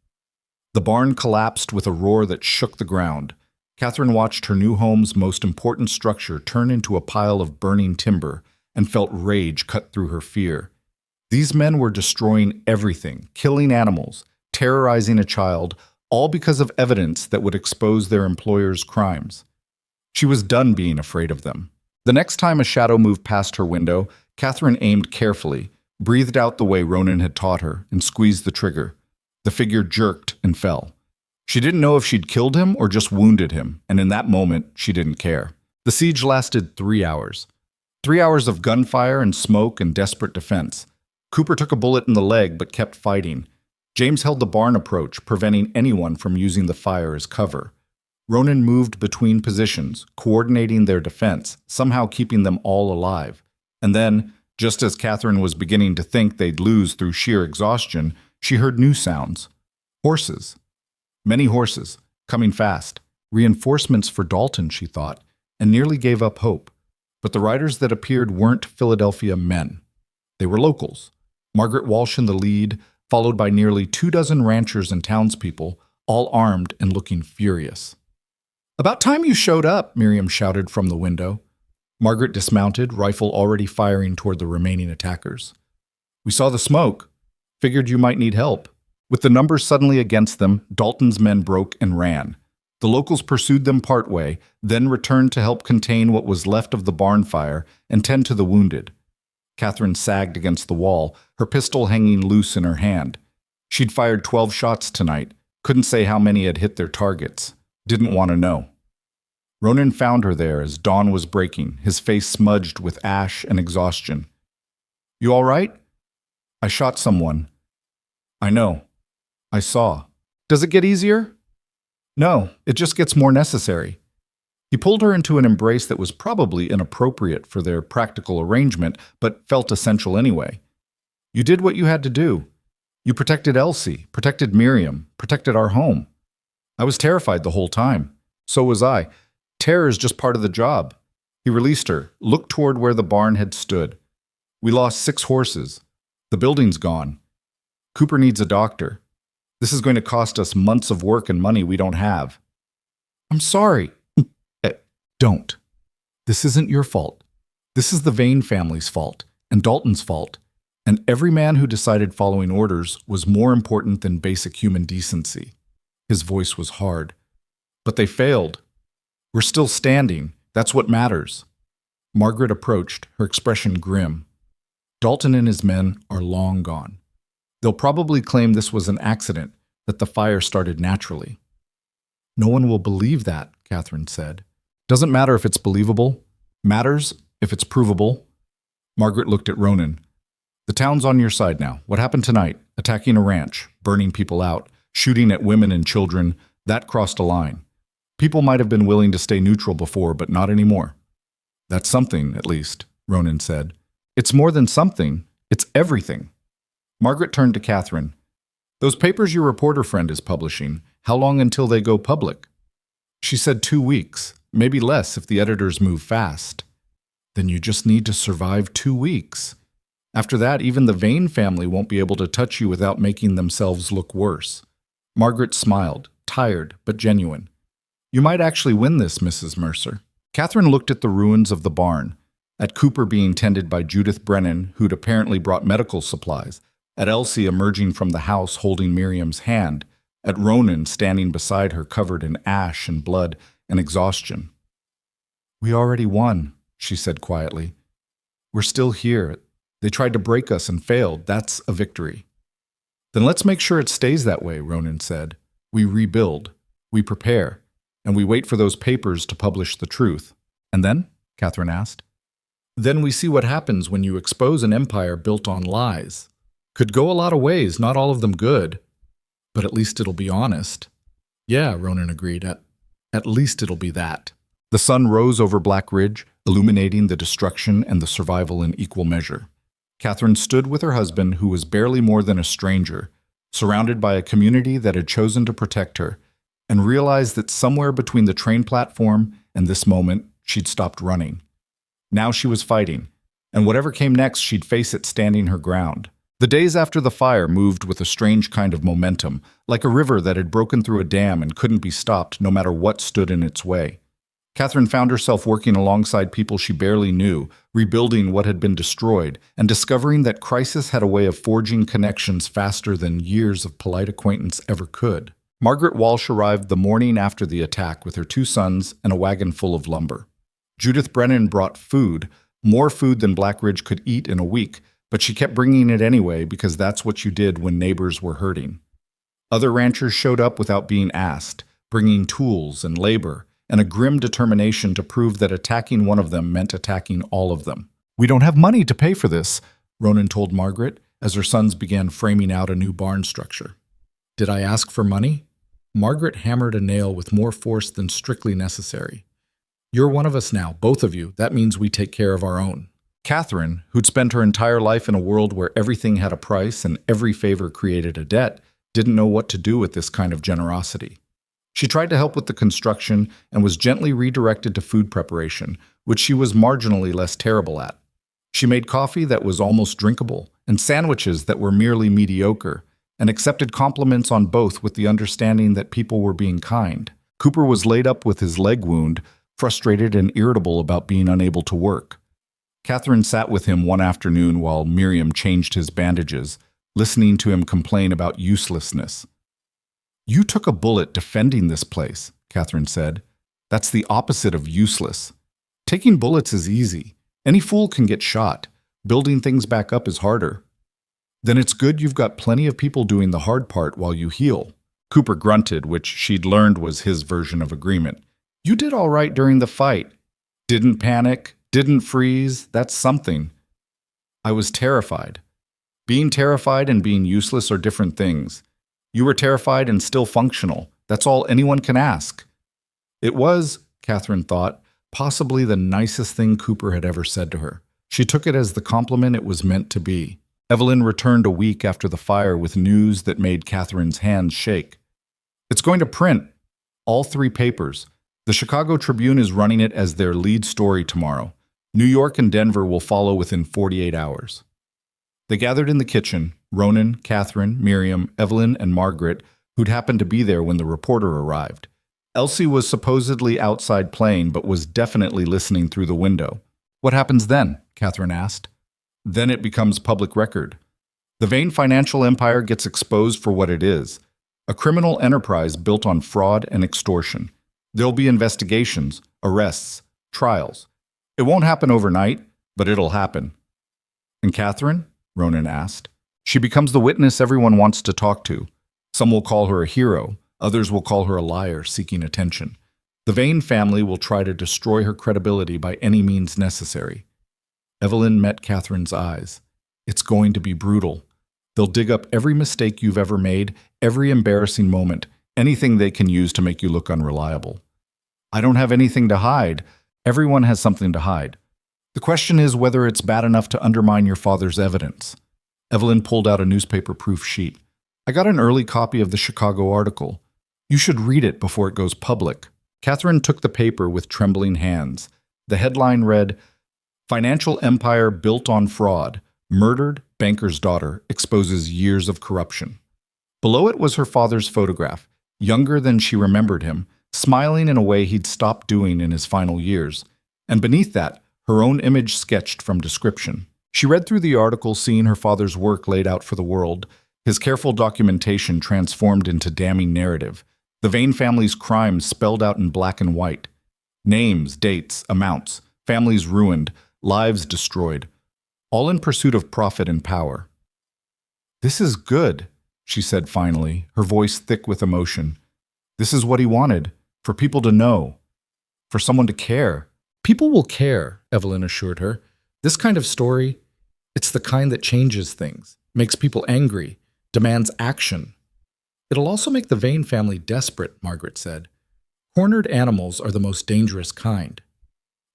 The barn collapsed with a roar that shook the ground. Catherine watched her new home's most important structure turn into a pile of burning timber and felt rage cut through her fear. These men were destroying everything, killing animals, terrorizing a child, all because of evidence that would expose their employer's crimes. She was done being afraid of them. The next time a shadow moved past her window, Catherine aimed carefully, breathed out the way Ronan had taught her, and squeezed the trigger. The figure jerked and fell. She didn't know if she'd killed him or just wounded him, and in that moment, she didn't care. The siege lasted 3 hours. 3 hours of gunfire and smoke and desperate defense. Cooper took a bullet in the leg but kept fighting. James held the barn approach, preventing anyone from using the fire as cover. Ronan moved between positions, coordinating their defense, somehow keeping them all alive. And then, just as Catherine was beginning to think they'd lose through sheer exhaustion, she heard new sounds. Horses. Many horses, coming fast. Reinforcements for Dalton, she thought, and nearly gave up hope. But the riders that appeared weren't Philadelphia men. They were locals. Margaret Walsh in the lead, followed by nearly 24 ranchers and townspeople, all armed and looking furious. "About time you showed up," Miriam shouted from the window. Margaret dismounted, rifle already firing toward the remaining attackers. "We saw the smoke. Figured you might need help." With the numbers suddenly against them, Dalton's men broke and ran. The locals pursued them partway, then returned to help contain what was left of the barn fire and tend to the wounded. Catherine sagged against the wall, her pistol hanging loose in her hand. She'd fired 12 shots tonight, couldn't say how many had hit their targets, didn't want to know. Ronan found her there as dawn was breaking, his face smudged with ash and exhaustion. "You all right?" "I shot someone." "I know. I saw." "Does it get easier?" "No, it just gets more necessary." He pulled her into an embrace that was probably inappropriate for their practical arrangement, but felt essential anyway. "You did what you had to do. You protected Elsie, protected Miriam, protected our home. I was terrified the whole time. So was I. Terror is just part of the job." He released her, looked toward where the barn had stood. "We lost 6 horses. The building's gone. Cooper needs a doctor. This is going to cost us months of work and money we don't have." "I'm sorry." "Don't. This isn't your fault. This is the Vane family's fault, and Dalton's fault. And every man who decided following orders was more important than basic human decency." His voice was hard. "But they failed. We're still standing. That's what matters." Margaret approached, her expression grim. "Dalton and his men are long gone. They'll probably claim this was an accident, that the fire started naturally." "No one will believe that," Catherine said. "Doesn't matter if it's believable. Matters if it's provable." Margaret looked at Ronan. "The town's on your side now. What happened tonight? Attacking a ranch, burning people out, shooting at women and children, that crossed a line. People might have been willing to stay neutral before, but not anymore." "That's something, at least," Ronan said. "It's more than something. It's everything." Margaret turned to Catherine. "Those papers your reporter friend is publishing, how long until they go public?" She said 2 weeks, maybe less if the editors move fast. "Then you just need to survive 2 weeks. After that, even the Vane family won't be able to touch you without making themselves look worse." Margaret smiled, tired but genuine. "You might actually win this, Mrs. Mercer." Catherine looked at the ruins of the barn, at Cooper being tended by Judith Brennan, who'd apparently brought medical supplies, at Elsie emerging from the house holding Miriam's hand, at Ronan standing beside her covered in ash and blood and exhaustion. "We already won," she said quietly. "We're still here. They tried to break us and failed. That's a victory." "Then let's make sure it stays that way," Ronan said. "We rebuild, we prepare, and we wait for those papers to publish the truth." "And then?" Catherine asked. "Then we see what happens when you expose an empire built on lies. Could go a lot of ways, not all of them good. But at least it'll be honest." "Yeah," Ronan agreed. At least it'll be that." The sun rose over Black Ridge, illuminating the destruction and the survival in equal measure. Catherine stood with her husband, who was barely more than a stranger, surrounded by a community that had chosen to protect her, and realized that somewhere between the train platform and this moment, she'd stopped running. Now she was fighting, and whatever came next, she'd face it standing her ground. The days after the fire moved with a strange kind of momentum, like a river that had broken through a dam and couldn't be stopped no matter what stood in its way. Catherine found herself working alongside people she barely knew, rebuilding what had been destroyed, and discovering that crisis had a way of forging connections faster than years of polite acquaintance ever could. Margaret Walsh arrived the morning after the attack with her 2 sons and a wagon full of lumber. Judith Brennan brought food, more food than Black Ridge could eat in a week, but she kept bringing it anyway because that's what you did when neighbors were hurting. Other ranchers showed up without being asked, bringing tools and labor, and a grim determination to prove that attacking one of them meant attacking all of them. "We don't have money to pay for this," Ronan told Margaret as her sons began framing out a new barn structure. "Did I ask for money?" Margaret hammered a nail with more force than strictly necessary. "You're one of us now, both of you. That means we take care of our own." Catherine, who'd spent her entire life in a world where everything had a price and every favor created a debt, didn't know what to do with this kind of generosity. She tried to help with the construction and was gently redirected to food preparation, which she was marginally less terrible at. She made coffee that was almost drinkable and sandwiches that were merely mediocre, and accepted compliments on both with the understanding that people were being kind. Cooper was laid up with his leg wound, frustrated and irritable about being unable to work. Catherine sat with him one afternoon while Miriam changed his bandages, listening to him complain about uselessness. "You took a bullet defending this place. Catherine said. That's the opposite of useless. Taking bullets is easy. Any fool can get shot. Building things back up is harder. Then it's good you've got plenty of people doing the hard part while you heal. Cooper grunted, which she'd learned was his version of agreement. You did all right during the fight. Didn't panic, didn't freeze, that's something. I was terrified. Being terrified and being useless are different things. You were terrified and still functional. That's all anyone can ask. It was, Catherine thought, possibly the nicest thing Cooper had ever said to her. She took it as the compliment it was meant to be. Evelyn returned a week after the fire with news that made Catherine's hands shake. It's going to print. All 3 papers. The Chicago Tribune is running it as their lead story tomorrow. New York and Denver will follow within 48 hours. They gathered in the kitchen, Ronan, Catherine, Miriam, Evelyn, and Margaret, who'd happened to be there when the reporter arrived. Elsie was supposedly outside playing, but was definitely listening through the window. What happens then? Catherine asked. Then it becomes public record. The Vane financial empire gets exposed for what it is, a criminal enterprise built on fraud and extortion. There'll be investigations, arrests, trials. It won't happen overnight, but it'll happen. And Catherine? Ronan asked. She becomes the witness everyone wants to talk to. Some will call her a hero, others will call her a liar seeking attention. The Vane family will try to destroy her credibility by any means necessary. Evelyn met Catherine's eyes. It's going to be brutal. They'll dig up every mistake you've ever made, every embarrassing moment, anything they can use to make you look unreliable. I don't have anything to hide. Everyone has something to hide. The question is whether it's bad enough to undermine your father's evidence. Evelyn pulled out a newspaper proof sheet. I got an early copy of the Chicago article. You should read it before it goes public. Catherine took the paper with trembling hands. The headline read, Financial Empire Built on Fraud. Murdered Banker's Daughter Exposes Years of Corruption. Below it was her father's photograph, younger than she remembered him, smiling in a way he'd stopped doing in his final years. And beneath that, her own image sketched from description. She read through the article, seeing her father's work laid out for the world, his careful documentation transformed into damning narrative, the Vane family's crimes spelled out in black and white. Names, dates, amounts, families ruined, lives destroyed, all in pursuit of profit and power. This is good, she said finally, her voice thick with emotion. This is what he wanted, for people to know, for someone to care. People will care, Evelyn assured her. This kind of story, it's the kind that changes things, makes people angry, demands action. It'll also make the Vane family desperate, Margaret said. Cornered animals are the most dangerous kind.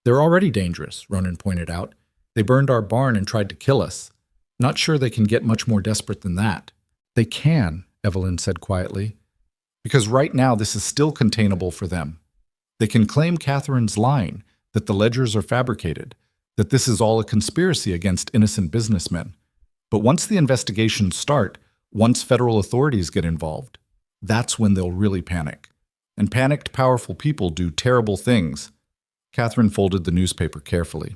They're already dangerous, Ronan pointed out. They burned our barn and tried to kill us. Not sure they can get much more desperate than that. They can, Evelyn said quietly, because right now this is still containable for them. They can claim Catherine's lying, that the ledgers are fabricated, that this is all a conspiracy against innocent businessmen. But once the investigations start, once federal authorities get involved, that's when they'll really panic. And panicked, powerful people do terrible things. Catherine folded the newspaper carefully.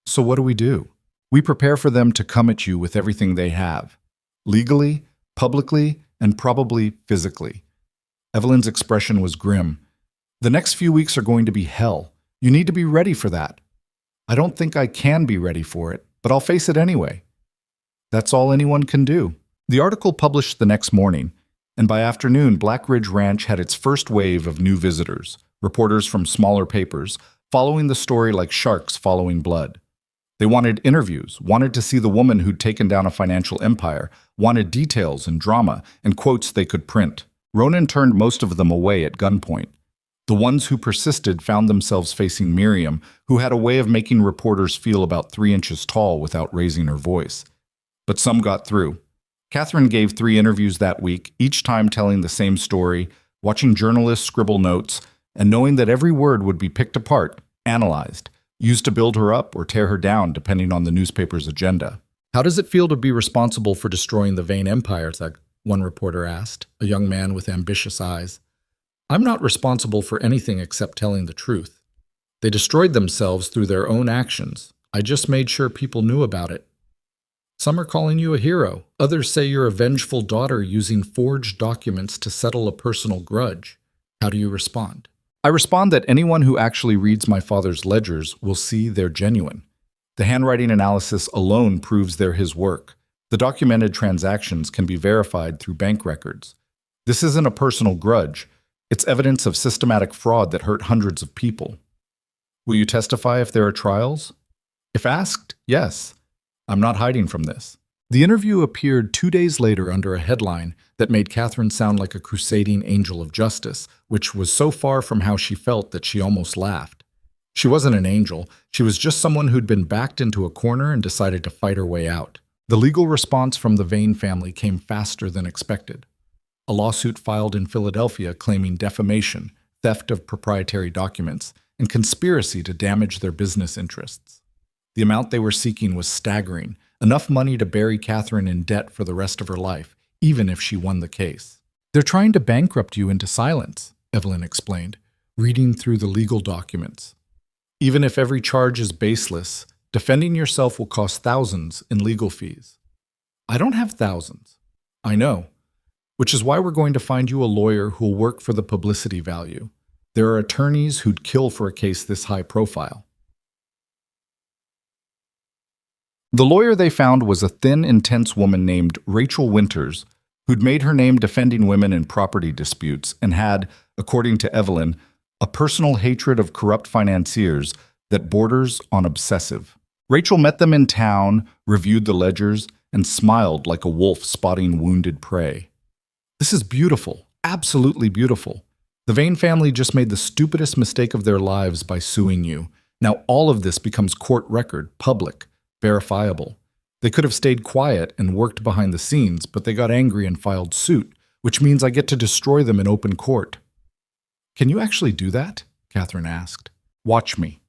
So what do? We prepare for them to come at you with everything they have. Legally, publicly, and probably physically. Evelyn's expression was grim. The next few weeks are going to be hell. You need to be ready for that. I don't think I can be ready for it, but I'll face it anyway. That's all anyone can do. The article published the next morning, and by afternoon, Black Ridge Ranch had its first wave of new visitors, reporters from smaller papers, following the story like sharks following blood. They wanted interviews, wanted to see the woman who'd taken down a financial empire, wanted details and drama and quotes they could print. Ronan turned most of them away at gunpoint. The ones who persisted found themselves facing Miriam, who had a way of making reporters feel about 3 inches tall without raising her voice. But some got through. Catherine gave 3 interviews that week, each time telling the same story, watching journalists scribble notes, and knowing that every word would be picked apart, analyzed, used to build her up or tear her down depending on the newspaper's agenda. How does it feel to be responsible for destroying the Vane Empire, one reporter asked, a young man with ambitious eyes. I'm not responsible for anything except telling the truth. They destroyed themselves through their own actions. I just made sure people knew about it. Some are calling you a hero. Others say you're a vengeful daughter using forged documents to settle a personal grudge. How do you respond? I respond that anyone who actually reads my father's ledgers will see they're genuine. The handwriting analysis alone proves they're his work. The documented transactions can be verified through bank records. This isn't a personal grudge. It's evidence of systematic fraud that hurt hundreds of people. Will you testify if there are trials? If asked, yes. I'm not hiding from this. The interview appeared 2 days later under a headline that made Catherine sound like a crusading angel of justice, which was so far from how she felt that she almost laughed. She wasn't an angel. She was just someone who'd been backed into a corner and decided to fight her way out. The legal response from the Vane family came faster than expected. A lawsuit filed in Philadelphia claiming defamation, theft of proprietary documents, and conspiracy to damage their business interests. The amount they were seeking was staggering, enough money to bury Catherine in debt for the rest of her life, even if she won the case. "They're trying to bankrupt you into silence," Evelyn explained, reading through the legal documents. "Even if every charge is baseless, defending yourself will cost thousands in legal fees." "I don't have thousands." "I know. Which is why we're going to find you a lawyer who'll work for the publicity value. There are attorneys who'd kill for a case this high profile." The lawyer they found was a thin, intense woman named Rachel Winters, who'd made her name defending women in property disputes and had, according to Evelyn, a personal hatred of corrupt financiers that borders on obsessive. Rachel met them in town, reviewed the ledgers, and smiled like a wolf spotting wounded prey. "This is beautiful, absolutely beautiful. The Vane family just made the stupidest mistake of their lives by suing you. Now all of this becomes court record, public, verifiable. They could have stayed quiet and worked behind the scenes, but they got angry and filed suit, which means I get to destroy them in open court." "Can you actually do that?" Catherine asked. "Watch me."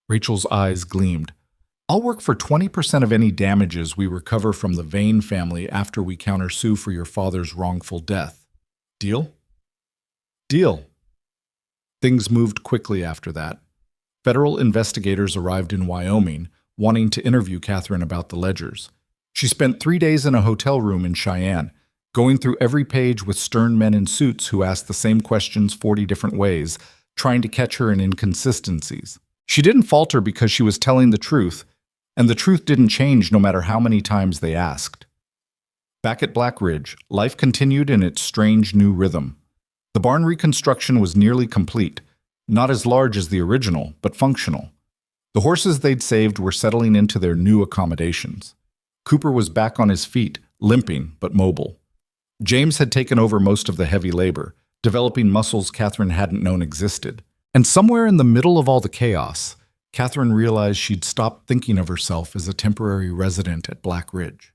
Rachel's eyes gleamed. "I'll work for 20% of any damages we recover from the Vane family after we countersue for your father's wrongful death. Deal?" "Deal." Things moved quickly after that. Federal investigators arrived in Wyoming, wanting to interview Catherine about the ledgers. She spent 3 days in a hotel room in Cheyenne, going through every page with stern men in suits who asked the same questions 40 different ways, trying to catch her in inconsistencies. She didn't falter because she was telling the truth, and the truth didn't change no matter how many times they asked. Back at Black Ridge, life continued in its strange new rhythm. The barn reconstruction was nearly complete, not as large as the original, but functional. The horses they'd saved were settling into their new accommodations. Cooper was back on his feet, limping but mobile. James had taken over most of the heavy labor, developing muscles Catherine hadn't known existed. And somewhere in the middle of all the chaos, Catherine realized she'd stopped thinking of herself as a temporary resident at Black Ridge.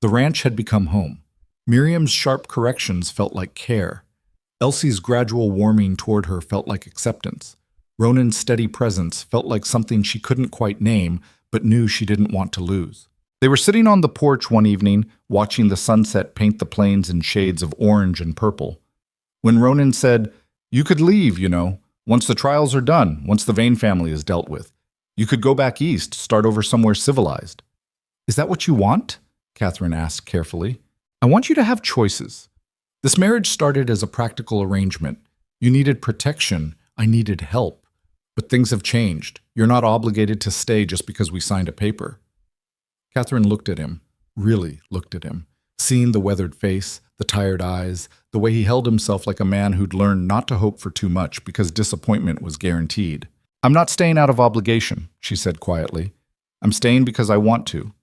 The ranch had become home. Miriam's sharp corrections felt like care. Elsie's gradual warming toward her felt like acceptance. Ronan's steady presence felt like something she couldn't quite name, but knew she didn't want to lose. They were sitting on the porch one evening, watching the sunset paint the plains in shades of orange and purple. When Ronan said, "You could leave, once the trials are done, once the Vane family is dealt with. You could go back east, start over somewhere civilized." "Is that what you want?" Catherine asked carefully. "I want you to have choices. This marriage started as a practical arrangement. You needed protection, I needed help. But things have changed. You're not obligated to stay just because we signed a paper." Catherine looked at him, really looked at him, seeing the weathered face, the tired eyes, the way he held himself like a man who'd learned not to hope for too much because disappointment was guaranteed. "I'm not staying out of obligation," she said quietly. "I'm staying because I want to.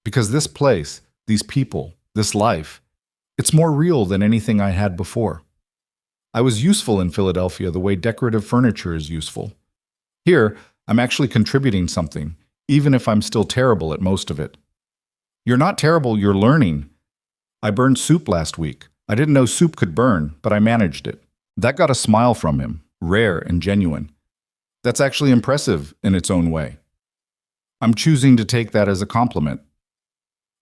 Because this place, these people, this life, it's more real than anything I had before. I was useful in Philadelphia the way decorative furniture is useful. Here, I'm actually contributing something, even if I'm still terrible at most of it." "You're not terrible, you're learning. I burned soup last week. I didn't know soup could burn, but I managed it." That got a smile from him, rare and genuine. "That's actually impressive in its own way. I'm choosing to take that as a compliment."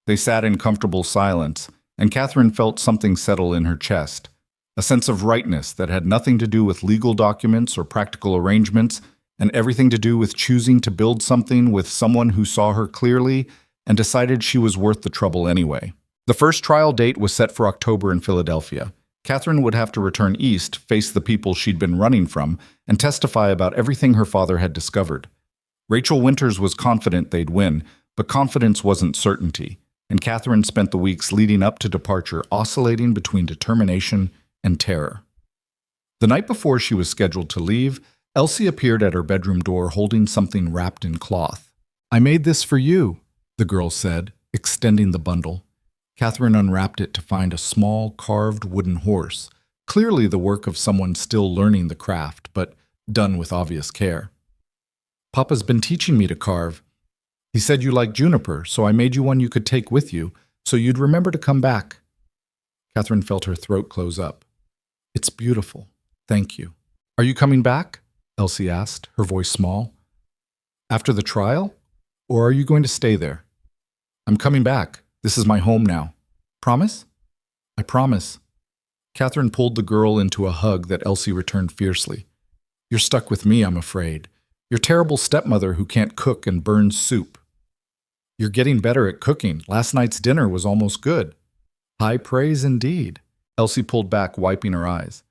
They sat in comfortable silence, and Catherine felt something settle in her chest, a sense of rightness that had nothing to do with legal documents or practical arrangements, and everything to do with choosing to build something with someone who saw her clearly and decided she was worth the trouble anyway. The first trial date was set for October in Philadelphia, Catherine would have to return east, face the people she'd been running from, and testify about everything her father had discovered. Rachel Winters was confident they'd win, but confidence wasn't certainty, and Catherine spent the weeks leading up to departure oscillating between determination and terror. The night before she was scheduled to leave, Elsie appeared at her bedroom door holding something wrapped in cloth. "I made this for you," the girl said, extending the bundle. Catherine unwrapped it to find a small, carved wooden horse, clearly the work of someone still learning the craft, but done with obvious care. "Papa's been teaching me to carve. He said you like juniper, so I made you one you could take with you, so you'd remember to come back." Catherine felt her throat close up. "It's beautiful. Thank you." "Are you coming back?" Elsie asked, her voice small. "After the trial? Or are you going to stay there?" "I'm coming back. This is my home now." "Promise?" "I promise." Catherine pulled the girl into a hug that Elsie returned fiercely. "You're stuck with me, I'm afraid. Your terrible stepmother who can't cook and burns soup." "You're getting better at cooking. Last night's dinner was almost good." "High praise indeed." Elsie pulled back, wiping her eyes.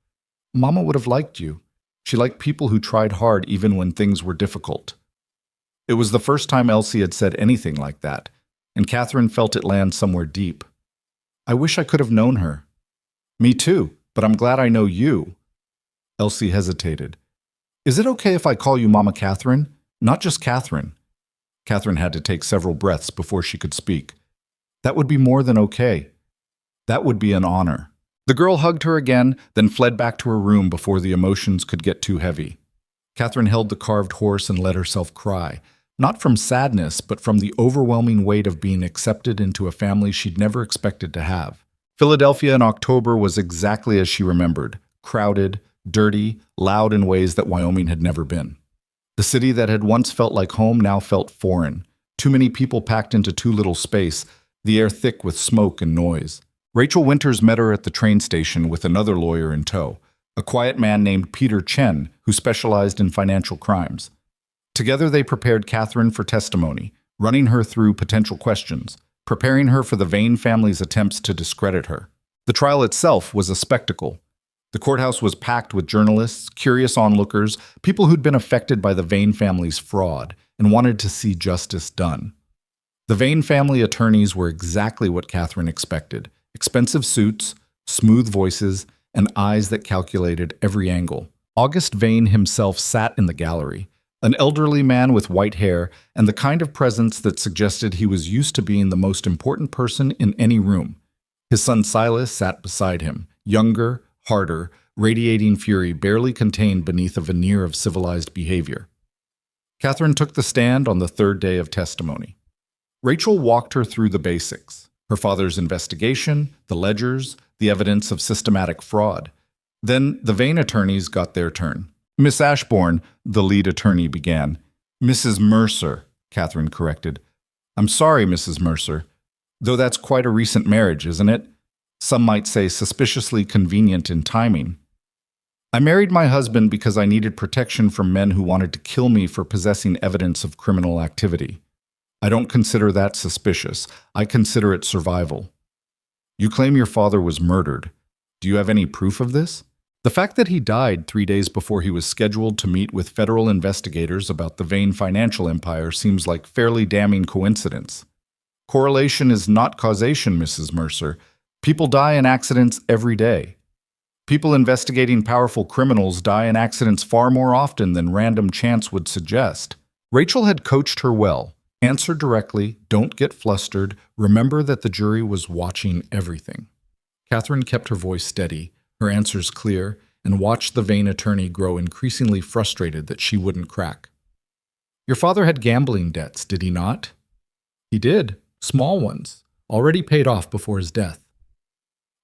"Mama would have liked you. She liked people who tried hard even when things were difficult." It was the first time Elsie had said anything like that, and Catherine felt it land somewhere deep. "I wish I could have known her." "Me too, but I'm glad I know you." Elsie hesitated. "Is it okay if I call you Mama Catherine? Not just Catherine." Catherine had to take several breaths before she could speak. "That would be more than okay. That would be an honor." The girl hugged her again, then fled back to her room before the emotions could get too heavy. Catherine held the carved horse and let herself cry, not from sadness, but from the overwhelming weight of being accepted into a family she'd never expected to have. Philadelphia in October was exactly as she remembered, crowded, dirty, loud in ways that Wyoming had never been. The city that had once felt like home now felt foreign. Too many people packed into too little space, the air thick with smoke and noise. Rachel Winters met her at the train station with another lawyer in tow, a quiet man named Peter Chen who specialized in financial crimes. Together they prepared Catherine for testimony, running her through potential questions, preparing her for the Vane family's attempts to discredit her. The trial itself was a spectacle. The courthouse was packed with journalists, curious onlookers, people who'd been affected by the Vane family's fraud and wanted to see justice done. The Vane family attorneys were exactly what Catherine expected: expensive suits, smooth voices, and eyes that calculated every angle. August Vane himself sat in the gallery, an elderly man with white hair and the kind of presence that suggested he was used to being the most important person in any room. His son Silas sat beside him, younger, harder, radiating fury barely contained beneath a veneer of civilized behavior. Catherine took the stand on the third day of testimony. Rachel walked her through the basics: her father's investigation, the ledgers, the evidence of systematic fraud. Then the Vane attorneys got their turn. "Miss Ashbourne," the lead attorney began. "Mrs. Mercer," Catherine corrected. "I'm sorry, Mrs. Mercer. Though that's quite a recent marriage, isn't it? Some might say suspiciously convenient in timing. I married my husband because I needed protection from men who wanted to kill me for possessing evidence of criminal activity. I don't consider that suspicious. I consider it survival. You claim your father was murdered. Do you have any proof of this? The fact that he died 3 days before he was scheduled to meet with federal investigators about the Vane financial empire seems like fairly damning coincidence. Correlation is not causation, Mrs. Mercer. People die in accidents every day. People investigating powerful criminals die in accidents far more often than random chance would suggest. Rachel had coached her well. Answer directly, don't get flustered, remember that the jury was watching everything. Catherine kept her voice steady, her answers clear, and watched the Vane attorney grow increasingly frustrated that she wouldn't crack. Your father had gambling debts, did he not? He did, small ones, already paid off before his death.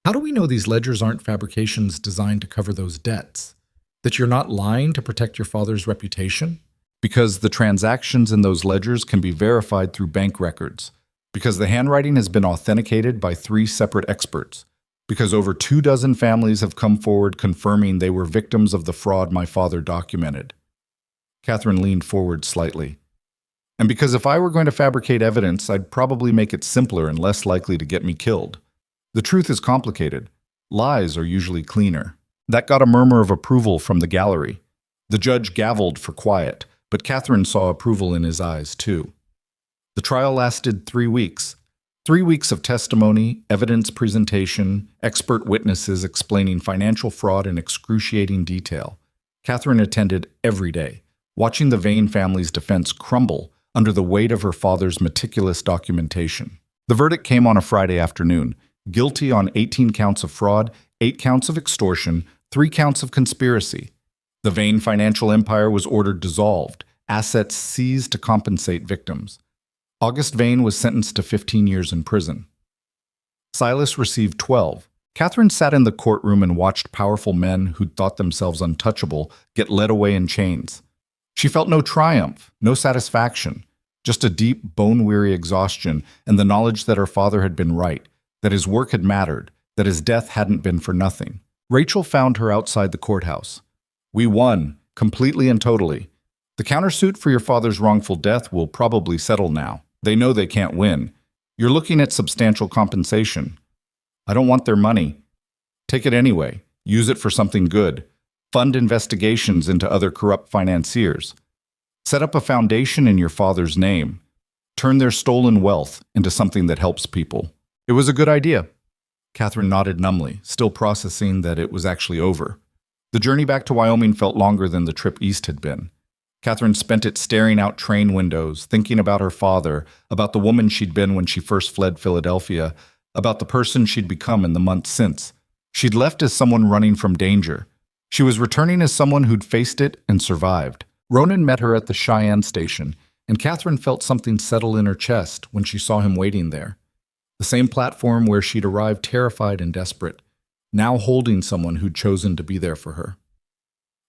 How do we know these ledgers aren't fabrications designed to cover those debts? That you're not lying to protect your father's reputation? Because the transactions in those ledgers can be verified through bank records. Because the handwriting has been authenticated by 3 separate experts. Because over 24 families have come forward confirming they were victims of the fraud my father documented. Catherine leaned forward slightly. And because if I were going to fabricate evidence, I'd probably make it simpler and less likely to get me killed. The truth is complicated. Lies are usually cleaner. That got a murmur of approval from the gallery. The judge gavelled for quiet, but Catherine saw approval in his eyes, too. The trial lasted 3 weeks. 3 weeks of testimony, evidence presentation, expert witnesses explaining financial fraud in excruciating detail. Catherine attended every day, watching the Vane family's defense crumble under the weight of her father's meticulous documentation. The verdict came on a Friday afternoon. Guilty on 18 counts of fraud, 8 counts of extortion, 3 counts of conspiracy. The Vane financial empire was ordered dissolved, assets seized to compensate victims. August Vane was sentenced to 15 years in prison. Silas received 12. Catherine sat in the courtroom and watched powerful men who'd thought themselves untouchable get led away in chains. She felt no triumph, no satisfaction, just a deep, bone-weary exhaustion and the knowledge that her father had been right, that his work had mattered, that his death hadn't been for nothing. Rachel found her outside the courthouse. "We won, completely and totally. The countersuit for your father's wrongful death will probably settle now. They know they can't win. You're looking at substantial compensation. I don't want their money. Take it anyway. Use it for something good. Fund investigations into other corrupt financiers. Set up a foundation in your father's name. Turn their stolen wealth into something that helps people." It was a good idea. Catherine nodded numbly, still processing that it was actually over. The journey back to Wyoming felt longer than the trip east had been. Catherine spent it staring out train windows, thinking about her father, about the woman she'd been when she first fled Philadelphia, about the person she'd become in the months since. She'd left as someone running from danger. She was returning as someone who'd faced it and survived. Ronan met her at the Cheyenne station, and Catherine felt something settle in her chest when she saw him waiting there. The same platform where she'd arrived terrified and desperate, now holding someone who'd chosen to be there for her.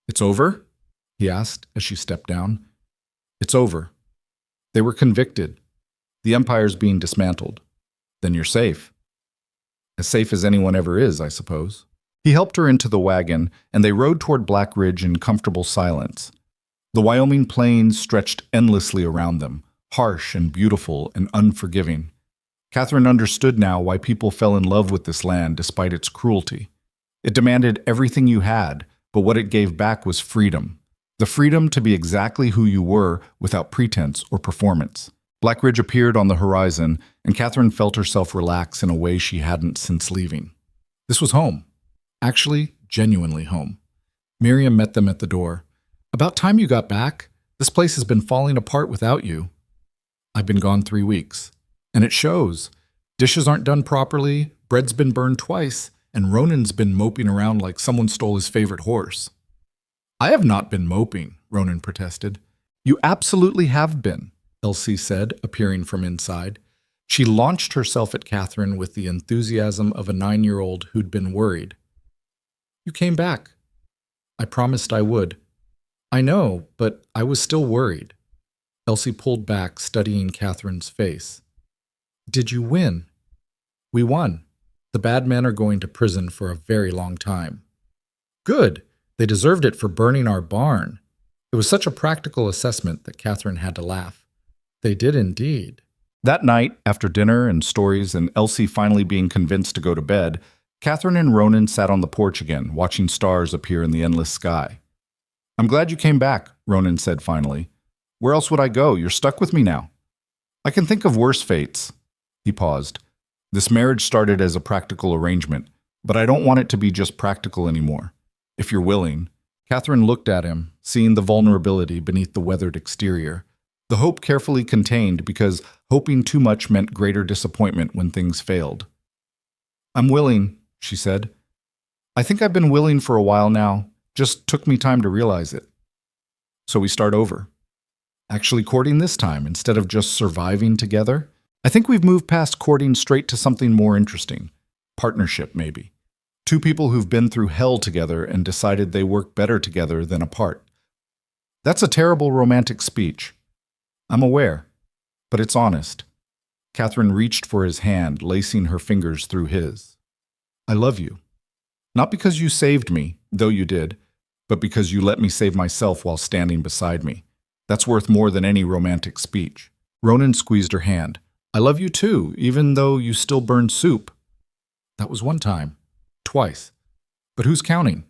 "It's over?" he asked as she stepped down. "It's over. They were convicted. The empire's being dismantled. Then you're safe. As safe as anyone ever is, I suppose." He helped her into the wagon, and they rode toward Black Ridge in comfortable silence. The Wyoming plains stretched endlessly around them, harsh and beautiful and unforgiving. Catherine understood now why people fell in love with this land despite its cruelty. It demanded everything you had, but what it gave back was freedom. The freedom to be exactly who you were without pretense or performance. Black Ridge appeared on the horizon, and Catherine felt herself relax in a way she hadn't since leaving. This was home. Actually, genuinely home. Miriam met them at the door. "About time you got back. This place has been falling apart without you." "I've been gone 3 weeks. And it shows. Dishes aren't done properly, bread's been burned twice, and Ronan's been moping around like someone stole his favorite horse." "I have not been moping," Ronan protested. "You absolutely have been," Elsie said, appearing from inside. She launched herself at Catherine with the enthusiasm of a 9-year-old who'd been worried. "You came back. I promised I would." "I know, but I was still worried." Elsie pulled back, studying Catherine's face. "Did you win?" "We won. The bad men are going to prison for a very long time." "Good. They deserved it for burning our barn." It was such a practical assessment that Catherine had to laugh. "They did indeed." That night, after dinner and stories and Elsie finally being convinced to go to bed, Catherine and Ronan sat on the porch again, watching stars appear in the endless sky. "I'm glad you came back," Ronan said finally. "Where else would I go? You're stuck with me now." "I can think of worse fates." He paused. "This marriage started as a practical arrangement, but I don't want it to be just practical anymore. If you're willing." Catherine looked at him, seeing the vulnerability beneath the weathered exterior. The hope carefully contained because hoping too much meant greater disappointment when things failed. "I'm willing," she said. "I think I've been willing for a while now. Just took me time to realize it." "So we start over. Actually courting this time instead of just surviving together? I think we've moved past courting straight to something more interesting. Partnership, maybe. Two people who've been through hell together and decided they work better together than apart." "That's a terrible romantic speech." "I'm aware, but it's honest." Catherine reached for his hand, lacing her fingers through his. "I love you. Not because you saved me, though you did, but because you let me save myself while standing beside me. That's worth more than any romantic speech." Ronan squeezed her hand. "I love you too, even though you still burn soup." "That was one time." Twice. But who's counting?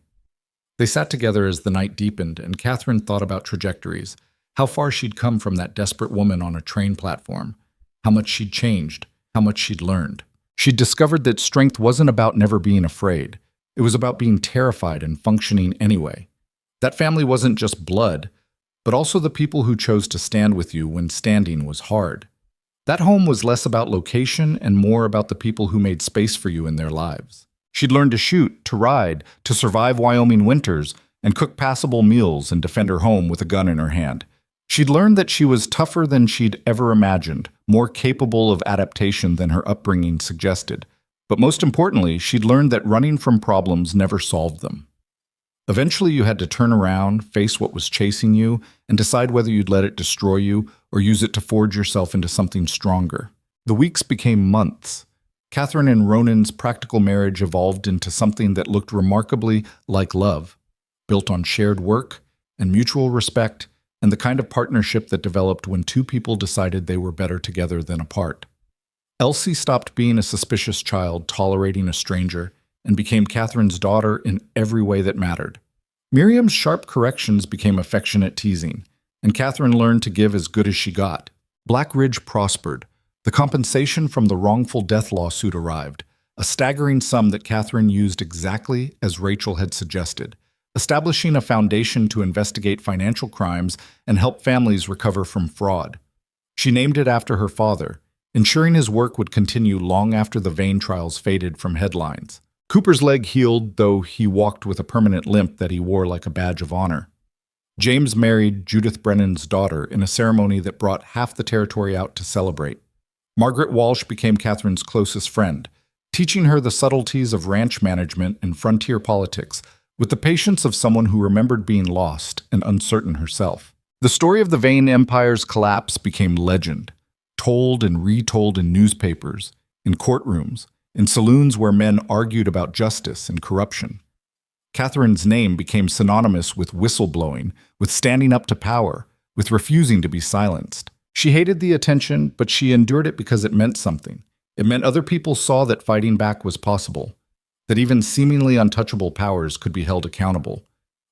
They sat together as the night deepened, and Catherine thought about trajectories, how far she'd come from that desperate woman on a train platform, how much she'd changed, how much she'd learned. She'd discovered that strength wasn't about never being afraid. It was about being terrified and functioning anyway. That family wasn't just blood, but also the people who chose to stand with you when standing was hard. That home was less about location and more about the people who made space for you in their lives. She'd learned to shoot, to ride, to survive Wyoming winters, and cook passable meals and defend her home with a gun in her hand. She'd learned that she was tougher than she'd ever imagined, more capable of adaptation than her upbringing suggested. But most importantly, she'd learned that running from problems never solved them. Eventually, you had to turn around, face what was chasing you, and decide whether you'd let it destroy you or use it to forge yourself into something stronger. The weeks became months. Catherine and Ronan's practical marriage evolved into something that looked remarkably like love, built on shared work and mutual respect, and the kind of partnership that developed when two people decided they were better together than apart. Elsie stopped being a suspicious child tolerating a stranger and became Catherine's daughter in every way that mattered. Miriam's sharp corrections became affectionate teasing, and Catherine learned to give as good as she got. Black Ridge prospered. The compensation from the wrongful death lawsuit arrived, a staggering sum that Catherine used exactly as Rachel had suggested, establishing a foundation to investigate financial crimes and help families recover from fraud. She named it after her father, ensuring his work would continue long after the Vane trials faded from headlines. Cooper's leg healed, though he walked with a permanent limp that he wore like a badge of honor. James married Judith Brennan's daughter in a ceremony that brought half the territory out to celebrate. Margaret Walsh became Catherine's closest friend, teaching her the subtleties of ranch management and frontier politics with the patience of someone who remembered being lost and uncertain herself. The story of the Vane Empire's collapse became legend, told and retold in newspapers, in courtrooms, in saloons where men argued about justice and corruption. Catherine's name became synonymous with whistleblowing, with standing up to power, with refusing to be silenced. She hated the attention, but she endured it because it meant something. It meant other people saw that fighting back was possible, that even seemingly untouchable powers could be held accountable,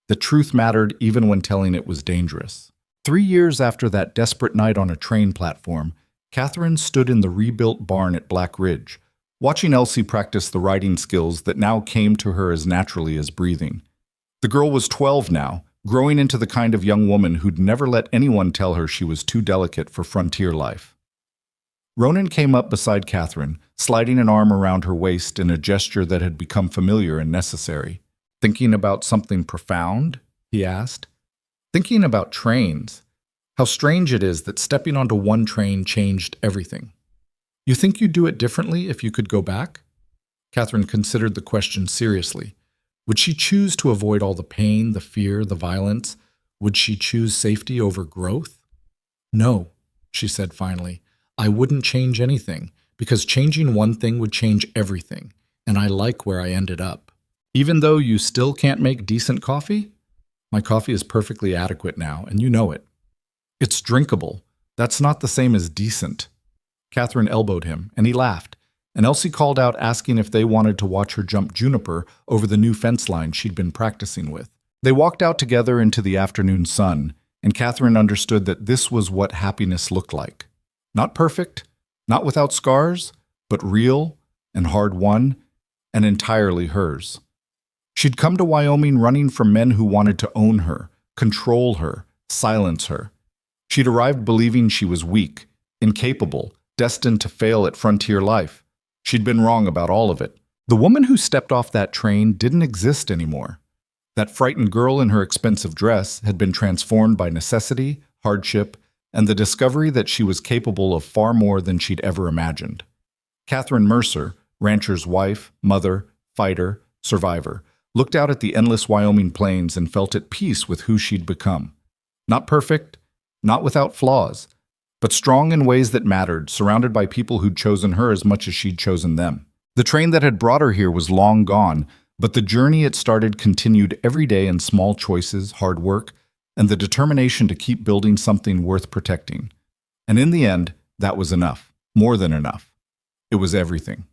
that truth mattered even when telling it was dangerous. 3 years after that desperate night on a train platform, Catherine stood in the rebuilt barn at Black Ridge, watching Elsie practice the riding skills that now came to her as naturally as breathing. The girl was 12 now, growing into the kind of young woman who'd never let anyone tell her she was too delicate for frontier life. Ronan came up beside Catherine, sliding an arm around her waist in a gesture that had become familiar and necessary. "Thinking about something profound?" he asked. "Thinking about trains. How strange it is that stepping onto one train changed everything. You think you'd do it differently if you could go back?" Catherine considered the question seriously. Would she choose to avoid all the pain, the fear, the violence? Would she choose safety over growth? "No," she said finally. "I wouldn't change anything, because changing one thing would change everything, and I like where I ended up." "Even though you still can't make decent coffee?" "My coffee is perfectly adequate now, and you know it." "It's drinkable. That's not the same as decent." Catherine elbowed him, and he laughed, and Elsie called out asking if they wanted to watch her jump Juniper over the new fence line she'd been practicing with. They walked out together into the afternoon sun, and Catherine understood that this was what happiness looked like. Not perfect, not without scars, but real and hard-won, and entirely hers. She'd come to Wyoming running from men who wanted to own her, control her, silence her. She'd arrived believing she was weak, incapable, destined to fail at frontier life. She'd been wrong about all of it. The woman who stepped off that train didn't exist anymore. That frightened girl in her expensive dress had been transformed by necessity, hardship, and the discovery that she was capable of far more than she'd ever imagined. Catherine Mercer, rancher's wife, mother, fighter, survivor, looked out at the endless Wyoming plains and felt at peace with who she'd become. Not perfect, not without flaws, but strong in ways that mattered, surrounded by people who'd chosen her as much as she'd chosen them. The train that had brought her here was long gone, but the journey it started continued every day in small choices, hard work, and the determination to keep building something worth protecting. And in the end, that was enough, more than enough. It was everything.